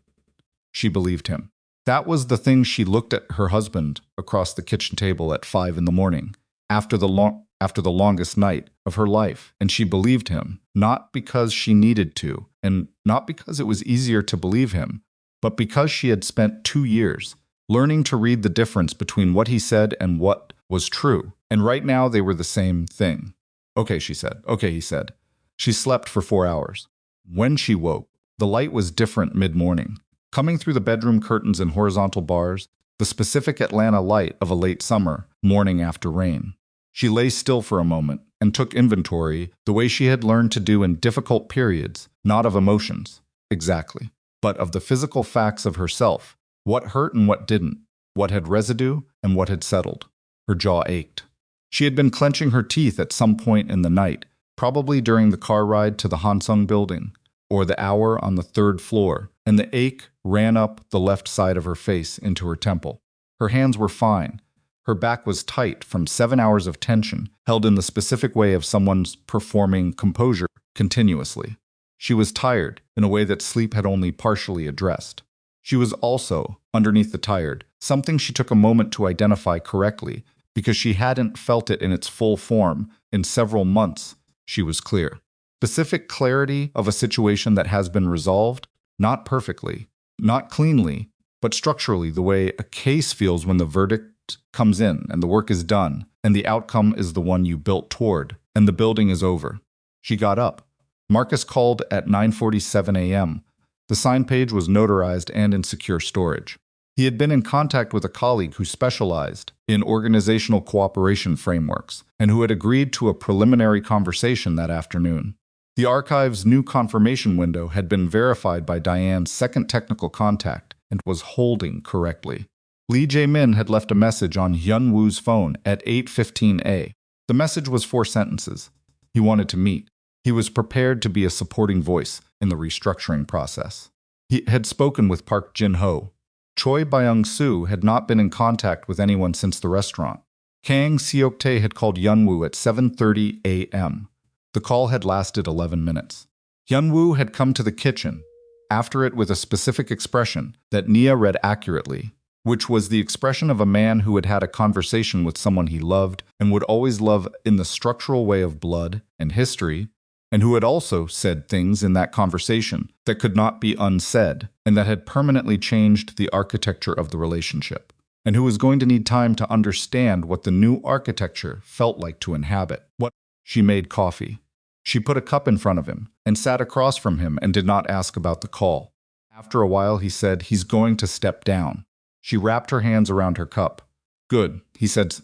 She believed him. That was the thing. She looked at her husband across the kitchen table at 5 a.m. after the longest night of her life, and she believed him, not because she needed to, and not because it was easier to believe him, but because she had spent 2 years learning to read the difference between what he said and what was true. And right now they were the same thing. Okay, she said. Okay, he said. She slept for 4 hours. When she woke, the light was different mid-morning, coming through the bedroom curtains and horizontal bars, the specific Atlanta light of a late summer morning after rain. She lay still for a moment and took inventory the way she had learned to do in difficult periods, not of emotions, exactly, but of the physical facts of herself, what hurt and what didn't, what had residue and what had settled. Her jaw ached. She had been clenching her teeth at some point in the night, probably during the car ride to the Hansung building, or the hour on the 3rd floor, and the ache ran up the left side of her face into her temple. Her hands were fine. Her back was tight from 7 hours of tension, held in the specific way of someone's performing composure continuously. She was tired in a way that sleep had only partially addressed. She was also, underneath the tired, something she took a moment to identify correctly, because she hadn't felt it in its full form in several months. She was clear. Specific clarity of a situation that has been resolved, not perfectly, not cleanly, but structurally, the way a case feels when the verdict comes in and the work is done and the outcome is the one you built toward and the building is over. She got up. Marcus called at 9:47 a.m. The sign page was notarized and in secure storage. He had been in contact with a colleague who specialized in organizational cooperation frameworks and who had agreed to a preliminary conversation that afternoon. The archive's new confirmation window had been verified by Diane's second technical contact and was holding correctly. Lee Jae-min had left a message on Hyun-Woo's phone at 8:15 a.m. The message was 4 sentences. He wanted to meet. He was prepared to be a supporting voice in the restructuring process. He had spoken with Park Jin-ho. Choi Byung-soo had not been in contact with anyone since the restaurant. Kang Seok-tae had called Hyun-Woo at 7:30 a.m. The call had lasted 11 minutes. Hyun-Woo had come to the kitchen, after it with a specific expression that Nia read accurately, which was the expression of a man who had had a conversation with someone he loved and would always love in the structural way of blood and history, and who had also said things in that conversation that could not be unsaid and that had permanently changed the architecture of the relationship, and who was going to need time to understand what the new architecture felt like to inhabit. She made coffee. She put a cup in front of him and sat across from him and did not ask about the call. After a while, he said, "He's going to step down." She wrapped her hands around her cup. "Good," he said.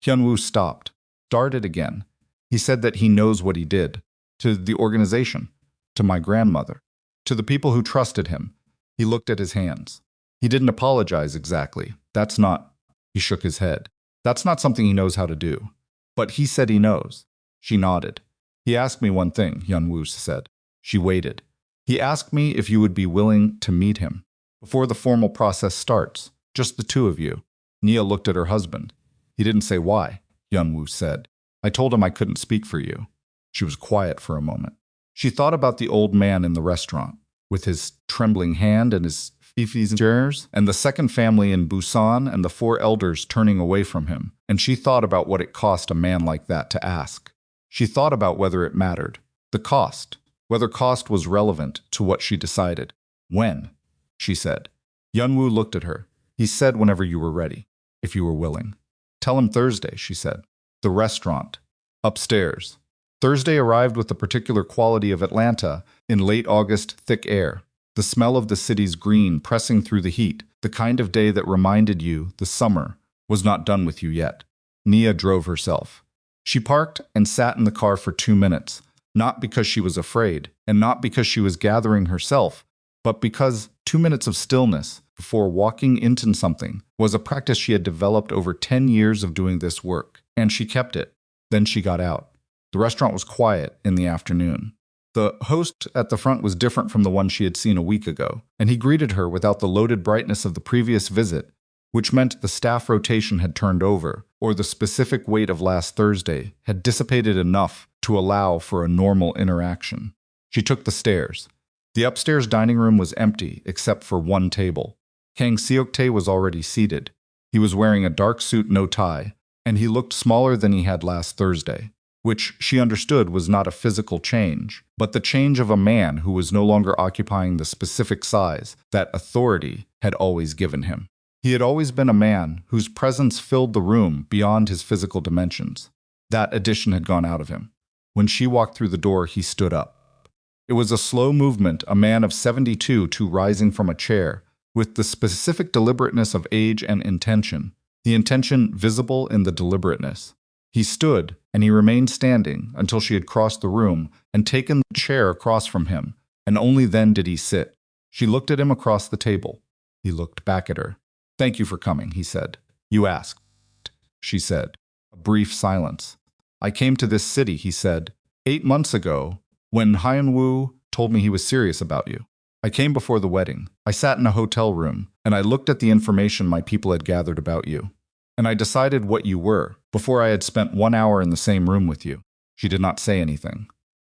Hyun-Woo stopped, started again. He said that he knows what he did. To the organization, to my grandmother, to the people who trusted him. He looked at his hands. He didn't apologize exactly. That's not, he shook his head. That's not something he knows how to do. But he said he knows. She nodded. He asked me one thing, Hyun-Woo said. She waited. He asked me if you would be willing to meet him before the formal process starts, just the two of you. Nia looked at her husband. He didn't say why, Hyun-Woo said. I told him I couldn't speak for you. She was quiet for a moment. She thought about the old man in the restaurant, with his trembling hand and his fifis chairs, and the second family in Busan and the 4 elders turning away from him, and she thought about what it cost a man like that to ask. She thought about whether it mattered. The cost. Whether cost was relevant to what she decided. When? She said. Hyun-Woo looked at her. He said whenever you were ready, if you were willing. Tell him Thursday, she said. The restaurant. Upstairs. Thursday arrived with the particular quality of Atlanta in late August thick air. The smell of the city's green pressing through the heat, the kind of day that reminded you the summer was not done with you yet. Nia drove herself. She parked and sat in the car for 2 minutes, not because she was afraid, and not because she was gathering herself, but because 2 minutes of stillness before walking into something was a practice she had developed over 10 years of doing this work, and she kept it. Then she got out. The restaurant was quiet in the afternoon. The host at the front was different from the one she had seen a week ago, and he greeted her without the loaded brightness of the previous visit, which meant the staff rotation had turned over, or the specific weight of last Thursday had dissipated enough to allow for a normal interaction. She took the stairs. The upstairs dining room was empty except for one table. Kang Seok-tae was already seated. He was wearing a dark suit, no tie, and he looked smaller than he had last Thursday, which she understood was not a physical change, but the change of a man who was no longer occupying the specific size that authority had always given him. He had always been a man whose presence filled the room beyond his physical dimensions. That addition had gone out of him. When she walked through the door, he stood up. It was a slow movement, a man of 72 rising from a chair, with the specific deliberateness of age and intention, the intention visible in the deliberateness. He stood, and he remained standing until she had crossed the room and taken the chair across from him, and only then did he sit. She looked at him across the table. He looked back at her. "Thank you for coming," he said. "You asked," she said. A brief silence. "I came to this city," he said, 8 months ago, when Hyun-Woo told me he was serious about you. I came before the wedding. I sat in a hotel room, and I looked at the information my people had gathered about you. And I decided what you were, before I had spent 1 hour in the same room with you." She did not say anything.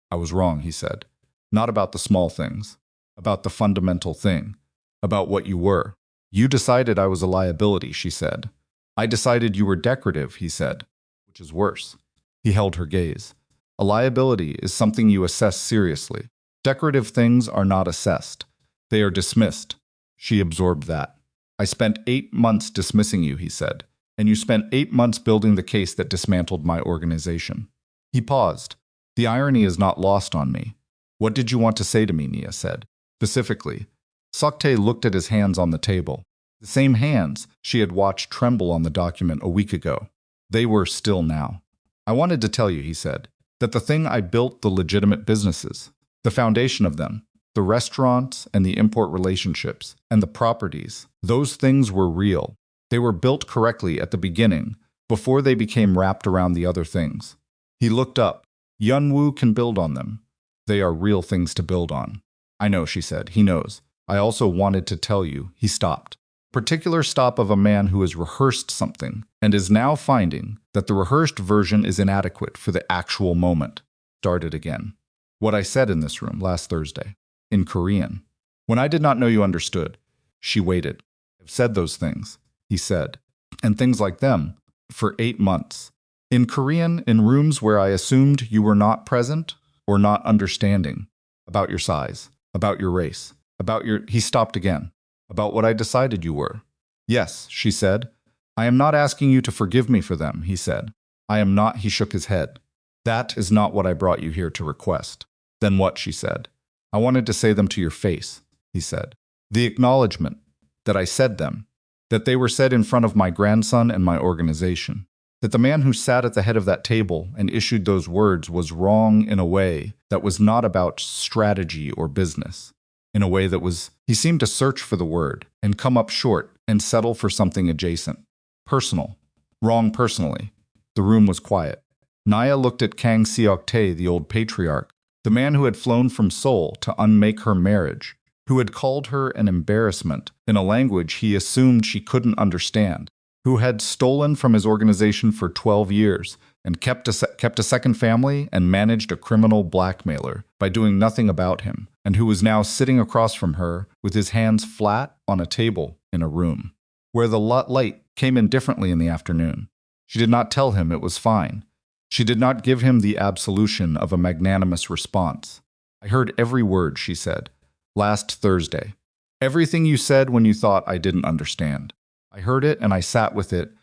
"I was wrong," he said. "Not about the small things. About the fundamental thing. About what you were. You decided I was a liability," she said. "I decided you were decorative," he said. "Which is worse." He held her gaze. "A liability is something you assess seriously. Decorative things are not assessed. They are dismissed." She absorbed that. "I spent 8 months dismissing you," he said. "And you spent 8 months building the case that dismantled my organization." He paused. "The irony is not lost on me." "What did you want to say to me?" Nia said. Specifically. Seok-tae looked at his hands on the table. The same hands she had watched tremble on the document a week ago. They were still now. "I wanted to tell you," he said, "that the thing I built, the legitimate businesses, the foundation of them, the restaurants and the import relationships, and the properties, those things were real. They were built correctly at the beginning, before they became wrapped around the other things." He looked up. "Hyun-Woo can build on them. They are real things to build on." "I know," she said. "He knows. I also wanted to tell you." He stopped. Particular stop of a man who has rehearsed something and is now finding that the rehearsed version is inadequate for the actual moment. Started again. "What I said in this room last Thursday. In Korean. When I did not know you understood." She waited. "I've said those things," he said, "and things like them, for 8 months. In Korean, in rooms where I assumed you were not present or not understanding. About your size, about your race, about your—" He stopped again. "About what I decided you were." "Yes," she said. "I am not asking you to forgive me for them," he said. "I am not," he shook his head. "That is not what I brought you here to request." "Then what?" she said. "I wanted to say them to your face," he said. "The acknowledgement that I said them, that they were said in front of my grandson and my organization. That the man who sat at the head of that table and issued those words was wrong in a way that was not about strategy or business. In a way that was—" He seemed to search for the word and come up short and settle for something adjacent. "Personal. Wrong personally." The room was quiet. Nia looked at Kang Seok-tae, the old patriarch, the man who had flown from Seoul to unmake her marriage, who had called her an embarrassment in a language he assumed she couldn't understand, who had stolen from his organization for 12 years and kept a second family and managed a criminal blackmailer by doing nothing about him, and who was now sitting across from her with his hands flat on a table in a room, where the light came in differently in the afternoon. She did not tell him it was fine. She did not give him the absolution of a magnanimous response. "I heard every word," she said, "last Thursday. Everything you said when you thought I didn't understand. I heard it and I sat with it,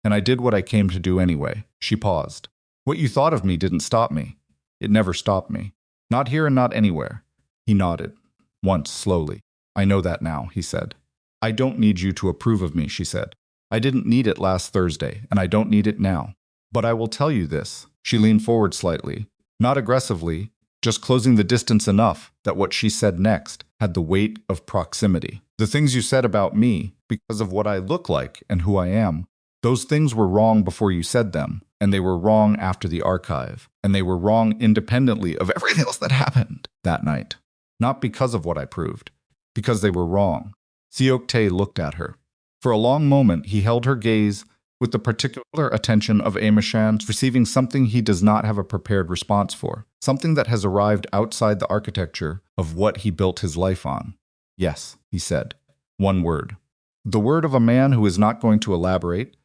and I did what I came to do anyway. She paused. What you thought of me didn't stop me. It never stopped me. Not here and not anywhere. He nodded. Once, slowly. I know that now, he said. I don't need you to approve of me, she said. I didn't need it last Thursday, and I don't need it now. But I will tell you this. She leaned forward slightly. Not aggressively, just closing the distance enough that what she said next had the weight of proximity. The things you said about me, because of what I look like and who I am, those things were wrong before you said them, and they were wrong after the archive, and they were wrong independently of everything else that happened that night. Not because of what I proved, because they were wrong. Seok-tae looked at her. For a long moment, he held her gaze with the particular attention of Amishan receiving something he does not have a prepared response for, something that has arrived outside the architecture of what he built his life on. Yes, he said. One word. The word of a man who is not going to elaborate,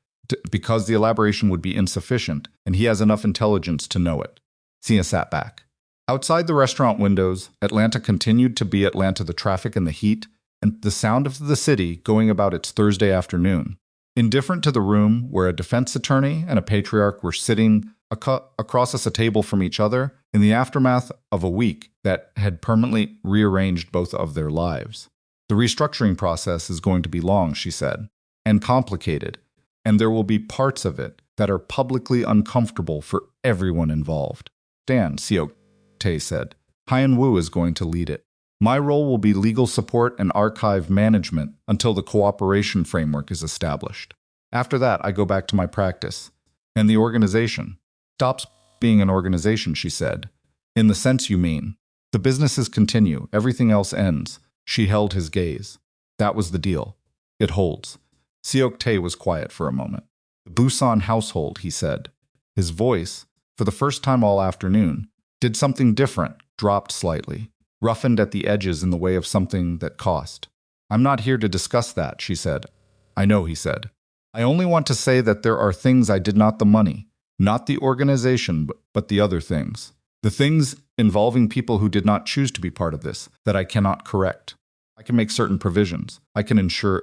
because the elaboration would be insufficient, and he has enough intelligence to know it. Sia sat back. Outside the restaurant windows, Atlanta continued to be Atlanta, the traffic and the heat, and the sound of the city going about its Thursday afternoon. Indifferent to the room where a defense attorney and a patriarch were sitting across a table from each other in the aftermath of a week that had permanently rearranged both of their lives. The restructuring process is going to be long, she said, and complicated, and there will be parts of it that are publicly uncomfortable for everyone involved. Dan, Seok-tae said. Hyun-Woo is going to lead it. My role will be legal support and archive management until the cooperation framework is established. After that, I go back to my practice. And the organization stops being an organization, she said. In the sense you mean. The businesses continue, everything else ends. She held his gaze. That was the deal. It holds. Seok-tae was quiet for a moment. The Busan household, he said. His voice, for the first time all afternoon, did something different, dropped slightly. Roughened at the edges in the way of something that cost. I'm not here to discuss that, she said. I know, he said. I only want to say that there are things I did not the money, not the organization, but the other things. The things involving people who did not choose to be part of this, that I cannot correct. I can make certain provisions. I can ensure.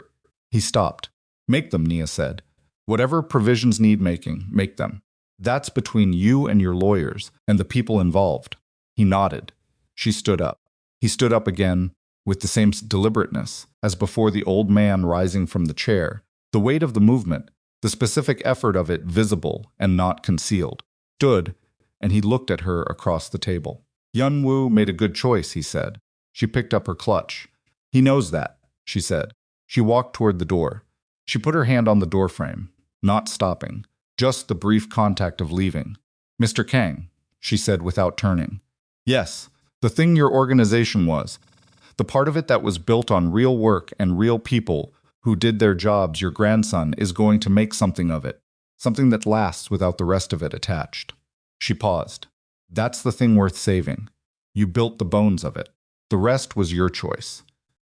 He stopped. Make them, Nia said. Whatever provisions need making, make them. That's between you and your lawyers and the people involved. He nodded. She stood up. He stood up again, with the same deliberateness as before, the old man rising from the chair, the weight of the movement, the specific effort of it visible and not concealed. Stood, and he looked at her across the table. Hyun-Woo made a good choice, he said. She picked up her clutch. He knows that, she said. She walked toward the door. She put her hand on the doorframe, not stopping, just the brief contact of leaving. Mr. Kang, she said without turning. Yes. The thing your organization was, the part of it that was built on real work and real people who did their jobs, your grandson is going to make something of it, something that lasts without the rest of it attached. She paused. That's the thing worth saving. You built the bones of it. The rest was your choice.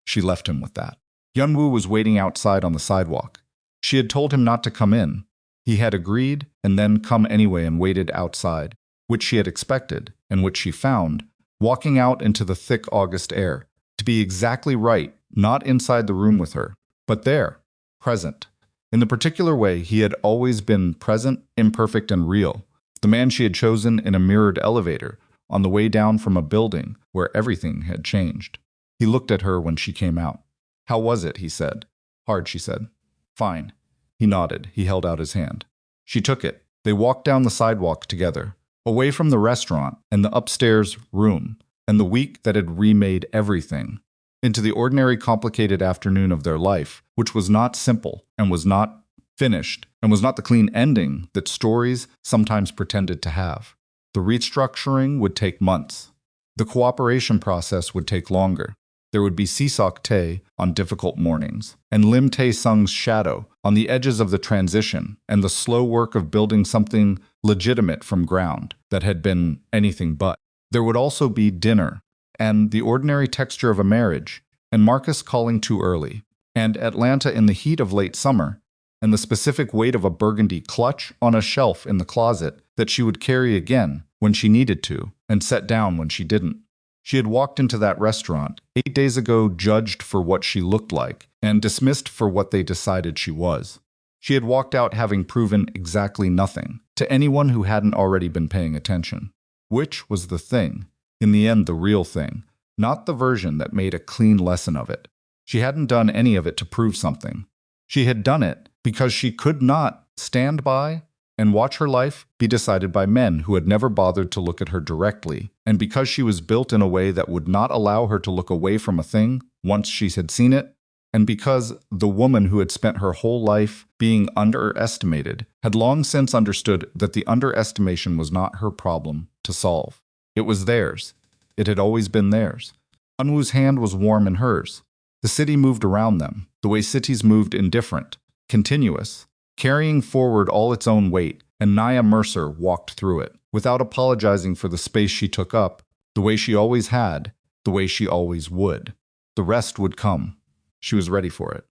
She left him with that. Hyun-Woo was waiting outside on the sidewalk. She had told him not to come in. He had agreed and then come anyway and waited outside, which she had expected and which she found, walking out into the thick August air, to be exactly right, not inside the room with her, but there, present. In the particular way he had always been present, imperfect, and real, the man she had chosen in a mirrored elevator, on the way down from a building where everything had changed. He looked at her when she came out. How was it, he said. Hard, she said. Fine. He nodded. He held out his hand. She took it. They walked down the sidewalk together, away from the restaurant and the upstairs room and the week that had remade everything, into the ordinary complicated afternoon of their life, which was not simple and was not finished and was not the clean ending that stories sometimes pretended to have. The restructuring would take months. The cooperation process would take longer. There would be Seok-tae on difficult mornings, and Lim Tae-sung's shadow on the edges of the transition, and the slow work of building something legitimate from ground that had been anything but. There would also be dinner, and the ordinary texture of a marriage, and Marcus calling too early, and Atlanta in the heat of late summer, and the specific weight of a burgundy clutch on a shelf in the closet that she would carry again when she needed to, and set down when she didn't. She had walked into that restaurant 8 days ago, judged for what she looked like, and dismissed for what they decided she was. She had walked out having proven exactly nothing to anyone who hadn't already been paying attention. Which was the thing? In the end, the real thing, not the version that made a clean lesson of it. She hadn't done any of it to prove something. She had done it because she could not stand by and watch her life be decided by men who had never bothered to look at her directly, and because she was built in a way that would not allow her to look away from a thing once she had seen it, and because the woman who had spent her whole life being underestimated had long since understood that the underestimation was not her problem to solve. It was theirs. It had always been theirs. Hyun-Woo's hand was warm in hers. The city moved around them, the way cities moved, indifferent, continuous, carrying forward all its own weight, and Nia Mercer walked through it, without apologizing for the space she took up, the way she always had, the way she always would. The rest would come. She was ready for it.